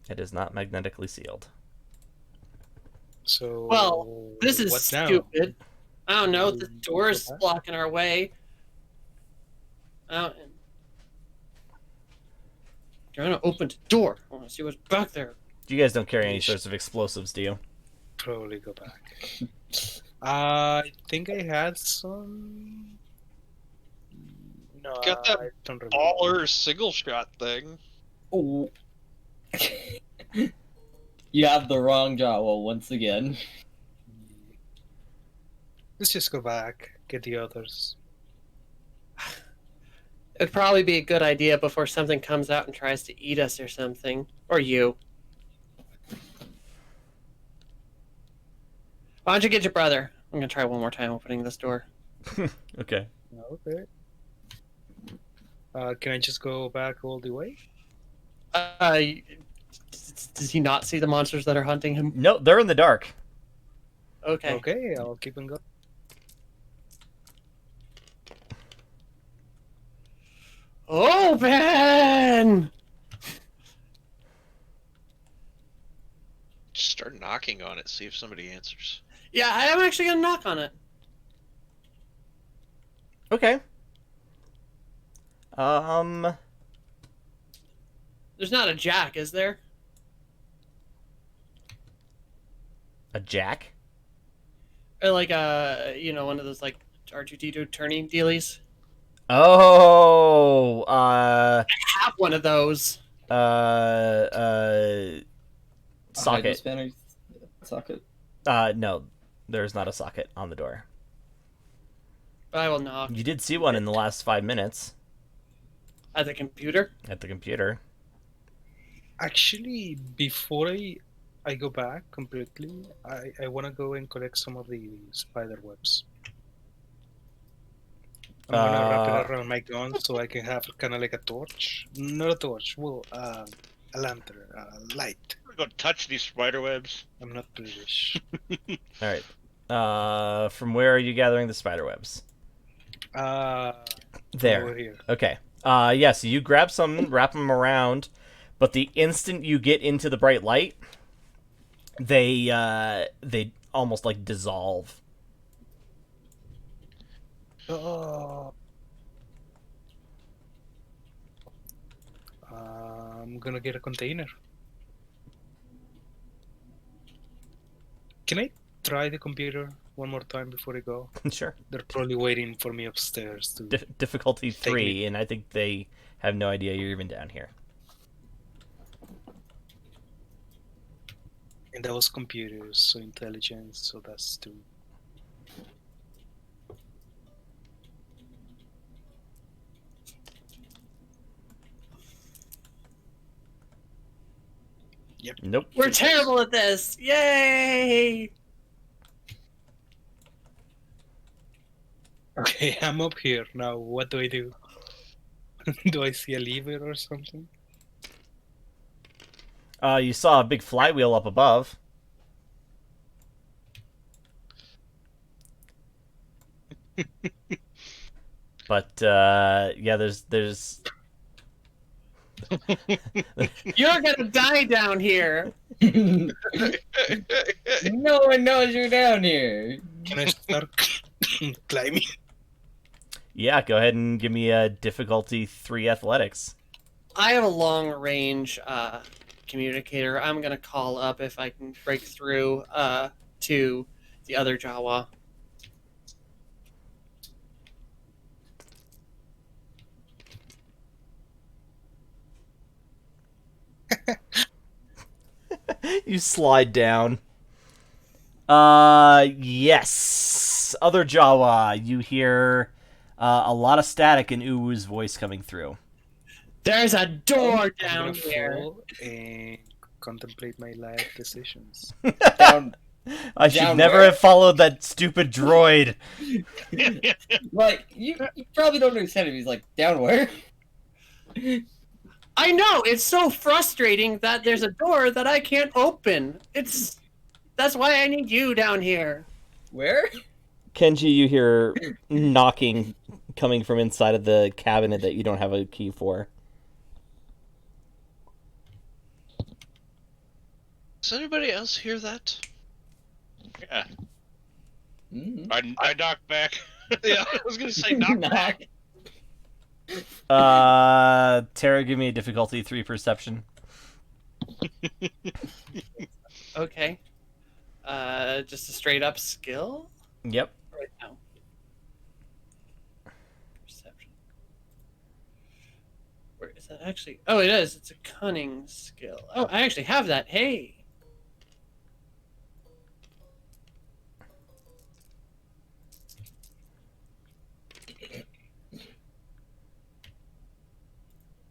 it is not magnetically sealed. So. Well, This is what now? stupid. I don't know. The Go door's back? blocking our way. Trying to open the door. I want to see what's back there. You guys don't carry any sorts of explosives, do you? Probably go back. I think I had some. No, Got that I don't remember. Baller single shot thing. Oh. You have the wrong Jawa once again. Let's just go back. Get the others. It'd probably be a good idea before something comes out and tries to eat us or something. Or you. Why don't you get your brother? I'm gonna try one more time opening this door. Okay. Okay. Can I just go back all the way? Does he not see the monsters that are hunting him? No, they're in the dark. Okay. Okay, I'll keep on going. Open! Just start knocking on it, see if somebody answers. Yeah, I am actually gonna knock on it. Okay. There's not a jack, is there? A jack? Or like one of those like R2D2 turning dealies. Oh, I have one of those. A hydro socket. spanner socket. No, there's not a socket on the door. But I will knock You did see one in the last 5 minutes at the computer. at the computer. Actually, before I go back completely, I want to go and collect some of the spider webs. I'm gonna wrap it around my gun so I can have kind of like a torch. Not a torch, well, a lantern, a light. We're going to touch these spider webs. I'm not British. All right. From where are you gathering the spider webs? There. Over here. Okay. Yeah, so you grab some, wrap them around, but the instant you get into the bright light, they almost like dissolve. Oh. I'm gonna get a container. Can I try the computer one more time before I go? Sure. They're probably waiting for me upstairs to. Difficulty Take 3, and I think they have no idea you're even down here. And that was computers, so intelligence, so that's 2. Yep. Nope. We're terrible at this. Yay! Okay, I'm up here now. What do I do? Do I see a lever or something? You saw a big flywheel up above. But yeah, there's You're gonna die down here. No one knows you're down here. Can I start climbing? Yeah, go ahead and give me a difficulty 3 athletics. I have a long range communicator. I'm gonna call up if I can break through to the other Jawa. You slide down. Yes. Other Jawa, you hear a lot of static in Uwu's voice coming through. There's a door I'm down gonna here. fall and contemplate my life decisions. Down, I should Down never where? have followed that stupid droid. like you probably don't understand if he's like down where. I know, it's so frustrating that there's a door that I can't open. That's why I need you down here. Where? Kenji, you hear knocking coming from inside of the cabinet that you don't have a key for. Does anybody else hear that? Yeah. Mm-hmm. I knock back. Yeah, I was gonna say knock back. Tara, give me a difficulty 3 perception. Okay. Just a straight up skill? Yep. Right now. Perception. Where is that actually? Oh, it is. It's a cunning skill. Oh, I actually have that. Hey.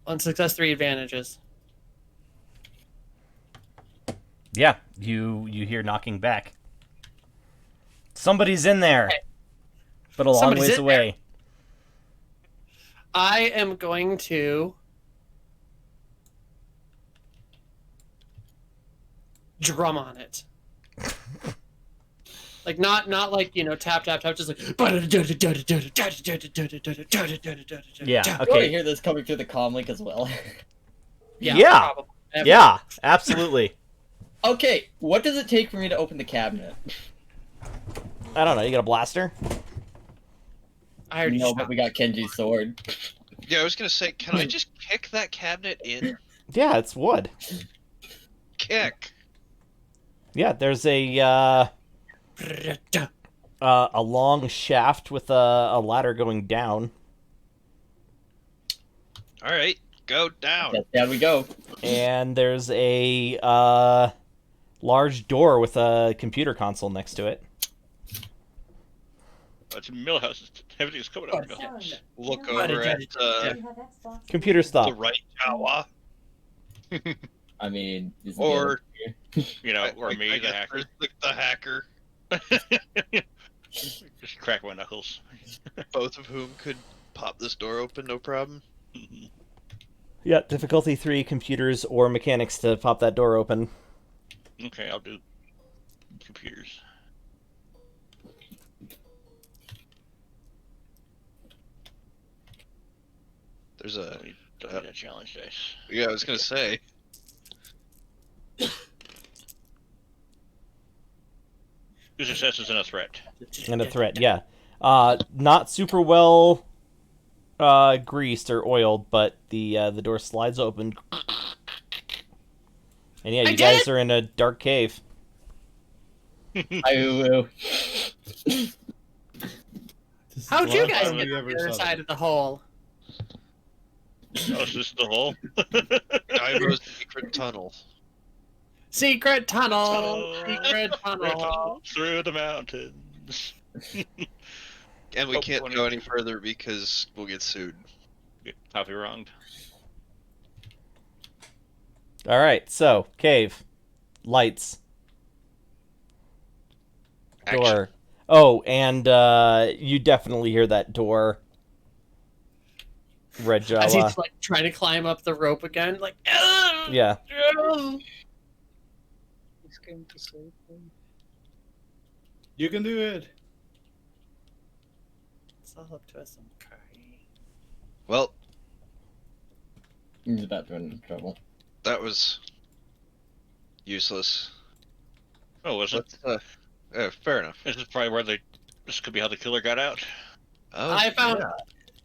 On success, 3 advantages. Yeah, you hear knocking back. Somebody's in there, but a long Somebody's ways in there. away. I am going to drum on it. Like not like tap tap tap, just like Yeah. Do I Okay. hear this coming through the comm link as well? Yeah. probably. Yeah. Absolutely. Okay, what does it take for me to open the cabinet? I don't know. You got a blaster? I already No, shot. but we got Kenji's sword. Yeah, I was gonna say, can I just kick that cabinet in? Yeah, it's wood. Kick. Yeah, there's a long shaft with a ladder going down, All right, go down. Yes, down we go. and there's a large door with a computer console next to it. It's Millhouse. Everything's coming up. Sorry. Look You over at you have Xbox? Computer the stop. right Jawa. I mean, isn't Or- You know, or I me, the guess hacker. The hacker, Just crack my knuckles. both of whom could pop this door open, no problem. Yeah, difficulty 3, computers or mechanics to pop that door open. Okay, I'll do computers. There's a Don't need a challenge dice. yeah. I was gonna say. Two successes and a threat. And a threat, yeah. Not super well greased or oiled, but the door slides open. And yeah, I you did guys it! are in a dark cave. I will. How'd you guys time get we to ever the other saw side of the hole? Oh, is this the hole? Divo's secret tunnel. Secret tunnel. Tunnel. Secret tunnel. Through the mountains. And we Oh, can't 20. go any further because we'll get sued. Copy-wronged. All right, so cave, lights, Action. door. Oh, and you definitely hear that door. Red As Jawa. he's like trying to climb up the rope again, like "Ugh, Yeah. ugh." He's going to save them. You can do it. It's all up to us. Okay. Well, He's about to run into trouble. that was useless. Oh, was it? Fair enough. This is probably where this could be how the killer got out. Oh, I found yeah.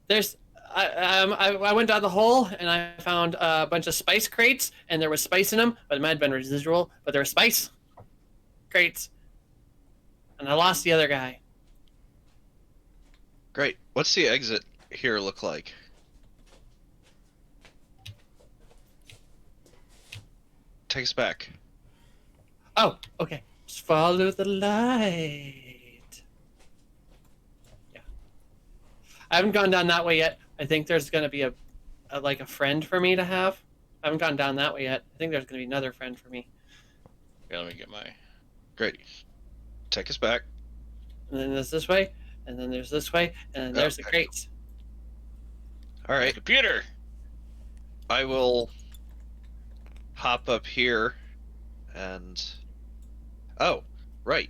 there's I went down the hole and I found a bunch of spice crates and there was spice in them, but it might have been residual. But there were spice crates, and I lost the other guy. Great. What's the exit here look like? Take us back. Oh, okay. Just follow the light. Yeah. I haven't gone down that way yet. I think there's gonna be a friend for me to have. I haven't gone down that way yet. I think there's gonna be another friend for me. Yeah, let me get my. Great. Take us back. And then there's this way, and then there's this way, and then there's the Okay. crates. All right. Computer! I will hop up here and oh, right.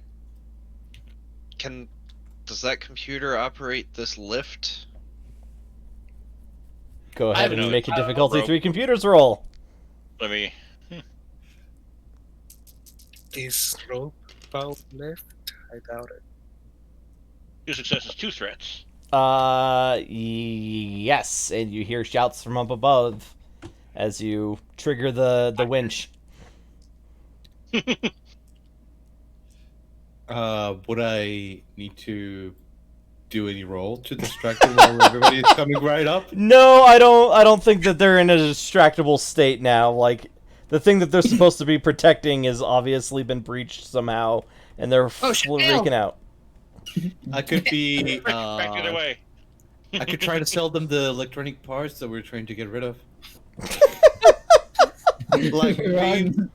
Does that computer operate this lift? Go I ahead have and no- make a I don't know, difficulty bro. 3 computers roll. Let me. Is rope about left? I doubt it. Two successes, two threats. Yes, and you hear shouts from up above as you trigger the winch. Would I need to do any roll to distract them while everybody is coming right up? No, I don't think that they're in a distractible state now. Like the thing that they're supposed to be protecting has obviously been breached somehow, and they're Oh, shit, freaking out. I could be. Back the other way. I could try to sell them the electronic parts that we're trying to get rid of. Like being,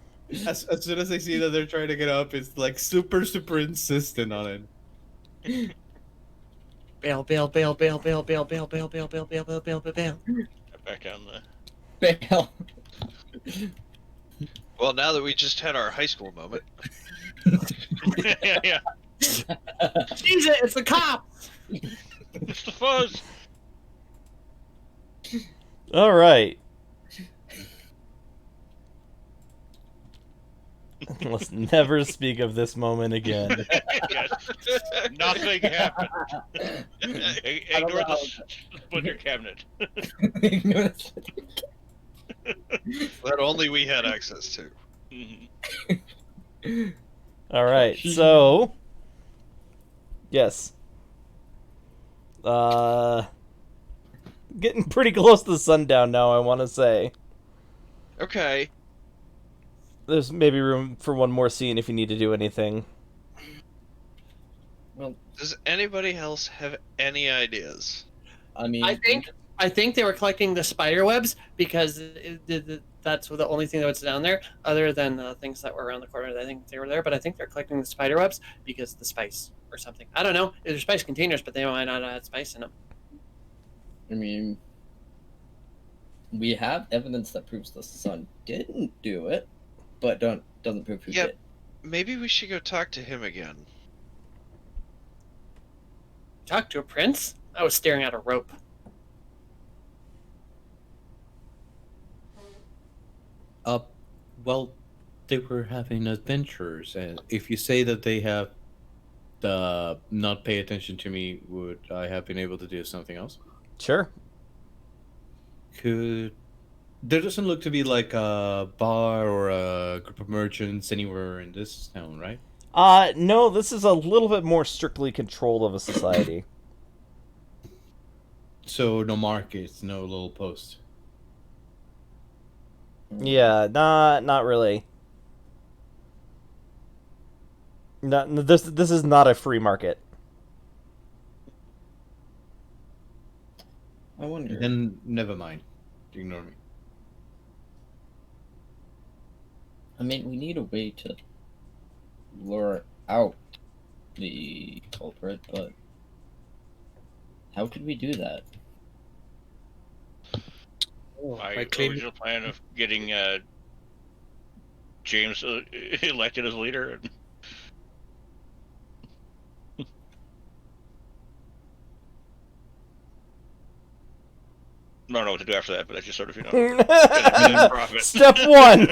as soon as I see that they're trying to get up, it's like super insistent on it. Bail, bail, bail, bail, bail, bail, bail, bail, bail, bail, bail, bail, bail, bail, bail. Back down the. Bail. Well, now that we just had our high school moment, yeah. Seize it! It's the cops! It's the fuzz. All right. Let's never speak of this moment again. Yes. Nothing happened. Ignore the splinter cabinet. That only we had access to. Mhm. All right. So, yes. Getting pretty close to the sundown now, I want to say. Okay. There's maybe room for one more scene if you need to do anything. Does anybody else have any ideas? I mean, I think they were collecting the spider webs because that's the only thing that was down there, other than the things that were around the corner. I think they were there, but I think they're collecting the spider webs because the spice or something. I don't know. They're spice containers, but they might not have spice in them. I mean, we have evidence that proves the son didn't do it, but doesn't prove who Yep. did. Maybe we should go talk to him again. Talk to a prince? I was staring at a rope. Well, they were having adventures, and if you say that they have not pay attention to me, would I have been able to do something else? Sure. There doesn't look to be like a bar or a group of merchants anywhere in this town, right? No, this is a little bit more strictly controlled of a society. So no markets, no little post. Yeah, not really. This is not a free market. I wonder. Then never mind. Ignore me. I mean, we need a way to lure out the culprit, but how could we do that? My by claiming original plan of getting James elected as leader. I don't know what to do after that, but I just sort of, profit. Step one.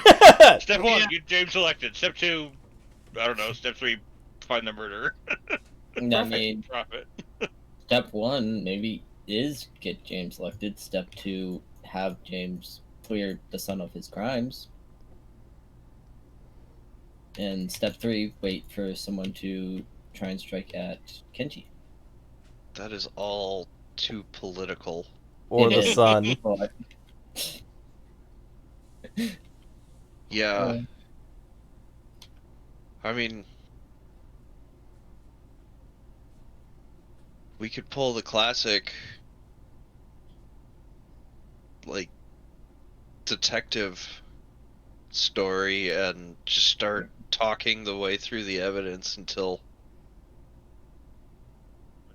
Step one, get James elected. Step two, I don't know. Step three, find the murderer. I mean, Profit. step one maybe is get James elected. Step two, have James clear the son of his crimes. And step three, wait for someone to try and strike at Kenji. That is all too political. Or It the is. sun. But, Yeah. I mean, we could pull the classic, like, detective story and just start talking the way through the evidence until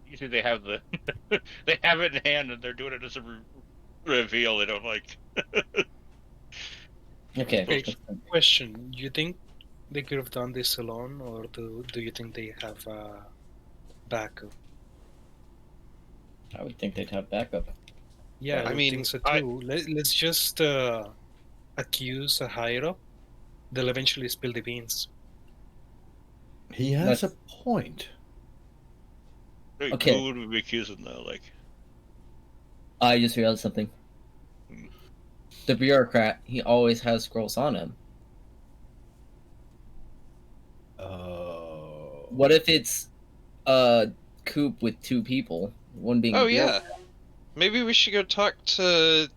You think they have the they have it in hand and they're doing it as a reveal they don't like. okay. Okay. Question: you think they could have done this alone, or do you think they have backup? I would think they'd have backup. Yeah, I I mean, think so I- too. Let's just accuse a higher up. They'll eventually spill the beans. He has a point. Wait, Okay. Who would we be accusing though? Like, I just realized something. The bureaucrat, he always has scrolls on him. Oh. What if it's a coop with two people? One being Oh the yeah. bureaucrat? Maybe we should go talk to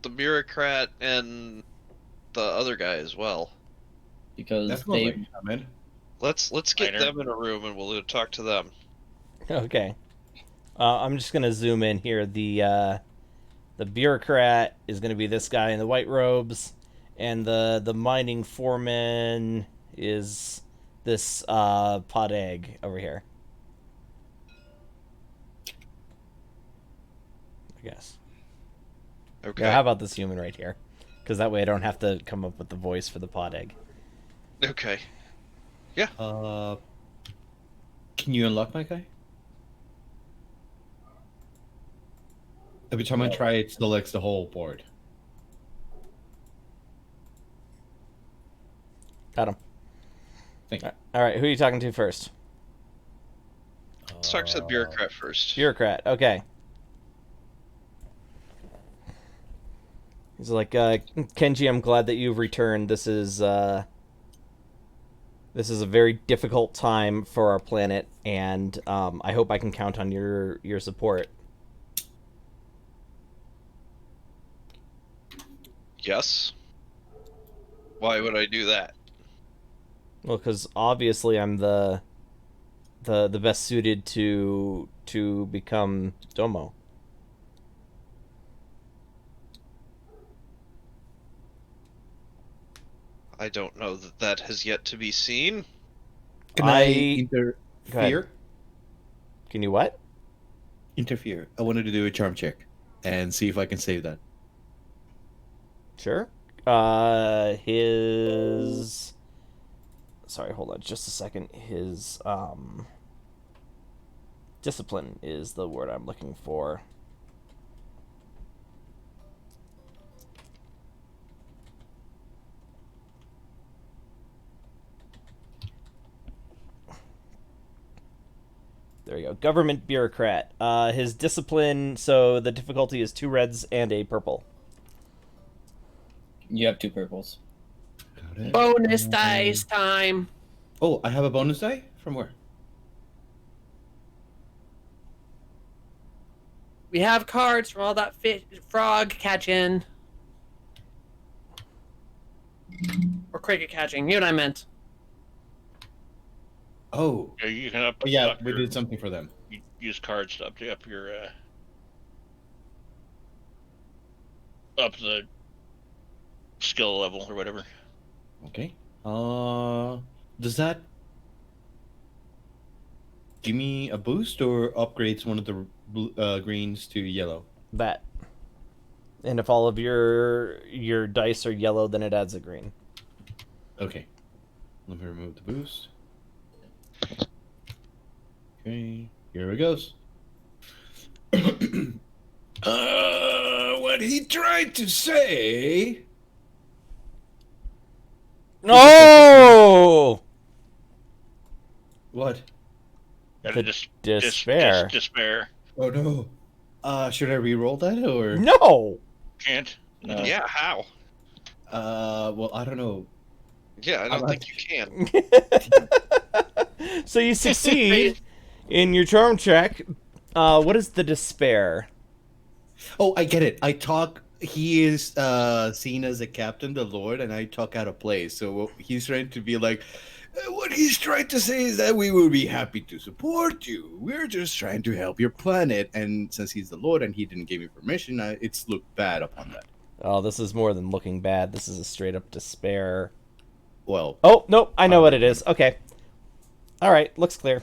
the bureaucrat and the other guy as well. Because That's they they come in. Let's get Minor. them in a room and we'll go talk to them. Okay. I'm just gonna zoom in here. The bureaucrat is gonna be this guy in the white robes, and the mining foreman is this pot egg over here. I guess. Okay. Yeah, how about this human right here? Because that way I don't have to come up with the voice for the pot egg. Okay. Can you unlock my guy? Every time I try, it selects the whole board. Got him. Thank you. All right, who are you talking to first? Let's talk to the bureaucrat first. Bureaucrat. Okay. He's like, Kenji, I'm glad that you've returned. This is a very difficult time for our planet, and I hope I can count on your support. Yes. Why would I do that? Well, because obviously I'm the best suited to become Domo. I don't know that that has yet to be seen. Can I Go ahead. interfere? Can you what? Interfere. I wanted to do a charm check and see if I can save that. Sure. His. Sorry, hold on just a second. His discipline is the word I'm looking for. There you go. Government bureaucrat. His discipline, so the difficulty is 2 reds and a purple. You have 2 purples. Got it. Bonus dice time. Oh, I have a bonus die? From where? We have cards from all that frog catching. Or cricket catching. You know what I meant. Oh. Yeah, you can up. Oh, yeah, up we your- did something for them. you use cards to up your up the skill level or whatever. Okay. Does that give me a boost or upgrades one of the greens to yellow? That. And if all of your dice are yellow, then it adds a green. Okay. Let me remove the boost. Okay, here it goes. What he tried to say. No! What? Gotta The just despair. despair. Oh no. Should I re-roll that or? No! Can't. No. Yeah, how? Well, I don't know. Yeah, I don't I'm think you can. So you succeed in your charm check. What is the despair? Oh, I get it. I talk. He is seen as a captain, the Lord, and I talk out of place. So he's trying to be like, what he's trying to say is that we will be happy to support you. We're just trying to help your planet. And since he's the Lord and he didn't give me permission, it's looked bad upon that. Oh, this is more than looking bad. This is a straight up despair. Well, Oh, nope, I know what it is. Okay. Alright, looks clear.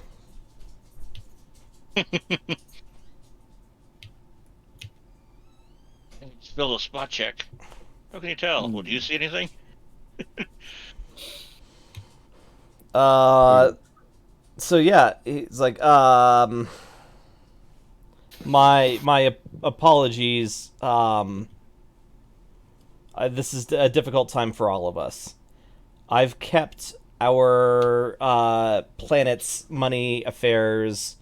Spill a spot check. How can you tell? Well, do you see anything? So yeah, he's like, my apologies. This is a difficult time for all of us. I've kept our planet's money affairs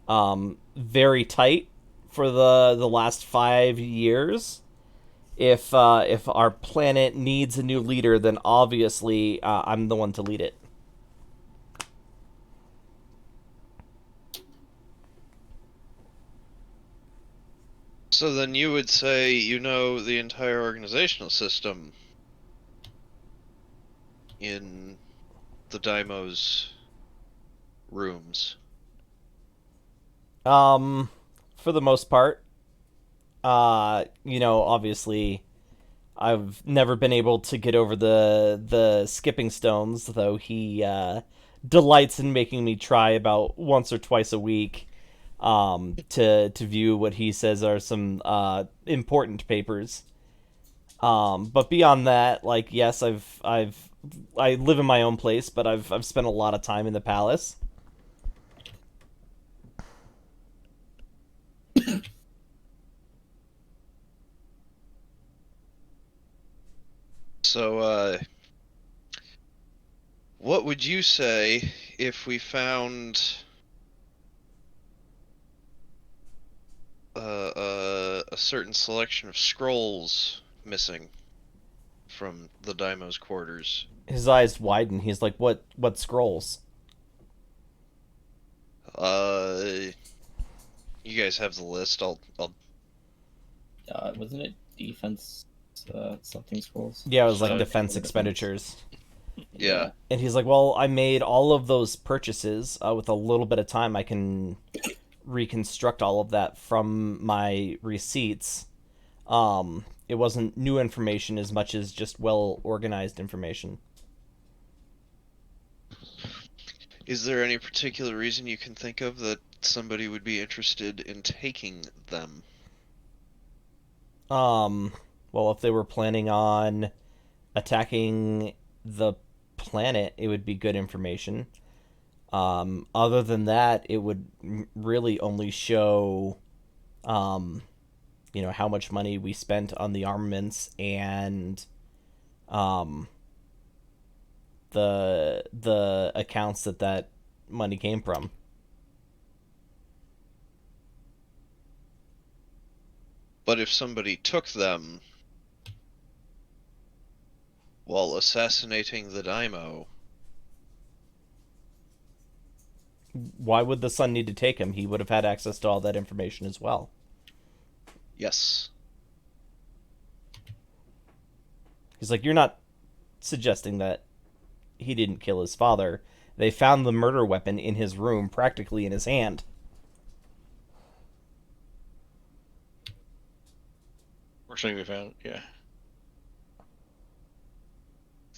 very tight for the last 5 years. If our planet needs a new leader, then obviously I'm the one to lead it. So then you would say you know the entire organizational system in the Daimo's rooms. For the most part. Obviously I've never been able to get over the skipping stones, though he delights in making me try about once or twice a week to view what he says are some important papers. But beyond that, like, yes, I live in my own place, but I've spent a lot of time in the palace. So, what would you say if we found a certain selection of scrolls missing from the Daimo's quarters? His eyes widen. He's like, "What scrolls?" You guys have the list. I'll. Wasn't it defense something scrolls? Yeah, it was like So- defense expenditures. Yeah. And he's like, "Well, I made all of those purchases. With a little bit of time, I can reconstruct all of that from my receipts. It wasn't new information as much as just well organized information." Is there any particular reason you can think of that somebody would be interested in taking them? Well, if they were planning on attacking the planet, it would be good information. Other than that, it would really only show, how much money we spent on the armaments and, the accounts that money came from. But if somebody took them while assassinating the Daimo, Why would the Sun need to take him? He would have had access to all that information as well. yes. He's like, "You're not suggesting that he didn't kill his father. They found the murder weapon in his room, practically in his hand." First thing we found, yeah.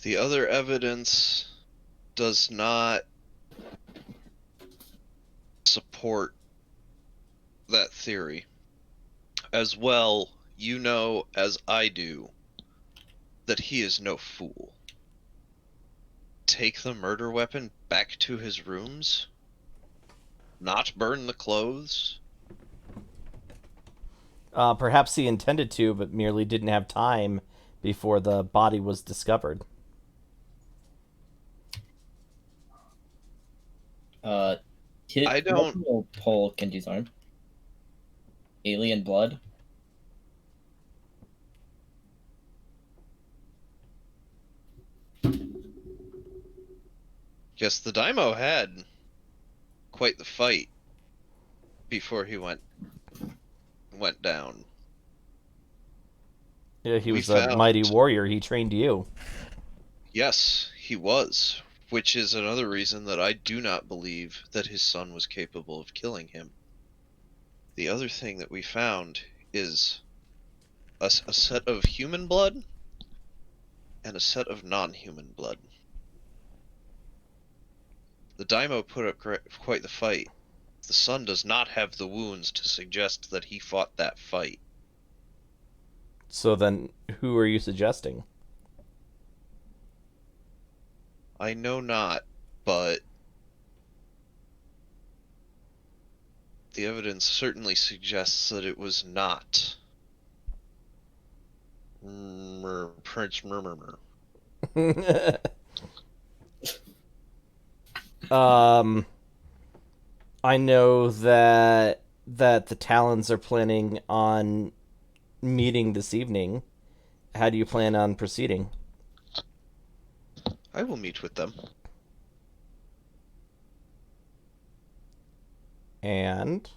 The other evidence does not support that theory. As well, you know as I do that he is no fool. Take the murder weapon back to his rooms? Not burn the clothes? Perhaps he intended to, but merely didn't have time before the body was discovered. I don't- Will pull Kenji's arm. Alien blood. Yes, the Daimo had quite the fight before he went down. Yeah, he We was a found- mighty warrior. He trained you. Yes, he was, which is another reason that I do not believe that his son was capable of killing him. The other thing that we found is a set of human blood and a set of non-human blood. The Daimo put up quite the fight. The son does not have the wounds to suggest that he fought that fight. So then, who are you suggesting? I know not, but the evidence certainly suggests that it was not Prince Murmur. I know that the Talons are planning on meeting this evening. How do you plan on proceeding? I will meet with them. And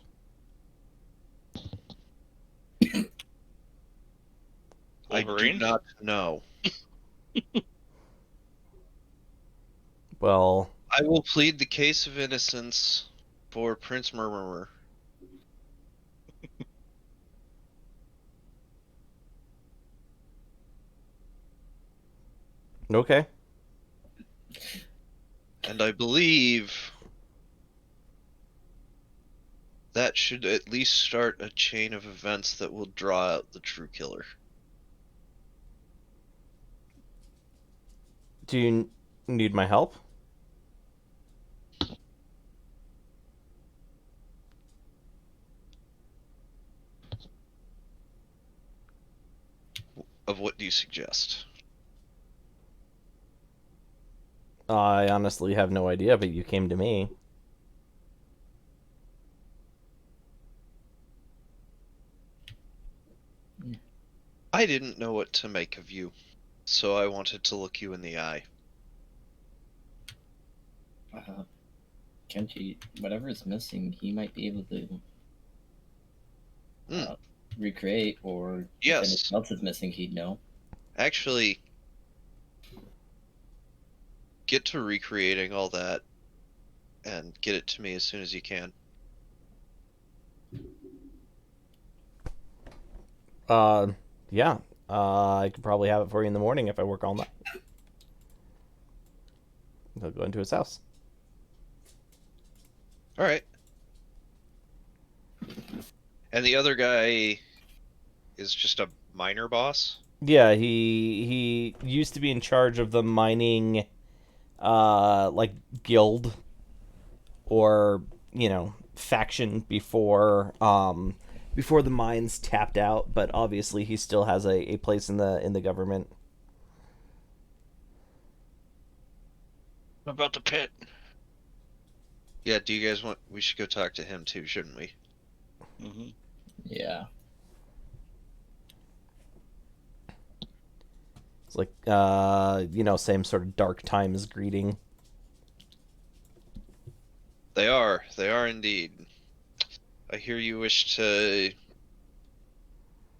I do Wolverine? not know. well, I will plead the case of innocence for Prince Murmur. okay. And I believe that should at least start a chain of events that will draw out the true killer. Do you need my help? Of what do you suggest? I honestly have no idea, but you came to me. I didn't know what to make of you, so I wanted to look you in the eye. Kenji, whatever is missing, he might be able to recreate, or Yes. if anything else is missing, he'd know. Actually, get to recreating all that and get it to me as soon as you can. Yeah. I could probably have it for you in the morning if I work all night. He'll go into his house. All right. And the other guy is just a miner boss? Yeah, he used to be in charge of the mining, like, guild, or, faction before the mines tapped out, but obviously he still has a place in the government. What about the pit? Yeah, do you guys want... We should go talk to him too, shouldn't we? Mm-hmm. Yeah. It's like, same sort of dark times greeting. They are indeed. I hear you wish to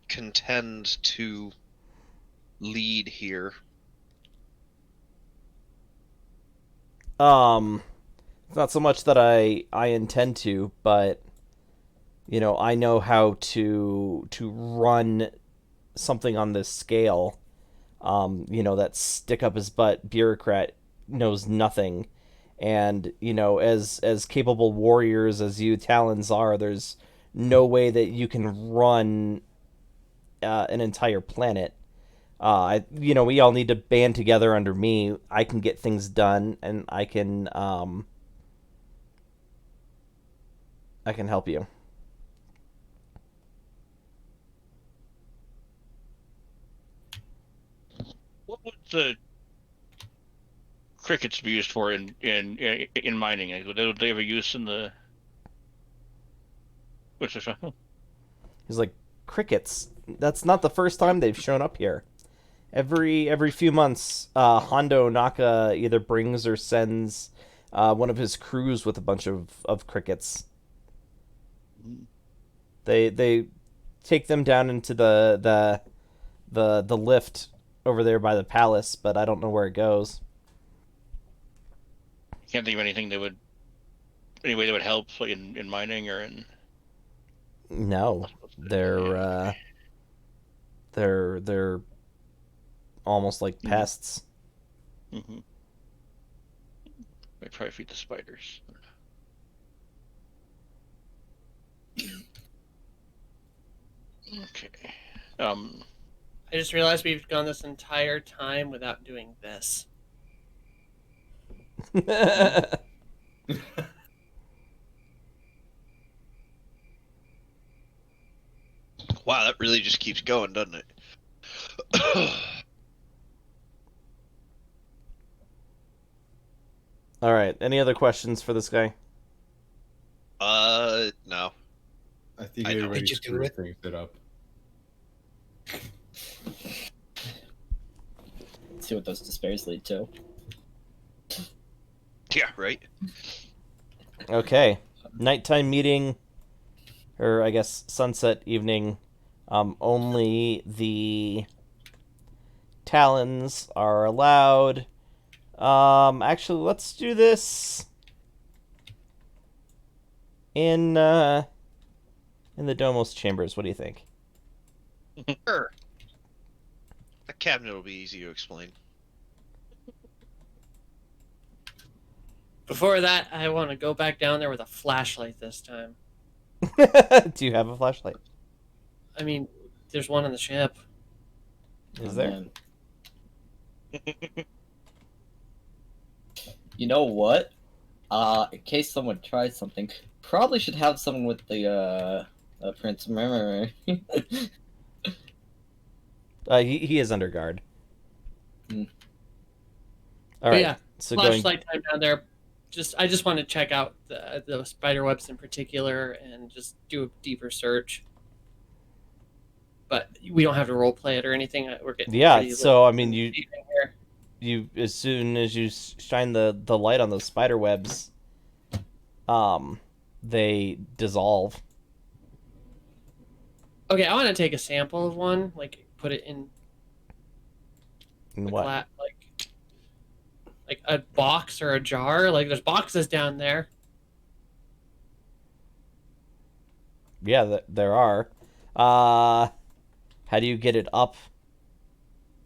contend to lead here. It's not so much that I intend to, but I know how to run something on this scale. That stick up his butt bureaucrat knows nothing. And, as capable warriors as you Talons are, there's no way that you can run an entire planet. We all need to band together under me. I can get things done, and I can help you. What would the crickets be used for in mining? Would they have a use in the? What's this? He's like, crickets. That's not the first time they've shown up here. Every few months, Hondo Naka either brings or sends one of his crews with a bunch of crickets. They take them down into the lift over there by the palace, but I don't know where it goes. Can't think of anything that would, any way that would help in mining or in. No, they're almost like pests. Mm-hmm. They probably feed the spiders. Okay. I just realized we've gone this entire time without doing this. Wow, that really just keeps going, doesn't it? All right. Any other questions for this guy? No. I think I know. everybody Did you do screws it? things it up. See what those despairs lead to. Yeah, right? Okay. Nighttime meeting, or I guess sunset evening. Only the Talons are allowed. Actually, let's do this in the Domos chambers. What do you think? Sure. The cabinet will be easy to explain. Before that, I want to go back down there with a flashlight this time. Do you have a flashlight? I mean, there's one on the ship. Is there? Man. You know what? In case someone tries something, probably should have someone with the Prince Murmurer. He is under guard. Hmm. All right. Yeah, So going. Flashlight time down there. I just want to check out the spider webs in particular and just do a deeper search. But we don't have to role play it or anything. We're getting Yeah. pretty So I late mean, in the evening here. you as soon as you shine the light on those spider webs, they dissolve. Okay, I want to take a sample of one, like put it in And the what? like a box or a jar. Like there's boxes down there. Yeah, there are. How do you get it up?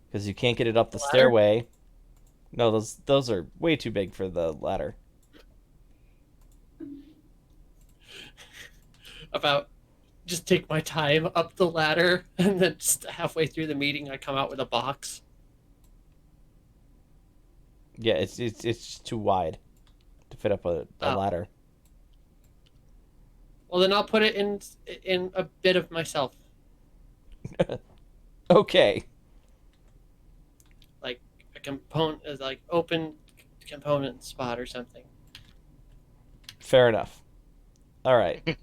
Because you can't get it up the Ladder? stairway. No, those are way too big for the ladder. About just take my time up the ladder, and then just halfway through the meeting, I come out with a box. Yeah, it's just too wide to fit up a Oh. ladder. Well, then I'll put it in a bit of myself, Okay. like a component, like open component spot or something. Fair enough. All right.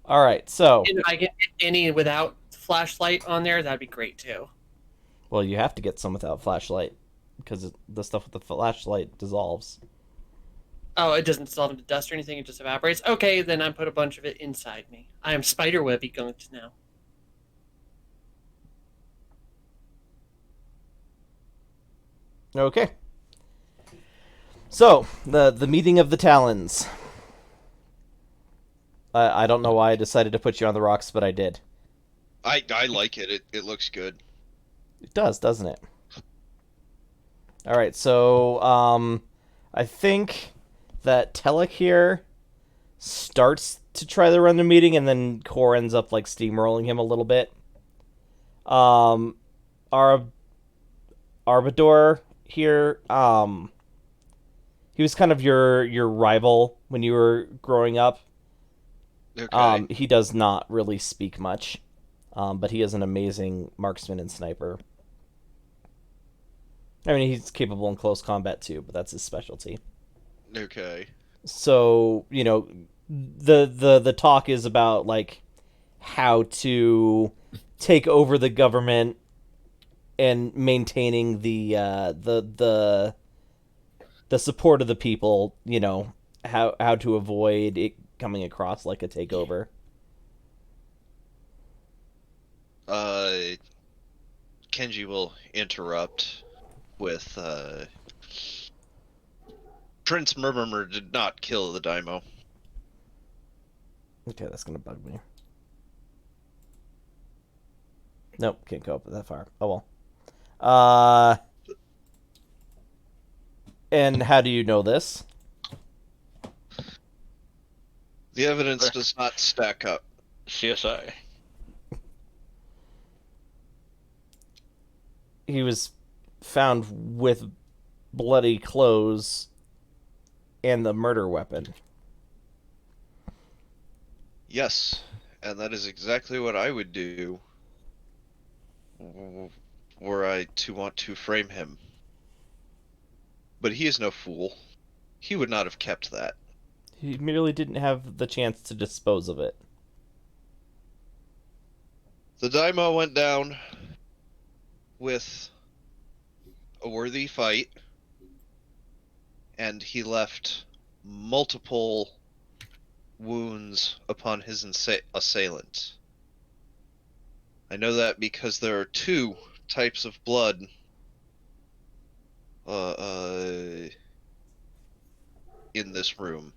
All right. So, And if I get any without flashlight on there, that'd be great too. well, you have to get some without flashlight because the stuff with the flashlight dissolves. Oh, it doesn't dissolve into dust or anything; it just evaporates. Okay, then I put a bunch of it inside me. I am spiderwebby gunked now. Okay. So, the meeting of the Talons. I don't know why I decided to put you on the rocks, but I did. I like it. It looks good. It does, doesn't it? All right, so I think that Telek here starts to try to run the meeting, and then Core ends up like steamrolling him a little bit. Arbador here, he was kind of your rival when you were growing up. Okay. He does not really speak much, but he is an amazing marksman and sniper. I mean, he's capable in close combat too, but that's his specialty. Okay. So, the talk is about like how to take over the government and maintaining the support of the people, how to avoid it coming across like a takeover. Kenji will interrupt with, Prince Murmur did not kill the Daimo. Okay, that's gonna bug me. Nope, can't go up that far. Oh well. And how do you know this? The evidence does not stack up. CSI. He was found with bloody clothes and the murder weapon. Yes, and that is exactly what I would do were I to want to frame him. But he is no fool. He would not have kept that. He merely didn't have the chance to dispose of it. The Daimo went down with a worthy fight, and he left multiple wounds upon his assailant. I know that because there are two types of blood in this room.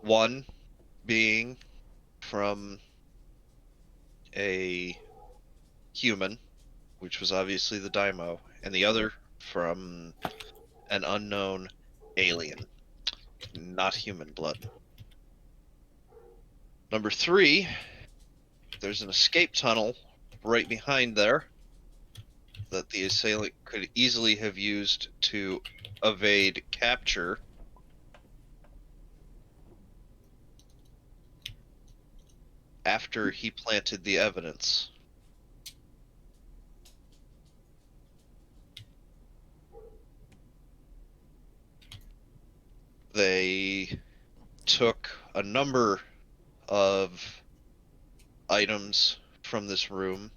One being from a human, which was obviously the Daimo, and the other from an unknown alien, not human blood. Number 3, there's an escape tunnel right behind there that the assailant could easily have used to evade capture. After he planted the evidence. took a number of items from this room,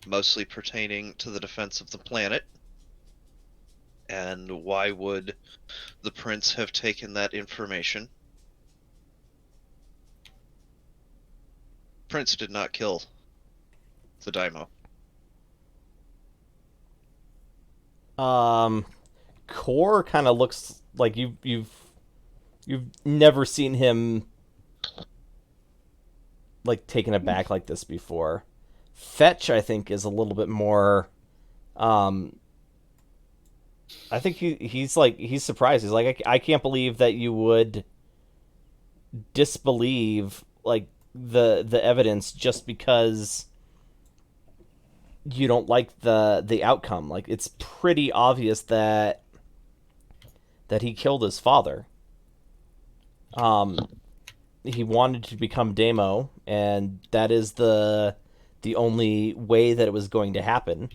mostly pertaining to the defense of the planet. And why would the prince have taken that information? Prince did not kill the Daimo. Core kind of looks like you've never seen him like taken aback like this before. Fetch, I think, is a little bit more. I think he's surprised. He's like, I can't believe that you would disbelieve like the evidence just because you don't like the outcome. Like, it's pretty obvious that he killed his father. He wanted to become Daimo, and that is the only way that it was going to happen.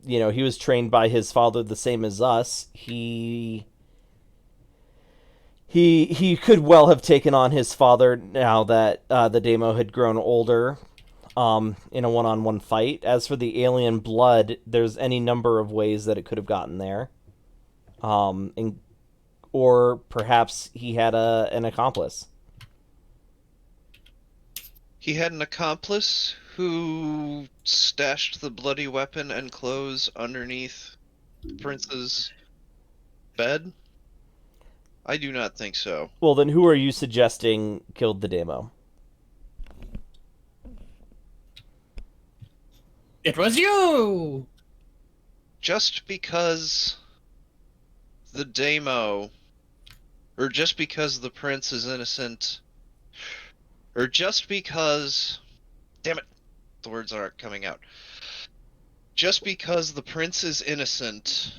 He was trained by his father the same as us. He could well have taken on his father now that the Daimo had grown older in a one-on-one fight. As for the alien blood, there's any number of ways that it could have gotten there. Or perhaps he had an accomplice. He had an accomplice who stashed the bloody weapon and clothes underneath Prince's bed? I do not think so. Well, then who are you suggesting killed the Daimo? It was you! Just because the Daimo, or just because the prince is innocent, or just because... Damn it, the words aren't coming out. Just because the prince is innocent,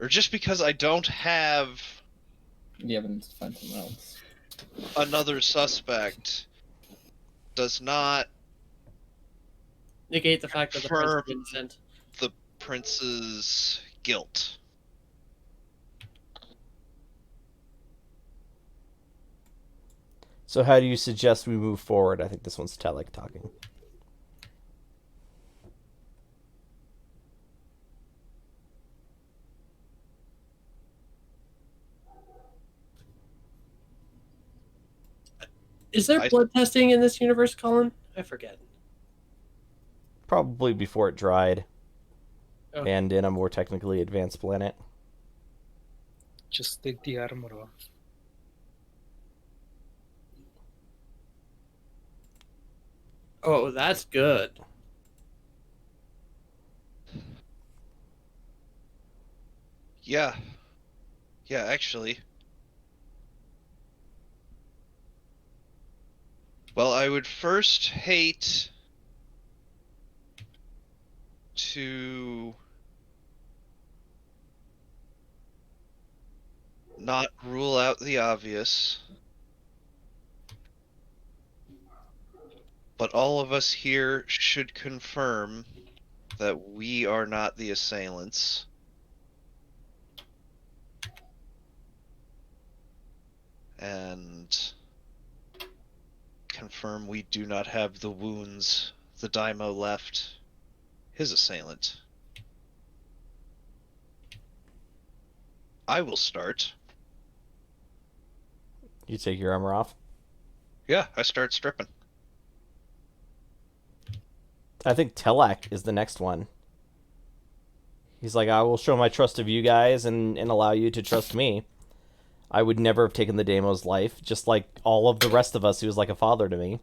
or just because I don't have The evidence to find someone else. another suspect, does not Negate the fact that the prince Confirm. is innocent. the prince's guilt. So how do you suggest we move forward? I think this one's Telek talking. Is there I- blood testing in this universe, Colin? I forget. Probably before it dried. Okay. And in a more technically advanced planet. Just take the armor off. Oh, that's good. Yeah. Yeah, actually. Well, I would first hate to not rule out the obvious, but all of us here should confirm that we are not the assailants. And confirm we do not have the wounds the Daimo left his assailant. I will start. You take your armor off? Yeah, I start stripping. I think Telek is the next one. He's like, I will show my trust of you guys and allow you to trust me. I would never have taken the Daimo's life, just like all of the rest of us. He was like a father to me.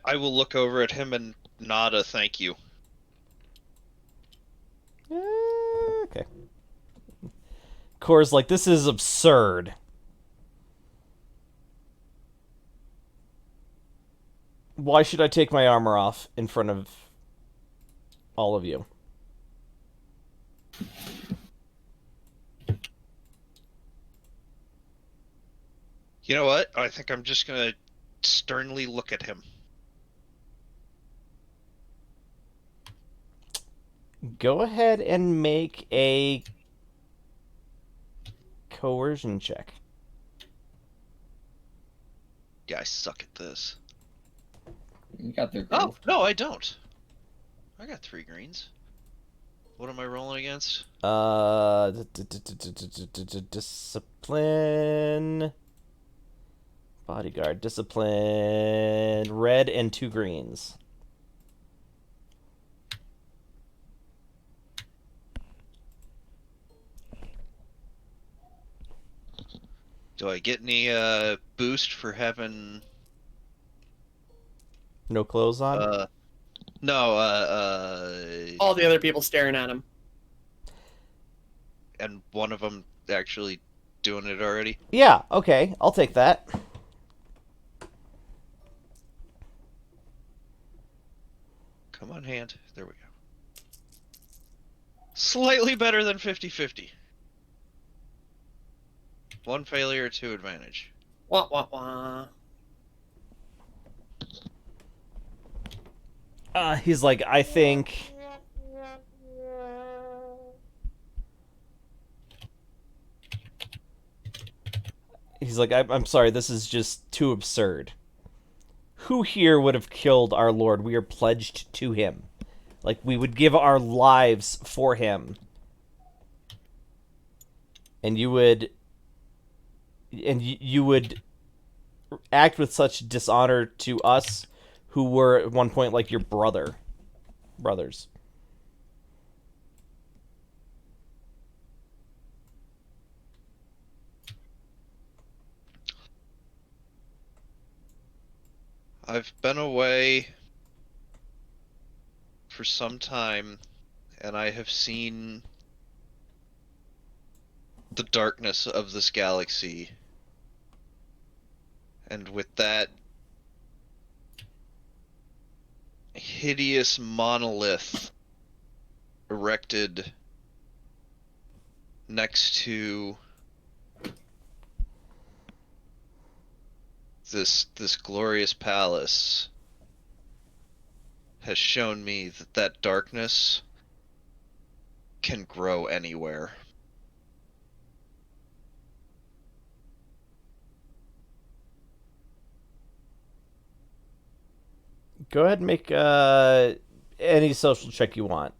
I will look over at him and nod a thank you. Okay. Core's like, this is absurd. Why should I take my armor off in front of all of you? You know what? I think I'm just gonna sternly look at him. Go ahead and make a coercion check. Yeah, I suck at this. You got their Oh, growth. no, I don't. I got 3 greens. What am I rolling against? Discipline. Bodyguard. Discipline. Red and 2 greens. Do I get any boost for having No clothes on? no All the other people staring at him. and one of them actually doing it already? Yeah, okay. I'll take that. Come on, hand. There we go. Slightly better than 50-50. 1 failure, 2 advantage. Wah wah wah. He's like, I think... He's like, I'm sorry, this is just too absurd. Who here would have killed our lord? We are pledged to him. Like, we would give our lives for him. And you would... And you would act with such dishonor to us, who were at one point like your brothers. I've been away for some time, and I have seen the darkness of this galaxy. And with that hideous monolith erected next to this glorious palace has shown me that that darkness can grow anywhere. Go ahead and make any social check you want.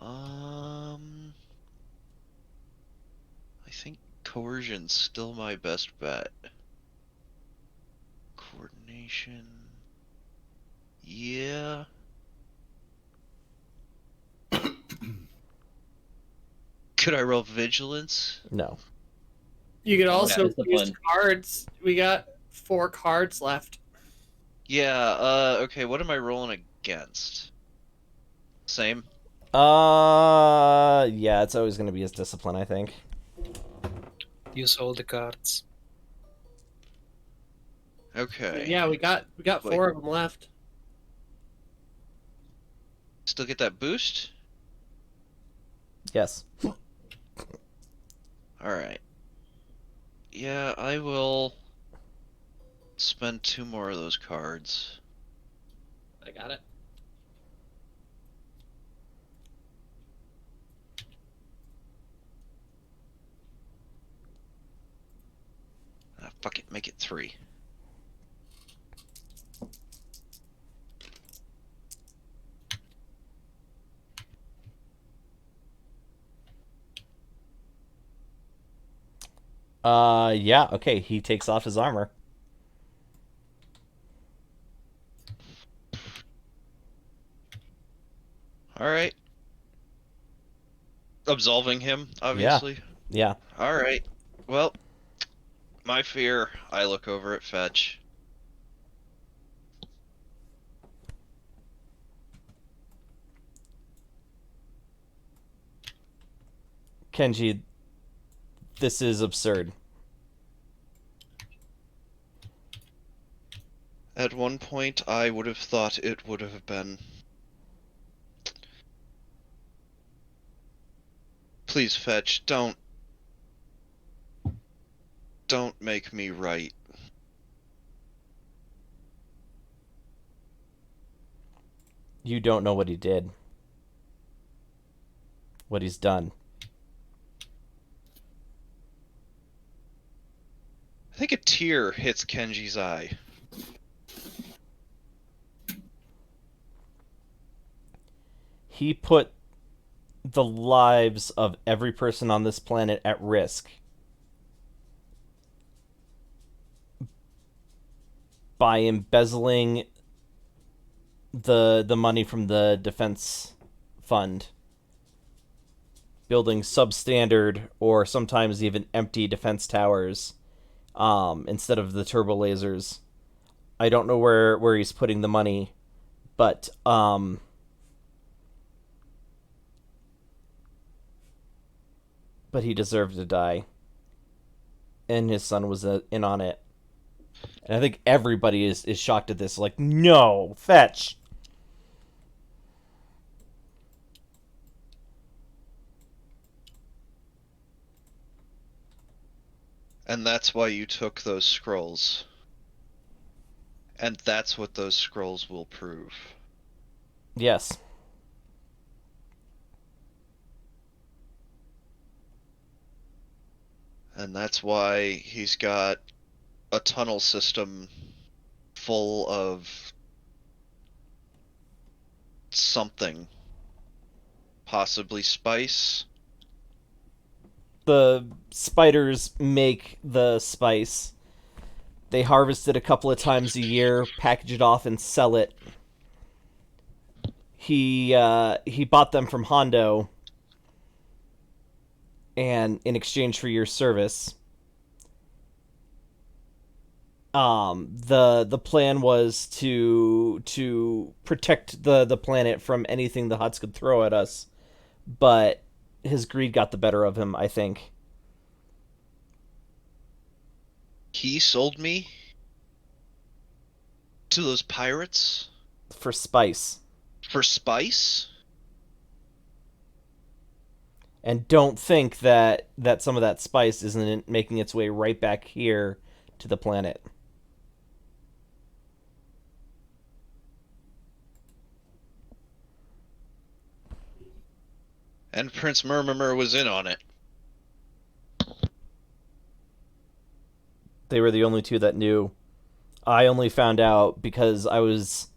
I think coercion's still my best bet. Coordination. Yeah. Could I roll vigilance? No. You could also use discipline. cards. We got 4 cards left. Yeah, okay, what am I rolling against? Same? Yeah, it's always going to be his discipline, I think. Use all the cards. Okay. Yeah, we got Wait. 4 of them left. Still get that boost? Yes. Alright. Yeah, I will spend 2 more of those cards. I got it. Fuck it, make it 3. Yeah, okay, he takes off his armor. Alright. Absolving him, obviously. Yeah. Alright. Well, my fear, I look over at Fetch. Kenji, this is absurd. At one point, I would have thought it would have been. Please, Fetch, don't make me right. You don't know what he did. what he's done. I think a tear hits Kenji's eye. He put the lives of every person on this planet at risk by embezzling the money from the defense fund, building substandard or sometimes even empty defense towers instead of the turbo lasers. I don't know where he's putting the money, but he deserved to die, and his son was in on it. And I think everybody is shocked at this. Like, no, fetch. And that's why you took those scrolls. And that's what those scrolls will prove. Yes. And that's why he's got a tunnel system full of something. Possibly spice. The spiders make the spice. They harvest it a couple of times a year, package it off, and sell it. He bought them from Hondo, and in exchange for your service, the plan was to protect the planet from anything the Hutts could throw at us, but his greed got the better of him, I think. He sold me to those pirates For spice. for spice? And don't think that some of that spice isn't making its way right back here to the planet. And Prince Murmur was in on it. They were the only two that knew. I only found out because I was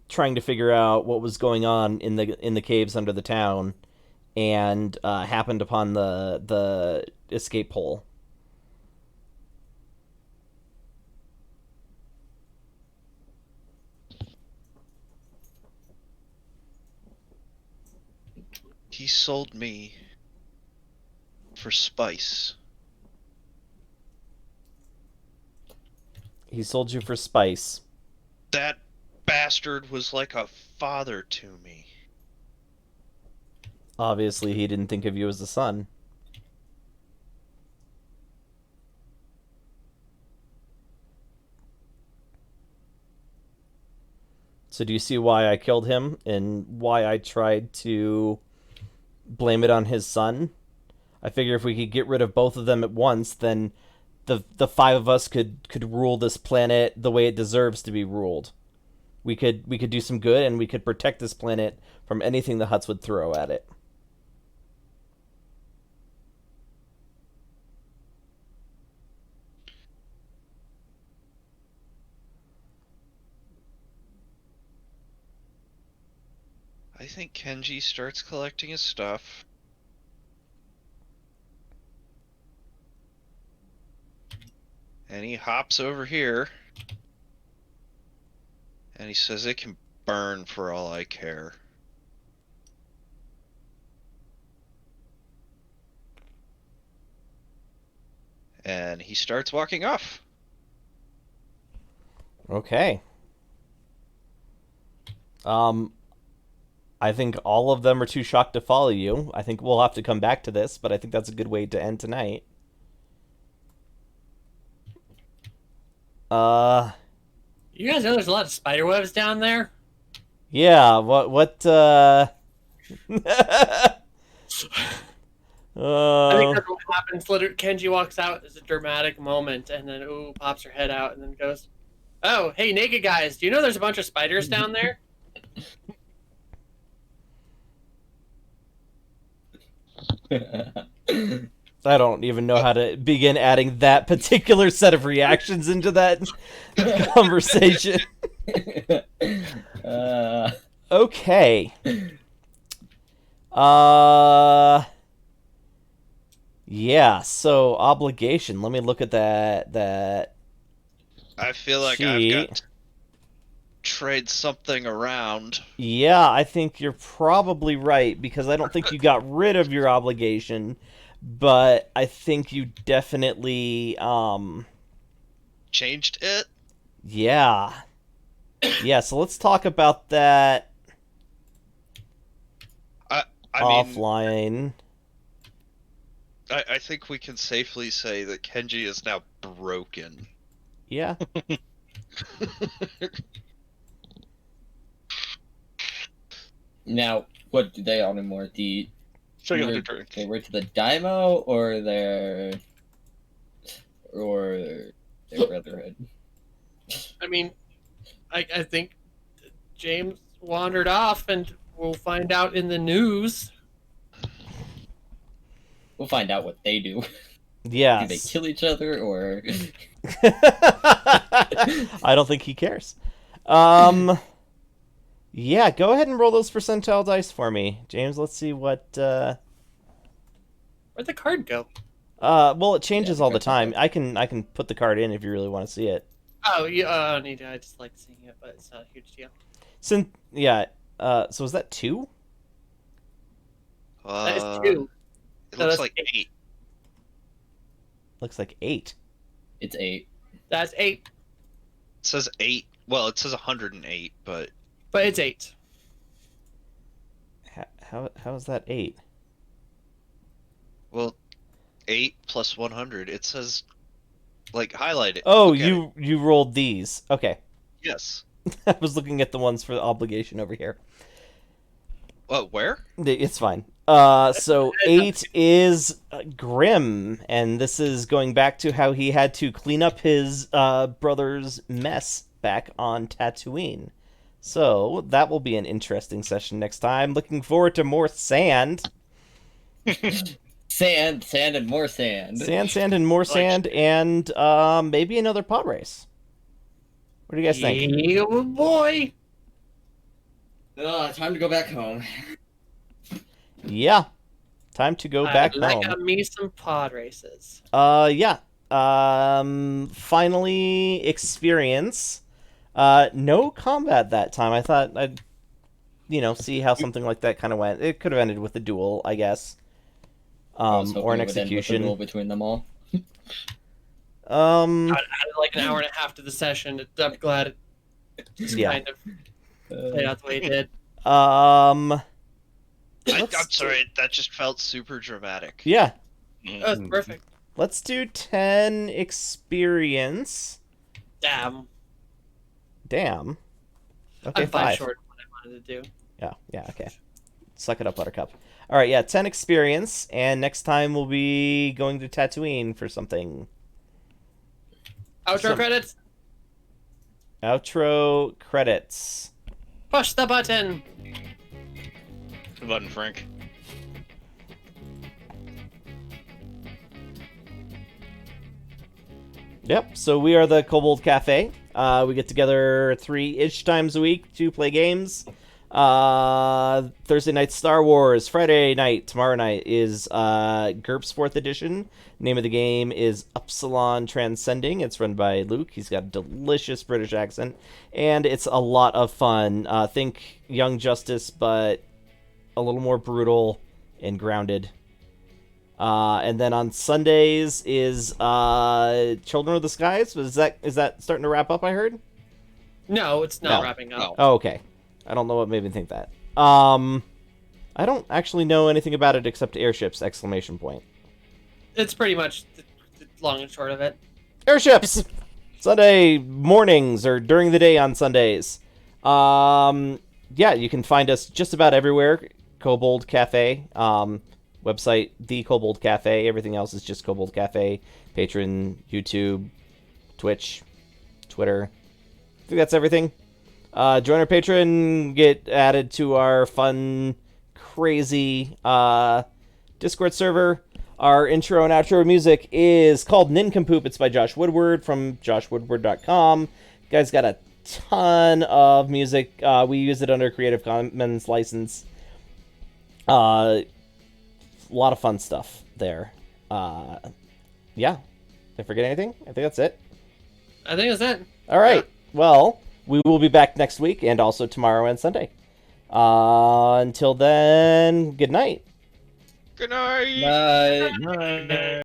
trying to figure out what was going on in the caves under the town, and happened upon the escape hole. He sold me for spice. He sold you for spice. That bastard was like a father to me. Obviously, he didn't think of you as a son. So do you see why I killed him and why I tried to blame it on his son? I figure if we could get rid of both of them at once, then the five of us could rule this planet the way it deserves to be ruled. We could do some good, and we could protect this planet from anything the Hutts would throw at it. I think Kenji starts collecting his stuff. And he hops over here. And he says it can burn for all I care. And he starts walking off. Okay. I think all of them are too shocked to follow you. I think we'll have to come back to this, but I think that's a good way to end tonight. You guys know there's a lot of spider webs down there? Yeah, what I think that's what happens. Literally, Kenji walks out. There's a dramatic moment, and then pops her head out, and then goes, "Oh, hey, naked guys! Do you know there's a bunch of spiders down there?" I don't even know how to begin adding that particular set of reactions into that conversation. Okay. Yeah, so obligation. Let me look at that. I feel like Sheet. I've got to trade something around. Yeah, I think you're probably right because I don't think you got rid of your obligation, but I think you definitely Changed it? yeah. Yeah, so let's talk about that I mean, offline. I think we can safely say that Kenji is now broken. Yeah. Now, what do they own more? So you Were- have to drink. They were to the Daimo or their brotherhood? I mean, I think James wandered off, and we'll find out in the news. We'll find out what they do. Yeah. Do they kill each other or? I don't think he cares. Yeah, go ahead and roll those percentile dice for me, James. Let's see what. Where'd the card go? Well, it changes Yeah, all the the time. card's I can put the card in if you really want to see it. Oh, yeah, I don't need to. I just like seeing it, but it's not a huge deal. Yeah. So is that 2? That is 2. It No, looks that's like 8. 8. Looks like 8. It's 8. That's 8, It says 8. Well, it says 108, but but it's 8. How is that 8? well, 8 plus 100. It says like highlight it. Oh, Look at it. you rolled these. Okay. Yes. I was looking at the ones for the obligation over here. Where? It's fine. So 8 is Grim, and this is going back to how he had to clean up his brother's mess back on Tatooine. So that will be an interesting session next time. Looking forward to more sand. Sand, and more sand. Sand, and more sand, and maybe another pod race. What do you guys think? Yeah, boy. Time to go back home. Yeah. Time to go back I like home. me some pod races. Yeah. Finally experience. No combat that time. I thought I'd, see how something like that kind of went. It could have ended with a duel, I guess. I was hoping Or an it would end with a execution. duel between them all. I added like an hour and a half to the session. I'm glad it just Yeah. kind of played out the way it did. I'm let's sorry. That just felt super dramatic. Yeah. That was perfect. Let's do 10 experience. Damn. Okay, I'm 5. short of what I wanted to do. Yeah, okay. Suck it up, Buttercup. All right, yeah, 10 experience, and next time we'll be going to Tatooine for something. Outro credits. Outro credits. Push the button. The button, Frank. Yep, so we are the Kobold Cafe. We get together 3-ish times a week to play games. Thursday night Star Wars. Friday night, tomorrow night, is GURPS 4th edition. Name of the game is Upsilon Transcending. It's run by Luke. He's got a delicious British accent, and it's a lot of fun. Think Young Justice, but a little more brutal and grounded. And then on Sundays is Children of the Skies. Is that starting to wrap up, I heard? No, it's not No. wrapping up. Oh, okay. I don't know what made me think that. I don't actually know anything about it except airships! ! It's pretty much the long and short of it. Airships! Sunday mornings or during the day on Sundays. Yeah, you can find us just about everywhere. Kobold Cafe. Website, The Kobold Cafe. Everything else is just Kobold Cafe. Patreon, YouTube, Twitch, Twitter. I think that's everything. Join our Patreon, get added to our fun, crazy Discord server. Our intro and outro music is called Nincompoop. It's by Josh Woodward from joshwoodward.com. You guys got a ton of music. We use it under Creative Commons license. A lot of fun stuff there. Yeah. Did I forget anything? I think that's it. I think that's it. All right. Well, we will be back next week and also tomorrow and Sunday. Until then, good night. Good night. Bye. Bye.